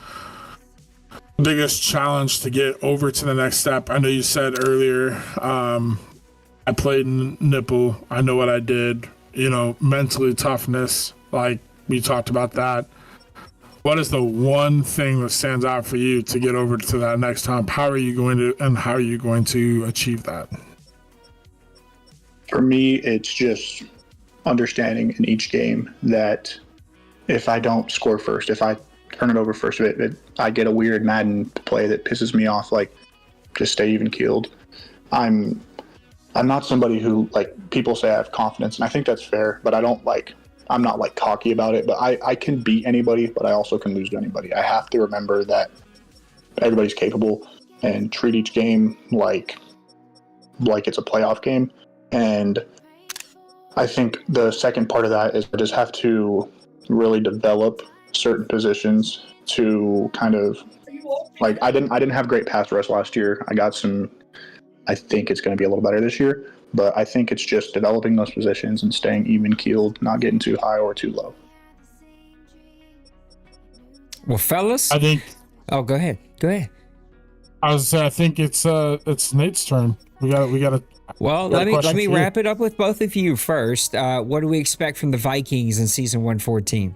the biggest challenge to get over to the next step? I know you said earlier, I played nipple. I know what I did, mentally toughness, like, we talked about that. What is the one thing that stands out for you to get over to that next time? How are you going to achieve that? For me, it's just understanding in each game that if I don't score first, if I turn it over first, I get a weird Madden play that pisses me off, like, just stay even keeled. I'm not somebody who, like, people say I have confidence, and I think that's fair, but I'm not like cocky about it, but I can beat anybody, but I also can lose to anybody. I have to remember that everybody's capable and treat each game like it's a playoff game. And I think the second part of that is I just have to really develop certain positions to kind of, like, I didn't have great pass rush last year. I think it's going to be a little better this year. But I think it's just developing those positions and staying even keeled, not getting too high or too low. Well, fellas, I think. Oh, go ahead. I was saying, I think it's Nate's turn. We got to. Well, let me wrap it up with both of you first. What do we expect from the Vikings in season 114?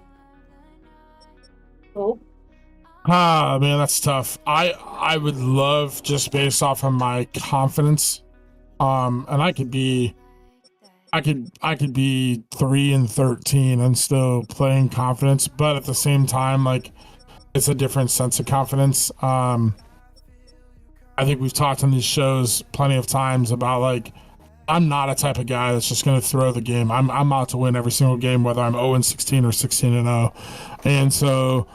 Man, that's tough. I would love, just based off of my confidence. And I could be 3-13 and still playing confidence, but at the same time, like, it's a different sense of confidence. I think we've talked on these shows plenty of times about, like, I'm not a type of guy that's just going to throw the game. I'm out to win every single game, whether I'm 0-16 or 16-0. And so,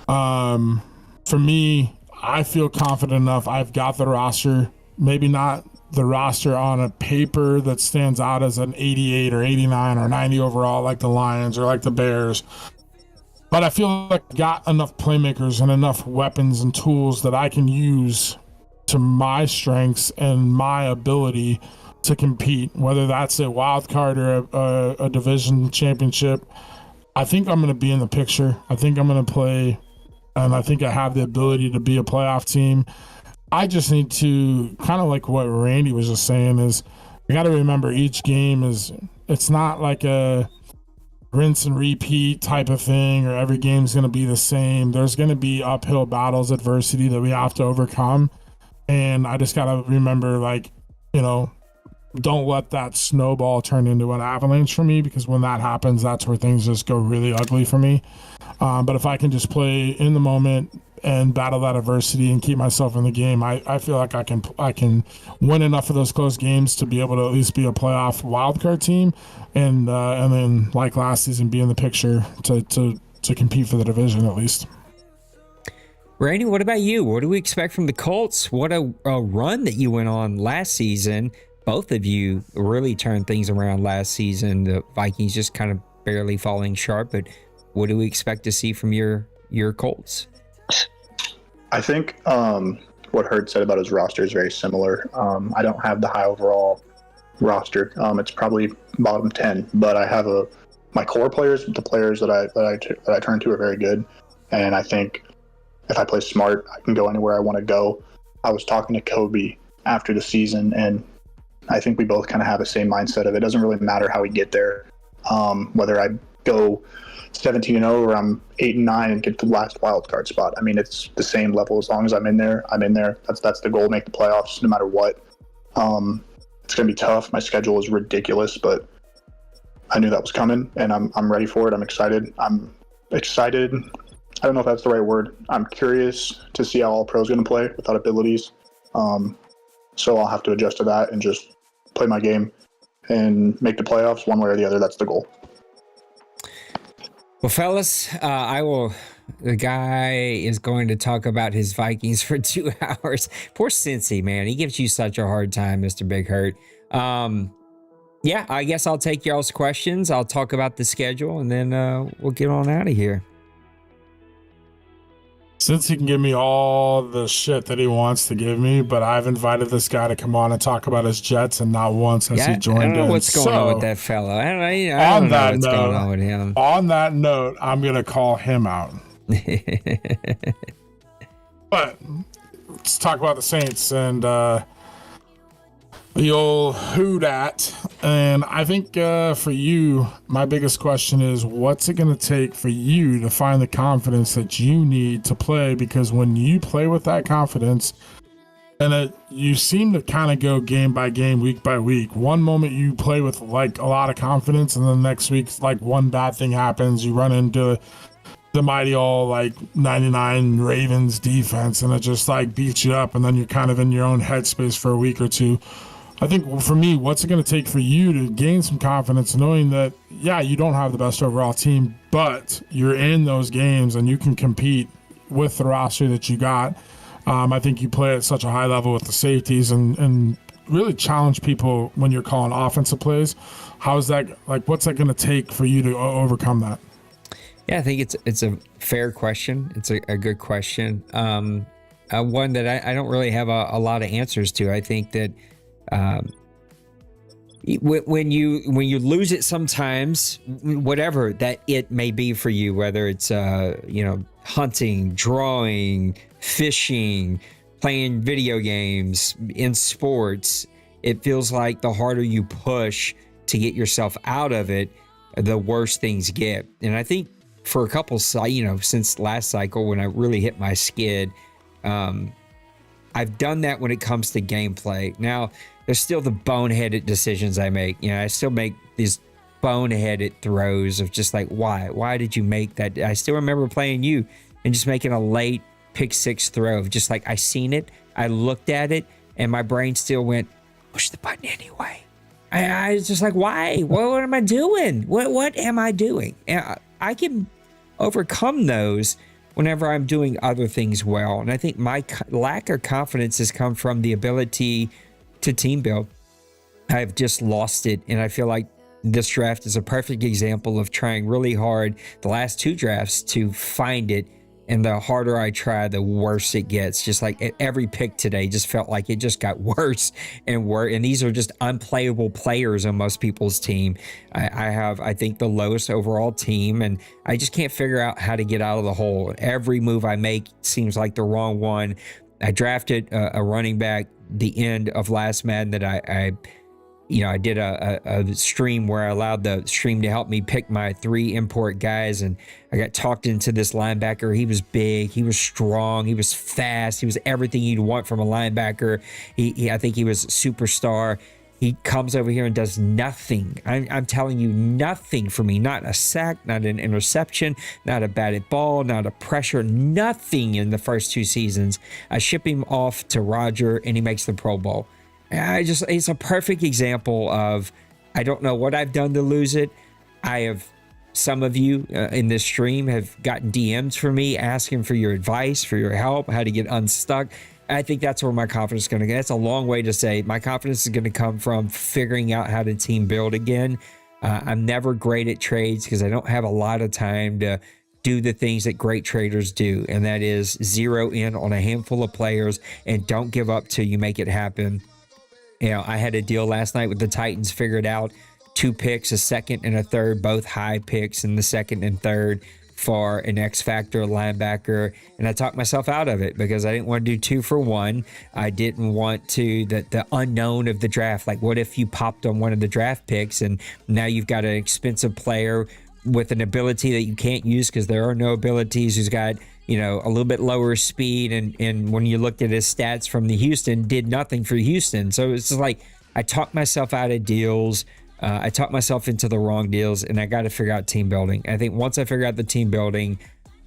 for me, I feel confident enough. I've got the roster, maybe not the roster on a paper that stands out as an 88 or 89 or 90 overall like the Lions or like the Bears, but I feel like I got enough playmakers and enough weapons and tools that I can use to my strengths and my ability to compete, whether that's a wild card or a division championship. I think I'm going to be in the picture. I think I'm going to play, and I think I have the ability to be a playoff team. I just need to, kind of like what Randy was just saying, is I got to remember each game it's not like a rinse and repeat type of thing, or every game's going to be the same. There's going to be uphill battles, adversity that we have to overcome. And I just got to remember, like, you know, don't let that snowball turn into an avalanche for me, because when that happens, that's where things just go really ugly for me. But if I can just play in the moment and battle that adversity and keep myself in the game, I feel like I can win enough of those close games to be able to at least be a playoff wildcard team, and then, like last season, be in the picture to compete for the division at least. Randy, what about you? What do we expect from the Colts? What a run that you went on last season. Both of you really turned things around last season. The Vikings just kind of barely falling short, but what do we expect to see from your Colts? I think what Hurd said about his roster is very similar. I don't have the high overall roster. It's probably bottom 10, but I have my core players, the players that I turn to, are very good, and I think if I play smart, I can go anywhere I want to go. I was talking to Kobe after the season, and I think we both kind of have the same mindset of it doesn't really matter how we get there. Whether I go 17-0 or I'm 8-9 and get the last wild card spot. I mean, it's the same level. As long as I'm in there, I'm in there. That's the goal, make the playoffs no matter what. It's going to be tough. My schedule is ridiculous, but I knew that was coming, and I'm ready for it. I'm excited. I don't know if that's the right word. I'm curious to see how all pros going to play without abilities. So I'll have to adjust to that and just play my game and make the playoffs one way or the other. That's the goal. Well, fellas, the guy is going to talk about his Vikings for 2 hours. Poor Cincy, man. He gives you such a hard time, Mr. Big Hurt. Yeah, I guess I'll take y'all's questions. I'll talk about the schedule, and then we'll get on out of here. Since he can give me all the shit that he wants to give me, but I've invited this guy to come on and talk about his Jets, and not once has he joined in. I don't know what's going on with that fella. I don't know what's going on with him. On that note, I'm going to call him out. But let's talk about the Saints and the old who dat. And I think for you, my biggest question is, what's it going to take for you to find the confidence that you need to play? Because when you play with that confidence, and you seem to kind of go game by game, week by week. One moment you play with like a lot of confidence, and then the next week, like one bad thing happens. You run into the mighty all like 99 Ravens defense, and it just like beats you up, and then you're kind of in your own headspace for a week or two. I think for me, what's it going to take for you to gain some confidence, knowing that, yeah, you don't have the best overall team, but you're in those games and you can compete with the roster that you got. I think you play at such a high level with the safeties and really challenge people when you're calling offensive plays. How's that, like, what's that going to take for you to overcome that? Yeah, I think it's a fair question. It's a good question. One that I don't really have a lot of answers to. I think that when you lose it sometimes, whatever that it may be for you, whether it's hunting, drawing, fishing, playing video games, in sports, it feels like the harder you push to get yourself out of it, the worse things get. And I think for a couple, since last cycle when I really hit my skid, I've done that when it comes to gameplay. Now, there's still the boneheaded decisions I make. I still make these boneheaded throws of just like, why? Why did you make that? I still remember playing you and just making a late pick six throw of just like, I seen it, I looked at it, and my brain still went, push the button anyway. I was just like, why? What am I doing? What am I doing? And I can overcome those whenever I'm doing other things well. And I think my lack of confidence has come from the ability to team build. I've just lost it. And I feel like this draft is a perfect example of trying really hard the last 2 drafts to find it. And the harder I try, the worse it gets. Just like every pick today just felt like it just got worse and worse. And these are just unplayable players on most people's team. I have, I think, the lowest overall team, and I just can't figure out how to get out of the hole. Every move I make seems like the wrong one. I drafted a running back the end of last Madden that I I did a stream where I allowed the stream to help me pick my 3 import guys, and I got talked into this linebacker. He was big, he was strong, he was fast, he was everything you'd want from a linebacker. I think he was a superstar. He comes over here and does nothing. I'm telling you, nothing for me. Not a sack, not an interception, not a batted ball, not a pressure, nothing in the first 2 seasons. I ship him off to Roger, and he makes the Pro Bowl. It's a perfect example of, I don't know what I've done to lose it. Some of you in this stream have gotten DMs from me asking for your advice, for your help, how to get unstuck. I think that's where my confidence is going to go. That's a long way to say my confidence is going to come from figuring out how to team build again. I'm never great at trades because I don't have a lot of time to do the things that great traders do, and that is zero in on a handful of players and don't give up till you make it happen. I had a deal last night with the Titans, figured out 2 picks, a second and a third, both high picks in the second and third for an X Factor linebacker. And I talked myself out of it because I didn't want to do 2 for 1. I didn't want to, the unknown of the draft. Like, what if you popped on one of the draft picks and now you've got an expensive player with an ability that you can't use because there are no abilities, who's got a little bit lower speed, and when you looked at his stats from the Houston, did nothing for Houston. So it's just like, I talked myself out of deals. I talked myself into the wrong deals, and I got to figure out team building. I think once I figure out the team building,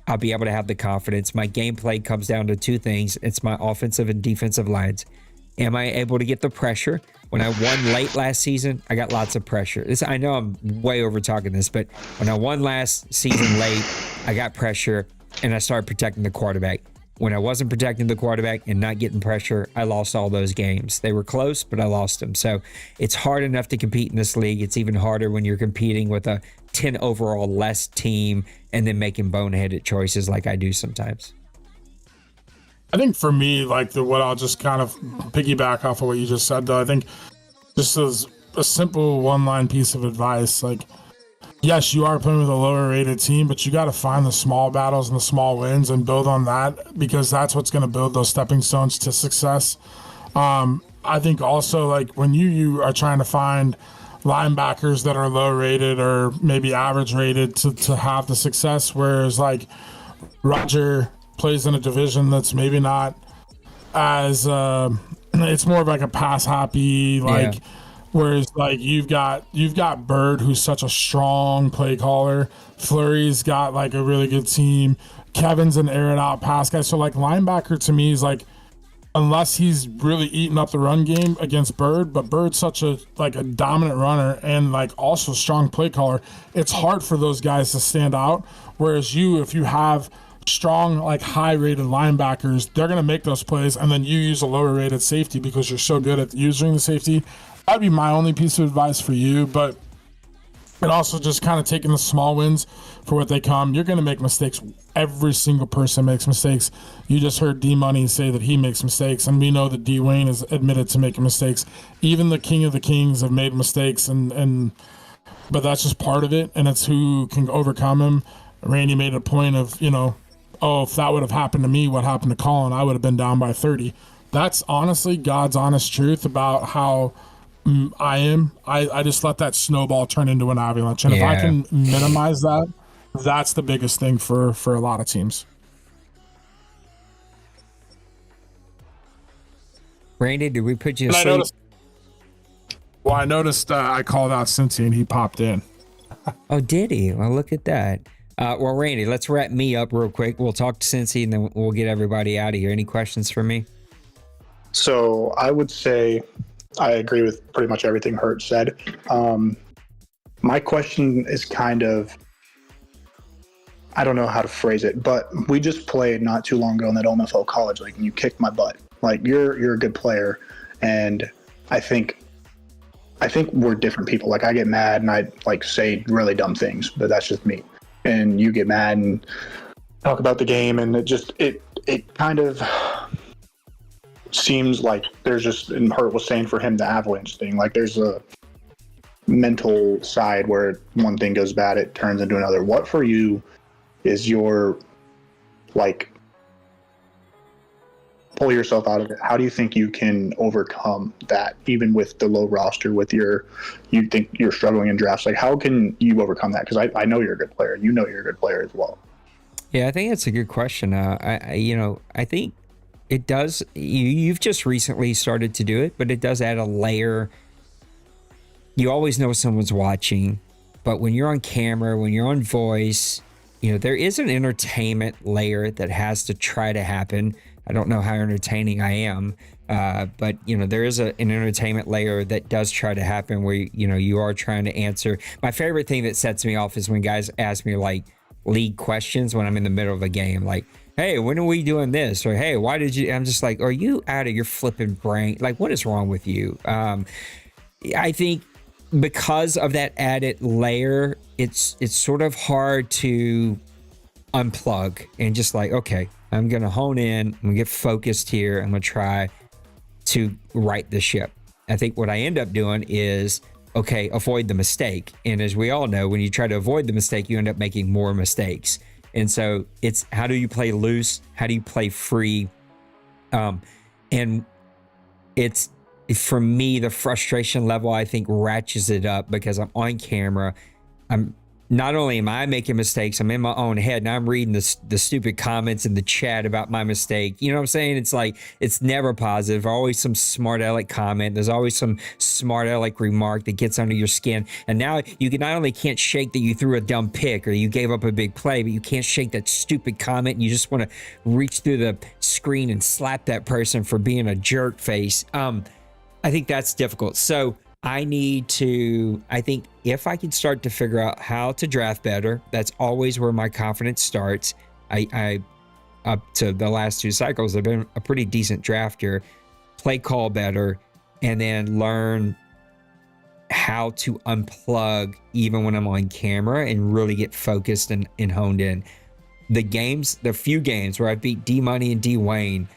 I'll be able to have the confidence. My gameplay comes down to 2 things. It's my offensive and defensive lines. Am I able to get the pressure? When I won late last season, I got lots of pressure. I know I'm way over talking this, but when I won last season late, I got pressure and I started protecting the quarterback. When I wasn't protecting the quarterback and not getting pressure, I lost all those games. They were close, but I lost them. So it's hard enough to compete in this league. It's even harder when you're competing with a 10 overall less team and then making boneheaded choices like I do sometimes. I think for me, what I'll just kind of piggyback off of what you just said, though, I think just as a simple 1-line piece of advice, yes, you are playing with a lower rated team, but you got to find the small battles and the small wins and build on that, because that's what's going to build those stepping stones to success. I think also, when you are trying to find linebackers that are low rated or maybe average rated to have the success, whereas Roger plays in a division that's maybe not as it's more of a pass happy whereas you've got Bird, who's such a strong play caller. Fleury's got a really good team. Kevin's an air it out pass guy. So linebacker to me is unless he's really eating up the run game against Bird, but Bird's such a dominant runner and also strong play caller, it's hard for those guys to stand out. Whereas if you have strong high rated linebackers, they're going to make those plays, and then you use a lower rated safety because you're so good at using the safety. That'd be my only piece of advice for you. But it also just kind of taking the small wins for what they come. You're going to make mistakes. Every single person makes mistakes. You just heard D Money say that he makes mistakes, and we know that D Wayne is admitted to making mistakes. Even the King of the Kings have made mistakes, but that's just part of it, and it's who can overcome him. Randy made a point of, if that would have happened to me, what happened to Colin, I would have been down by 30. That's honestly God's honest truth about how I am. I just let that snowball turn into an avalanche. And if I can minimize that, that's the biggest thing for a lot of teams. Randy, did we put you asleep? I noticed I called out Cincy and he popped in. Oh, did he? Well, look at that. Well, Randy, let's wrap me up real quick. We'll talk to Cincy and then we'll get everybody out of here. Any questions for me? So I would say I agree with pretty much everything Hurt said. My question is kind of, I don't know how to phrase it, but we just played not too long ago in that OMFL College League, and you kicked my butt. You're a good player, and I think we're different people. I get mad and I say really dumb things, but that's just me. And you get mad and talk about the game, and it kind of seems like there's just, and Hurt was saying for him, the avalanche thing. There's a mental side where one thing goes bad, it turns into another. What for you is your pull yourself out of it, how do you think you can overcome that, even with the low roster, with you think you're struggling in drafts? Like, how can you overcome that? Because I know you're a good player. You know you're a good player as well. Yeah, I think that's a good question. I think it does. You've just recently started to do it, but it does add a layer. You always know someone's watching, but when you're on camera, when you're on voice, there is an entertainment layer that has to try to happen. I don't know how entertaining I am, but there is an entertainment layer that does try to happen where you are trying to answer. My favorite thing that sets me off is when guys ask me like league questions when I'm in the middle of a game, like, hey, when are we doing this? Or, hey, why did you? I'm just like, are you out of your flipping brain? Like, what is wrong with you? I think because of that added layer, it's sort of hard to unplug and just like, okay, I'm going to hone in. I'm going to get focused here. I'm going to try to right the ship. I think what I end up doing is, okay, avoid the mistake. And as we all know, when you try to avoid the mistake, you end up making more mistakes. And so it's, how do you play loose? How do you play free? And it's, for me, the frustration level, I think, ratchets it up because I'm on camera. I'm not only am I making mistakes, I'm in my own head and I'm reading the stupid comments in the chat about my mistake. You know what I'm saying? It's like, it's never positive. Always some smart aleck comment. There's always some smart aleck remark that gets under your skin. And now you can not only can't shake that you threw a dumb pick or you gave up a big play, but you can't shake that stupid comment. And you just want to reach through the screen and slap that person for being a jerk face. I think that's difficult. So I think if I can start to figure out how to draft better, that's always where my confidence starts. I up to the last 2 cycles, I've been a pretty decent drafter, play call better, and then learn how to unplug even when I'm on camera and really get focused and honed in. The few games where I beat D Money and D Wayne,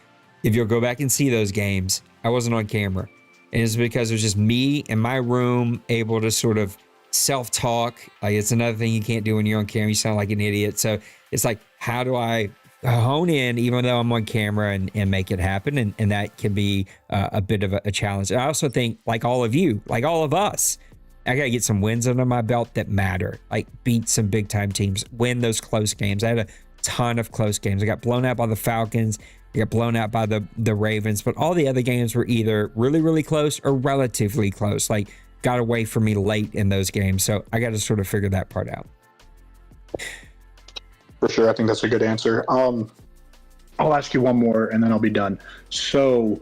if you'll go back and see those games, I wasn't on camera. And it's because it was just me in my room, able to sort of self-talk. Like, it's another thing you can't do when you're on camera. You sound like an idiot. So it's like, how do I hone in even though I'm on camera and make it happen? And that can be a bit of a challenge. And I also think, like all of you, like all of us, I got to get some wins under my belt that matter. Like, beat some big-time teams, win those close games. I had a ton of close games. I got blown out by the Falcons. I got blown out by the Ravens, but all the other games were either really, really close or relatively close. Like, got away from me late in those games. So I got to sort of figure that part out. For sure. I think that's a good answer. I'll ask you one more and then I'll be done. So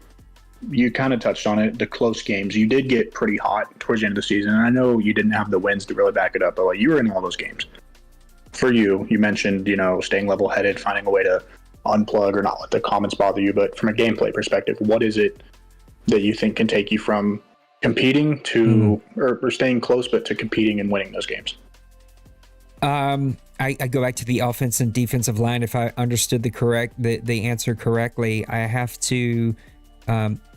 you kind of touched on it, the close games. You did get pretty hot towards the end of the season. And I know you didn't have the wins to really back it up, but like, you were in all those games. For you mentioned, staying level-headed, finding a way to unplug or not let the comments bother you. But from a gameplay perspective, what is it that you think can take you from competing to or staying close, but to competing and winning those games? I go back to the offense and defensive line. If I understood the answer correctly, I have to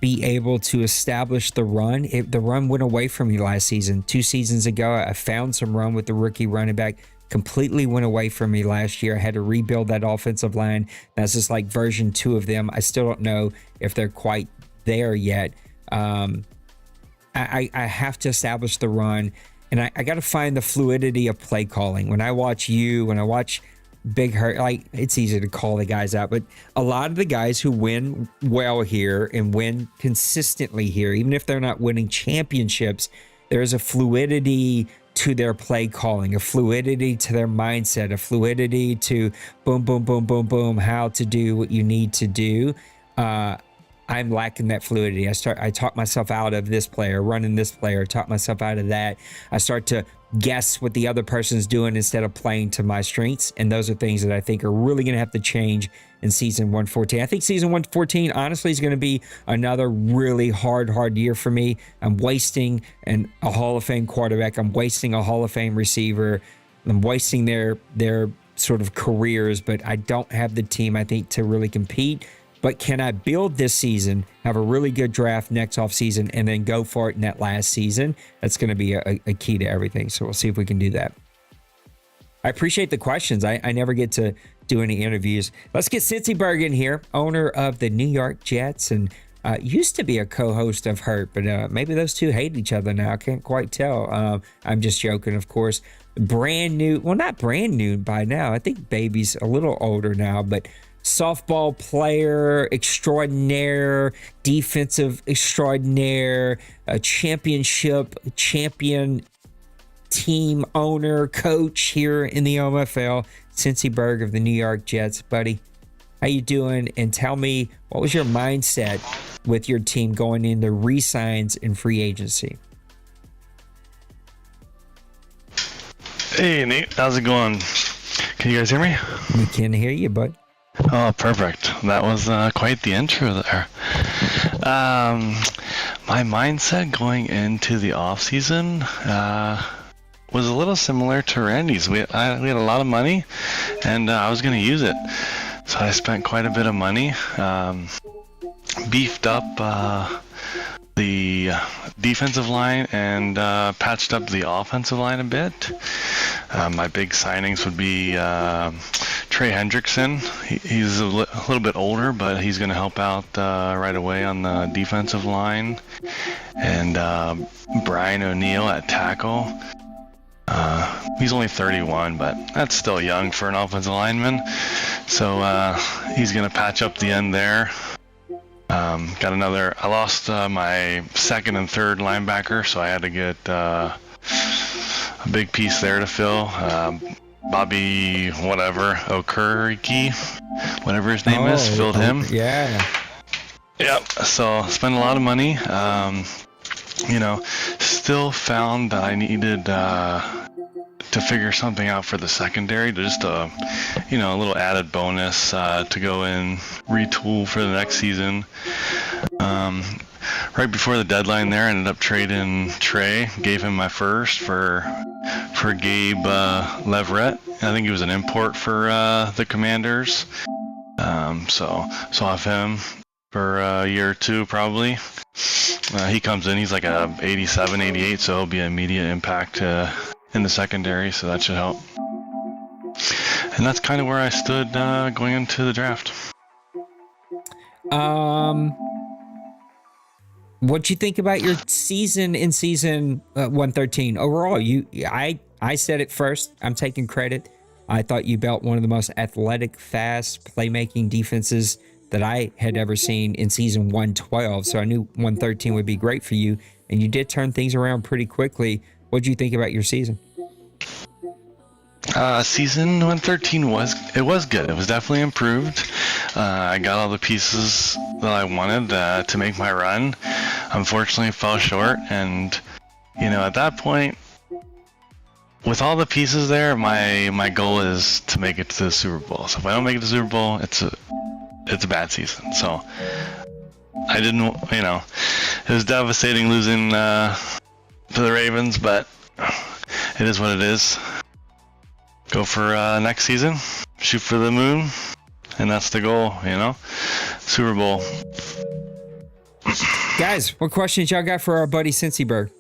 be able to establish the run. The run went away from me last season. 2 seasons ago, I found some run with the rookie running back. Completely went away from me last year. I had to rebuild that offensive line. That's just like version 2 of them. I still don't know if they're quite there yet. I have to establish the run, and I got to find the fluidity of play calling. When I watch Big Hurt, like, it's easy to call the guys out, but a lot of the guys who win well here and win consistently here, even if they're not winning championships, there's a fluidity to their play calling, a fluidity to their mindset, a fluidity to boom, boom, boom, boom, boom, how to do what you need to do. I'm lacking that fluidity. I talk myself out of this player, running this player, talk myself out of that. I start to guess what the other person's doing instead of playing to my strengths. And those are things that I think are really going to have to change in season 114. I think season 114, honestly, is going to be another really hard year for me. I'm wasting a Hall of Fame quarterback. I'm wasting a Hall of Fame receiver. I'm wasting their sort of careers, but I don't have the team, I think, to really compete. But can I build this season, have a really good draft next offseason, and then go for it in that last season? That's going to be a key to everything. So we'll see if we can do that. I appreciate the questions. I never get to do any interviews. Let's get Cincy Berg in here, owner of the New York Jets, and used to be a co-host of Hurt, but maybe those two hate each other now. I can't quite tell. I'm just joking, of course. Brand new, well, not brand new by now. I think baby's a little older now, but softball player extraordinaire, defensive extraordinaire, a championship champion, team owner, coach here in the OMFL, Cincy Berg of the New York Jets. Buddy, how you doing? And tell me, what was your mindset with your team going into re-signs and free agency? Hey, Nate. How's it going? Can you guys hear me? We can hear you, bud. Oh, perfect. That was quite the intro there. My mindset going into the off-season was a little similar to Randy's. We had a lot of money, and I was going to use it. So I spent quite a bit of money, beefed up the defensive line and patched up the offensive line a bit. My big signings would be Trey Hendrickson. He's a little bit older, but he's going to help out right away on the defensive line. And Brian O'Neill at tackle. He's only 31, but that's still young for an offensive lineman. So he's going to patch up the end there. I lost my second and third linebacker, so I had to get a big piece there to fill. Bobby Okereke, whatever his name is, filled him. Yeah. Yep. So spent a lot of money. Still found that I needed to figure something out for the secondary, just a little added bonus to go in, retool for the next season. Right before the deadline there, I ended up trading Trey, gave him my first for Gabe Leverett. I think he was an import for the Commanders. So off him for a year or two probably. He comes in, he's like a 87, 88, so he'll be an immediate impact in the secondary, so that should help. And that's kind of where I stood going into the draft. What'd you think about your season in season 113 overall? I said it first. I'm taking credit. I thought you built one of the most athletic, fast, playmaking defenses that I had ever seen in season 112. So I knew 113 would be great for you, and you did turn things around pretty quickly. What'd you think about your season? Season 113 was good. It was definitely improved. I got all the pieces that I wanted to make my run. Unfortunately, fell short, and at that point, with all the pieces there, my goal is to make it to the Super Bowl. So if I don't make it to the Super Bowl, it's a bad season. So I didn't, it was devastating losing to the Ravens, but it is what it is. Go for next season, shoot for the moon, and that's the goal, Super Bowl. Guys, what questions y'all got for our buddy Cincy Berg?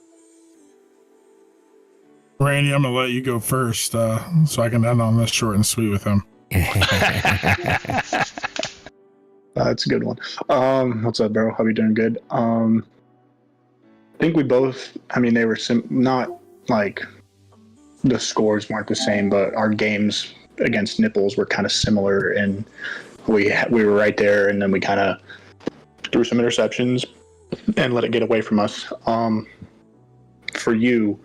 Randy, I'm going to let you go first so I can end on this short and sweet with him. That's a good one. What's up, bro? How you doing? Good. I think we both, they were not like the scores weren't the same, but our games against Nipples were kind of similar, and we were right there, and then we kind of threw some interceptions and let it get away from us. For you,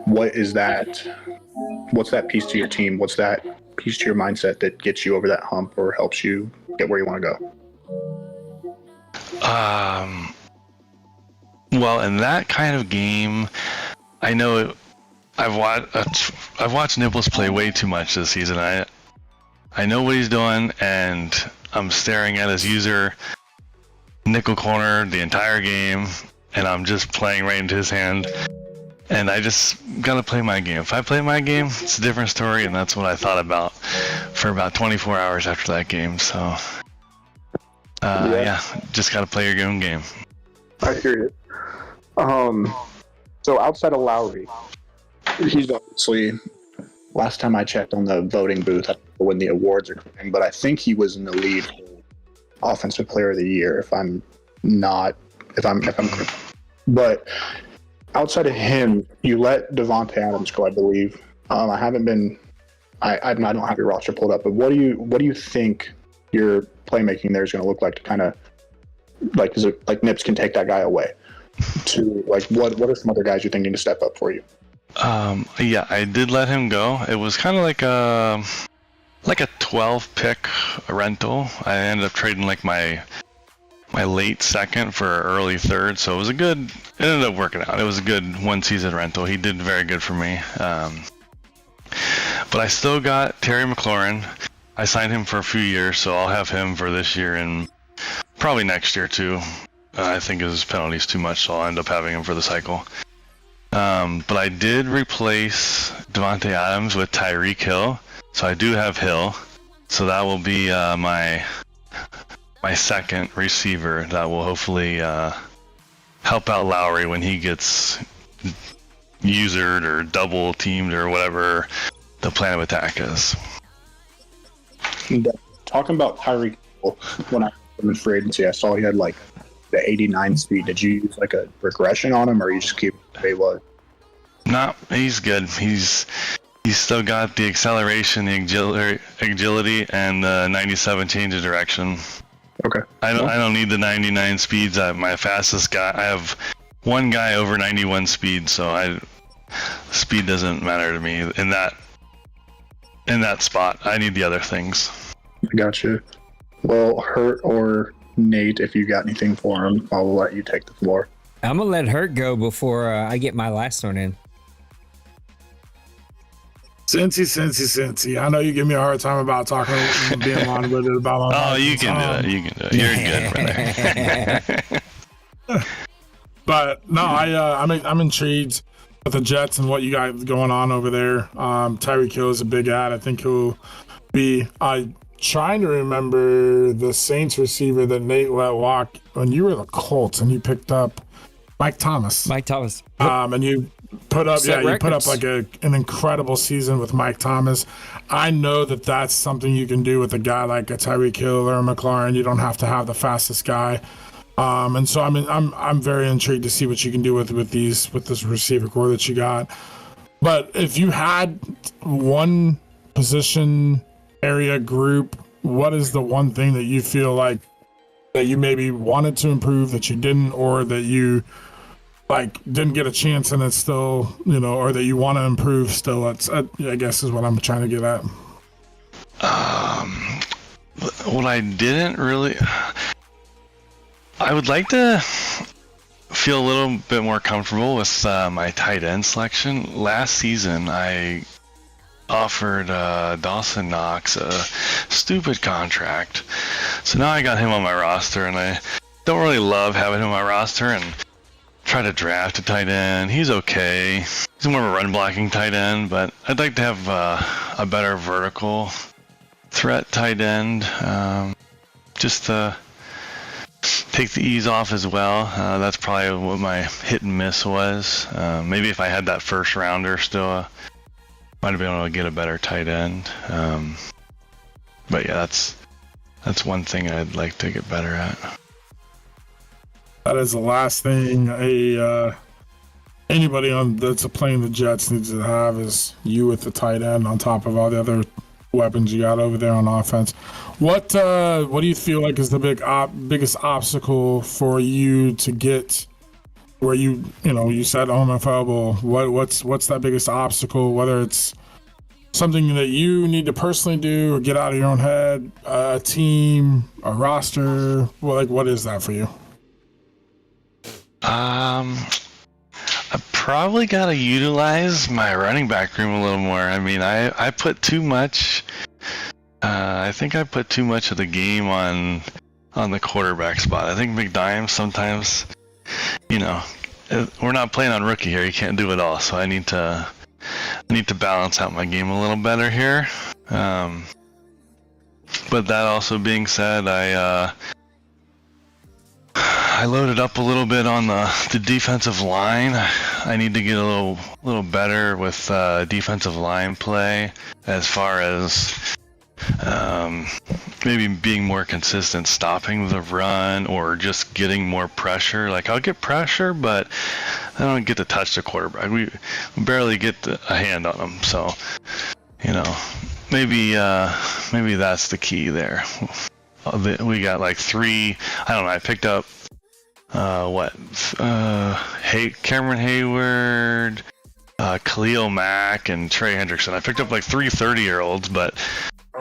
what's that piece to your team? What's that piece to your mindset that gets you over that hump or helps you get where you want to go? Well, in that kind of game, I know I've watched Nipples play way too much this season. I know what he's doing, and I'm staring at his user nickel corner the entire game, and I'm just playing right into his hand. And I just gotta play my game. If I play my game, it's a different story, and that's what I thought about for about 24 hours after that game. So, just gotta play your own game. I hear it. So outside of Lowry, he's obviously last time I checked on the voting booth, I don't know when the awards are coming, but I think he was in the lead for Offensive Player of the Year. If I'm correct. But outside of him, you let Devontae Adams go, I believe. I don't have your roster pulled up, but what do you think your playmaking there is going to look like to kind of like, is it like Nips can take that guy away to like, what are some other guys you're thinking to step up for you? Yeah, I did let him go. It was kind of like a 12 pick rental. I ended up trading like my late second for early third, so it ended up working out. It was a good one season rental. He did very good for me. But I still got Terry McLaurin. I signed him for a few years, so I'll have him for this year and probably next year too. I think his penalty's too much, so I'll end up having him for the cycle. But I did replace Devontae Adams with Tyreek Hill, so I do have Hill. So that will be my second receiver that will hopefully help out Lowry when he gets usered or double teamed or whatever the plan of attack is. Talking about Tyreek Hill, when I was in free agency, I saw he had like the 89 speed. Did you use like a regression on him, or you just keep the way he was? No, he's good. He's still got the acceleration, the agility, and the 97 change of direction. Okay. I don't need the 99 speeds. My fastest guy. I have one guy over 91 speed, so speed doesn't matter to me in that spot. I need the other things. I gotcha. Well, Hurt or Nate, if you got anything for him, I'll let you take the floor. I'm gonna let Hurt go before I get my last one in. Cincy. I know you give me a hard time about talking, being long-winded about. Oh, you can do it. You can do it. You're good, brother. But no, I'm intrigued with the Jets and what you got going on over there. Tyreek Hill is a big ad. I think he'll be. Trying to remember the Saints receiver that Nate let walk when you were the Colts and you picked up Mike Thomas. And you put up like an incredible season with Mike Thomas. I know that that's something you can do with a guy like a Tyreek Hill or a McLaurin. You don't have to have the fastest guy. And so I'm very intrigued to see what you can do with this receiver core that you got. But if you had one position area group, what is the one thing that you feel like that you maybe wanted to improve that you didn't, or that you like didn't get a chance and it's still, or that you want to improve still? I guess is what I'm trying to get at. What I didn't really, I would like to feel a little bit more comfortable with my tight end selection. Last season, I offered Dawson Knox a stupid contract. So now I got him on my roster, and I don't really love having him on my roster and try to draft a tight end. He's okay. He's more of a run blocking tight end, but I'd like to have a better vertical threat tight end, just to take the ease off as well. That's probably what my hit and miss was. Maybe if I had that first rounder still, might have been able to get a better tight end. But yeah, that's one thing I'd like to get better at. That is the last thing anybody that's playing the Jets needs to have is you with the tight end on top of all the other weapons you got over there on offense. What do you feel like is the biggest obstacle for you to get where you said OMFL Bowl? What's that biggest obstacle? Whether it's something that you need to personally do or get out of your own head, a team, a roster. What is that for you? I probably got to utilize my running back room a little more. I mean, I put too much. I think I put too much of the game on the quarterback spot. I think McDime sometimes, we're not playing on rookie here. You can't do it all. So I need to balance out my game a little better here. But that also being said, I loaded up a little bit on the defensive line. I need to get a little better with defensive line play as far as maybe being more consistent, stopping the run, or just getting more pressure. Like, I'll get pressure, but I don't get to touch the quarterback. We barely get a hand on them. So, maybe that's the key there. We got like 3. I don't know. I picked up Cameron Hayward, Khalil Mack, and Trey Hendrickson. I picked up like 3 30-year-olds, but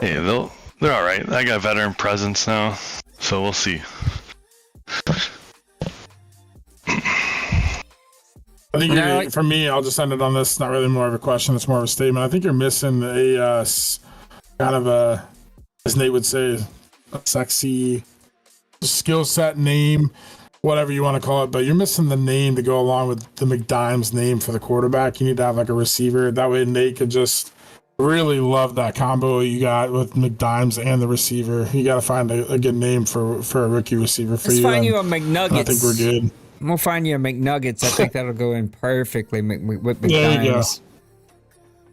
hey, they're all right. I got veteran presence now, so we'll see. I think for me, I'll just end it on this. It's not really more of a question. It's more of a statement. I think you're missing a kind of a, as Nate would say, a sexy skill set name, whatever you want to call it, but you're missing the name to go along with the McDimes name for the quarterback. You need to have like a receiver. That way Nate could just really love that combo you got with McDimes and the receiver. You got to find a good name for a rookie receiver for Let's you. find you a McNuggets. I think we're good. We'll find you a McNuggets. I think that'll go in perfectly with There you go. McDimes.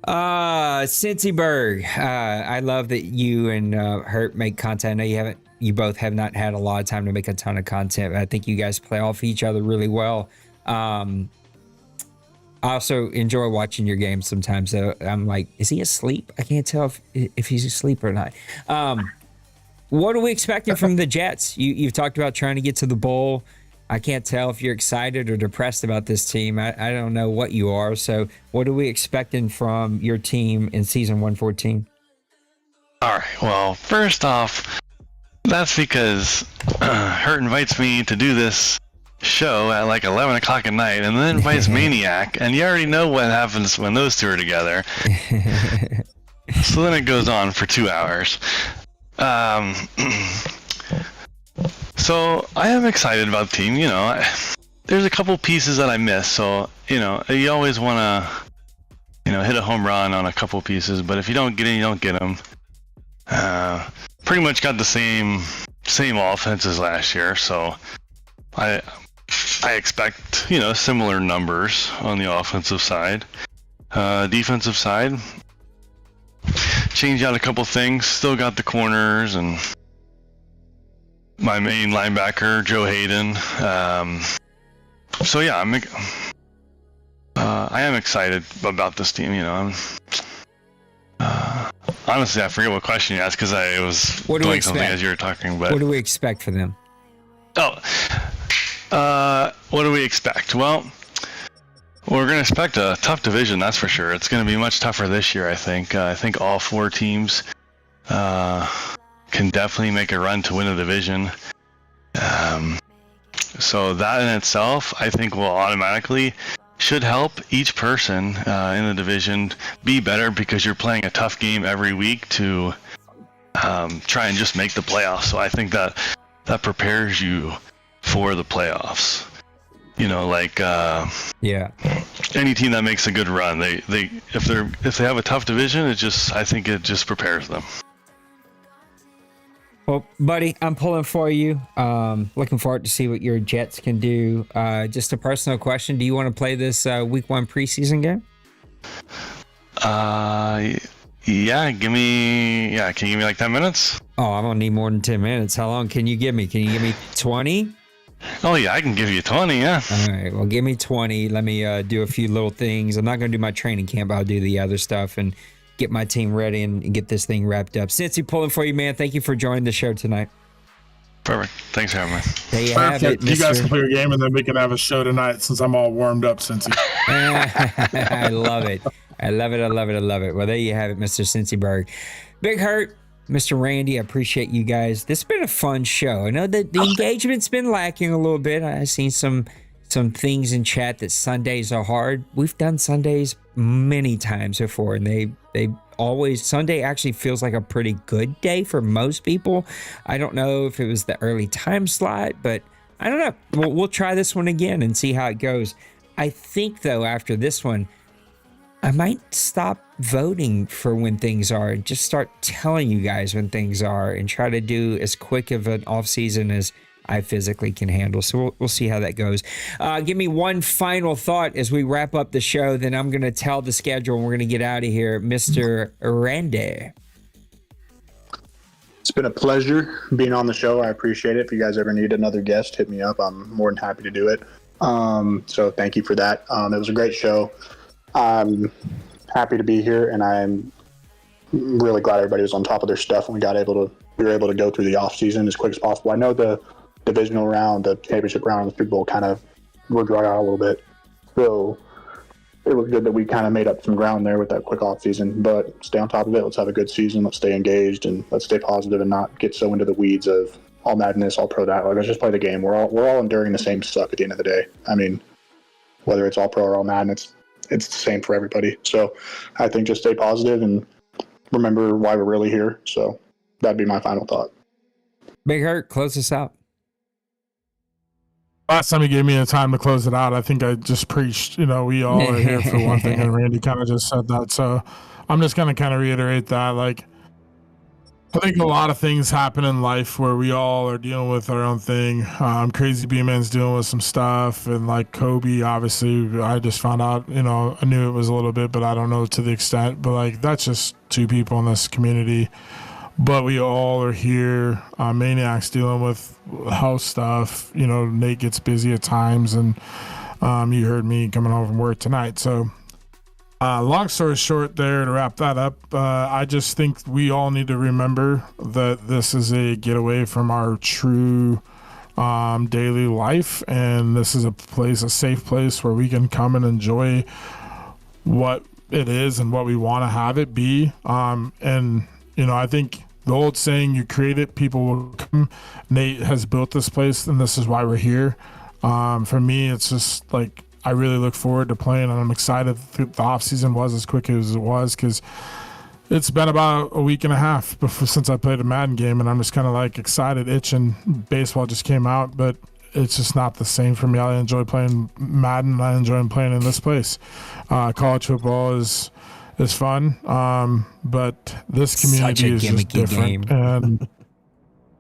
Cincyberg, I love that you and Hurt make content. I know you both have not had a lot of time to make a ton of content, but I think you guys play off each other really well. I also enjoy watching your games sometimes. So I'm like, is he asleep? I can't tell if he's asleep or not. What are we expecting from the Jets? You've talked about trying to get to the bowl. I can't tell if you're excited or depressed about this team. I don't know what you are. So what are we expecting from your team in season 114? All right. Well, first off, that's because Hurt invites me to do this show at like 11 o'clock at night, and then invites Maniac, and you already know what happens when those two are together. So then it goes on for 2 hours. So I am excited about the team. There's a couple pieces that I missed. So, you always want to, hit a home run on a couple pieces, but if you don't get it, you don't get them. Pretty much got the same offense as last year. So I expect, similar numbers on the offensive side. Defensive side, change out a couple things. Still got the corners and my main linebacker, Joe Hayden. So yeah, I am excited about this team. Honestly, I forget what question you asked because I was doing something as you were talking. But what do we expect for them? What do we expect? Well, we're going to expect a tough division, that's for sure. It's going to be much tougher this year, I think. I think all 4 teams can definitely make a run to win a division. So that in itself, I think, will automatically should help each person in the division be better, because you're playing a tough game every week to try and just make the playoffs. So I think that prepares you for the playoffs. Any team that makes a good run, if they have a tough division, I think it just prepares them. Well, buddy, I'm pulling for you. Looking forward to see what your Jets can do. Just a personal question: do you want to play this Week 1 preseason game? Yeah. Can you give me like 10 minutes? Oh, I'm gonna need more than 10 minutes. How long can you give me? Can you give me 20? Oh yeah, I can give you 20. Yeah. All right. Well, give me 20. Let me do a few little things. I'm not gonna do my training camp. I'll do the other stuff and get my team ready and get this thing wrapped up. Cincy, pulling for you, man. Thank you for joining the show tonight. Perfect. Thanks for having me. There you have it, You guys can play your game, and then we can have a show tonight since I'm all warmed up, Cincy. I love it. I love it. Well, there you have it, Mr. Cincyberg. Big Hurt, Mr. Randy, I appreciate you guys. This has been a fun show. I know that the engagement's been lacking a little bit. I've seen some things in chat that Sundays are hard. We've done Sundays many times before, and they always, Sunday actually feels like a pretty good day for most people. I don't know if it was the early time slot, but I don't know. We'll try this one again and see how it goes. I think, though, after this one, I might stop voting for when things are and just start telling you guys when things are, and try to do as quick of an off season as I physically can handle. So we'll see how that goes. Give me one final thought as we wrap up the show. Then I'm going to tell the schedule and we're going to get out of here. Mr. Randy. It's been a pleasure being on the show. I appreciate it. If you guys ever need another guest, hit me up. I'm more than happy to do it. So thank you for that. It was a great show. I'm happy to be here, and I'm really glad everybody was on top of their stuff and we were able to go through the off season as quick as possible. I know the divisional round, the championship round, and the Super Bowl kind of were dragged out a little bit. So it was good that we kind of made up some ground there with that quick off season, but stay on top of it. Let's have a good season. Let's stay engaged and let's stay positive and not get so into the weeds of all madness, all pro that. Like, let's just play the game. We're all enduring the same suck at the end of the day. I mean, whether it's all pro or all Madden, it's the same for everybody. So I think just stay positive and remember why we're really here. So that'd be my final thought. Big Hurt, close us out. Last time you gave me a time to close it out, I think I just preached, we all are here for one thing, and Randy kind of just said that. So I'm just going to kind of reiterate that. Like, I think a lot of things happen in life where we all are dealing with our own thing. Crazy B-Man's dealing with some stuff, and like Kobe, obviously, I just found out, I knew it was a little bit, but I don't know to the extent. But like, that's just two people in this community. But we all are here. Maniac's dealing with health stuff. Nate gets busy at times, and you heard me coming home from work tonight. So long story short there, to wrap that up, I just think we all need to remember that this is a getaway from our true daily life, and this is a safe place where we can come and enjoy what it is and what we want to have it be. I think the old saying, you create it, people will come. Nate has built this place, and this is why we're here. For me, it's just like, I really look forward to playing, and I'm excited that the offseason was as quick as it was, because it's been about a week and a half since I played a Madden game, and I'm just kind of like excited, itching. Baseball just came out, but it's just not the same for me. I enjoy playing Madden, and I enjoy playing in this place. College football is fun, but this community is just different. And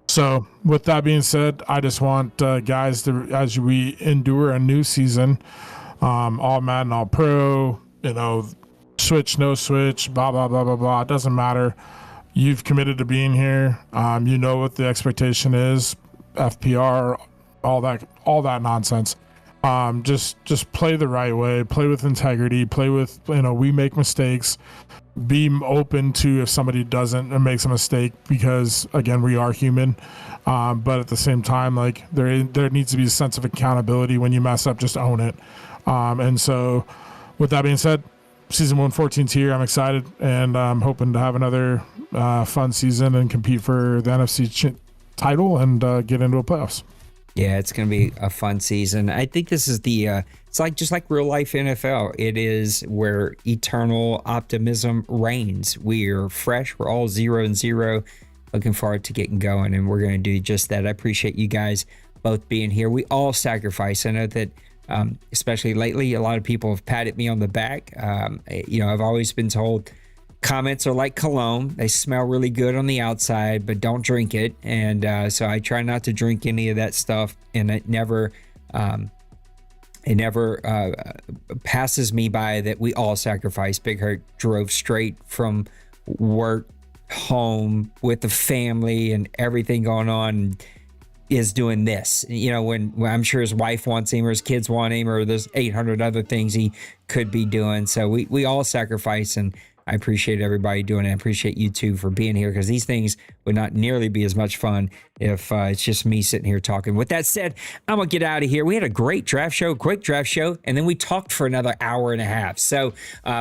so with that being said, I just want guys to, as we endure a new season, all Madden, all pro, switch, no switch, blah, blah, blah, blah, blah. It doesn't matter. You've committed to being here. You know what the expectation is, FPR, all that nonsense. Just play the right way, play with integrity, play with, we make mistakes, be open to if somebody doesn't and makes a mistake, because again, we are human. But at the same time, like there needs to be a sense of accountability. When you mess up, just own it. And so with that being said, season 114's here. I'm excited, and I'm hoping to have another fun season and compete for the NFC title and get into a playoffs. Yeah, it's going to be a fun season. I think this is it's like just like real life NFL. It is where eternal optimism reigns. We're fresh. We're all 0-0. Looking forward to getting going, and we're going to do just that. I appreciate you guys both being here. We all sacrifice. I know that, especially lately, a lot of people have patted me on the back. I've always been told comments are like cologne. They smell really good on the outside, but don't drink it. And so I try not to drink any of that stuff, and it never passes me by that we all sacrifice. Big Hurt drove straight from work home with the family and everything going on, and is doing this. When I'm sure his wife wants him, or his kids want him, or there's 800 other things he could be doing. So we all sacrifice, and I appreciate everybody doing it. I appreciate you two for being here, because these things would not nearly be as much fun if it's just me sitting here talking. With that said, I'm going to get out of here. We had a great draft show, quick draft show, and then we talked for another hour and a half. So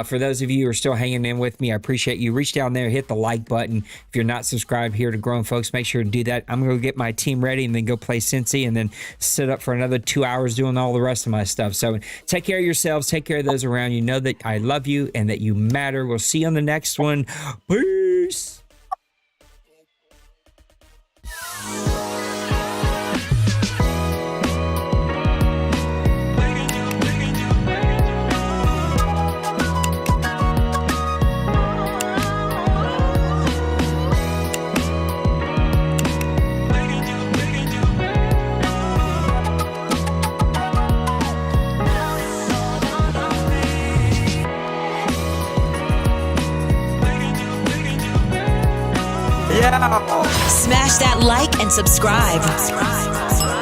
for those of you who are still hanging in with me, I appreciate you. Reach down there, hit the like button. If you're not subscribed here to Grown Folks, make sure to do that. I'm going to get my team ready and then go play Cincy, and then sit up for another 2 hours doing all the rest of my stuff. So take care of yourselves. Take care of those around you. Know that I love you and that you matter. We'll see you on the next one. Peace. Smash that like and subscribe.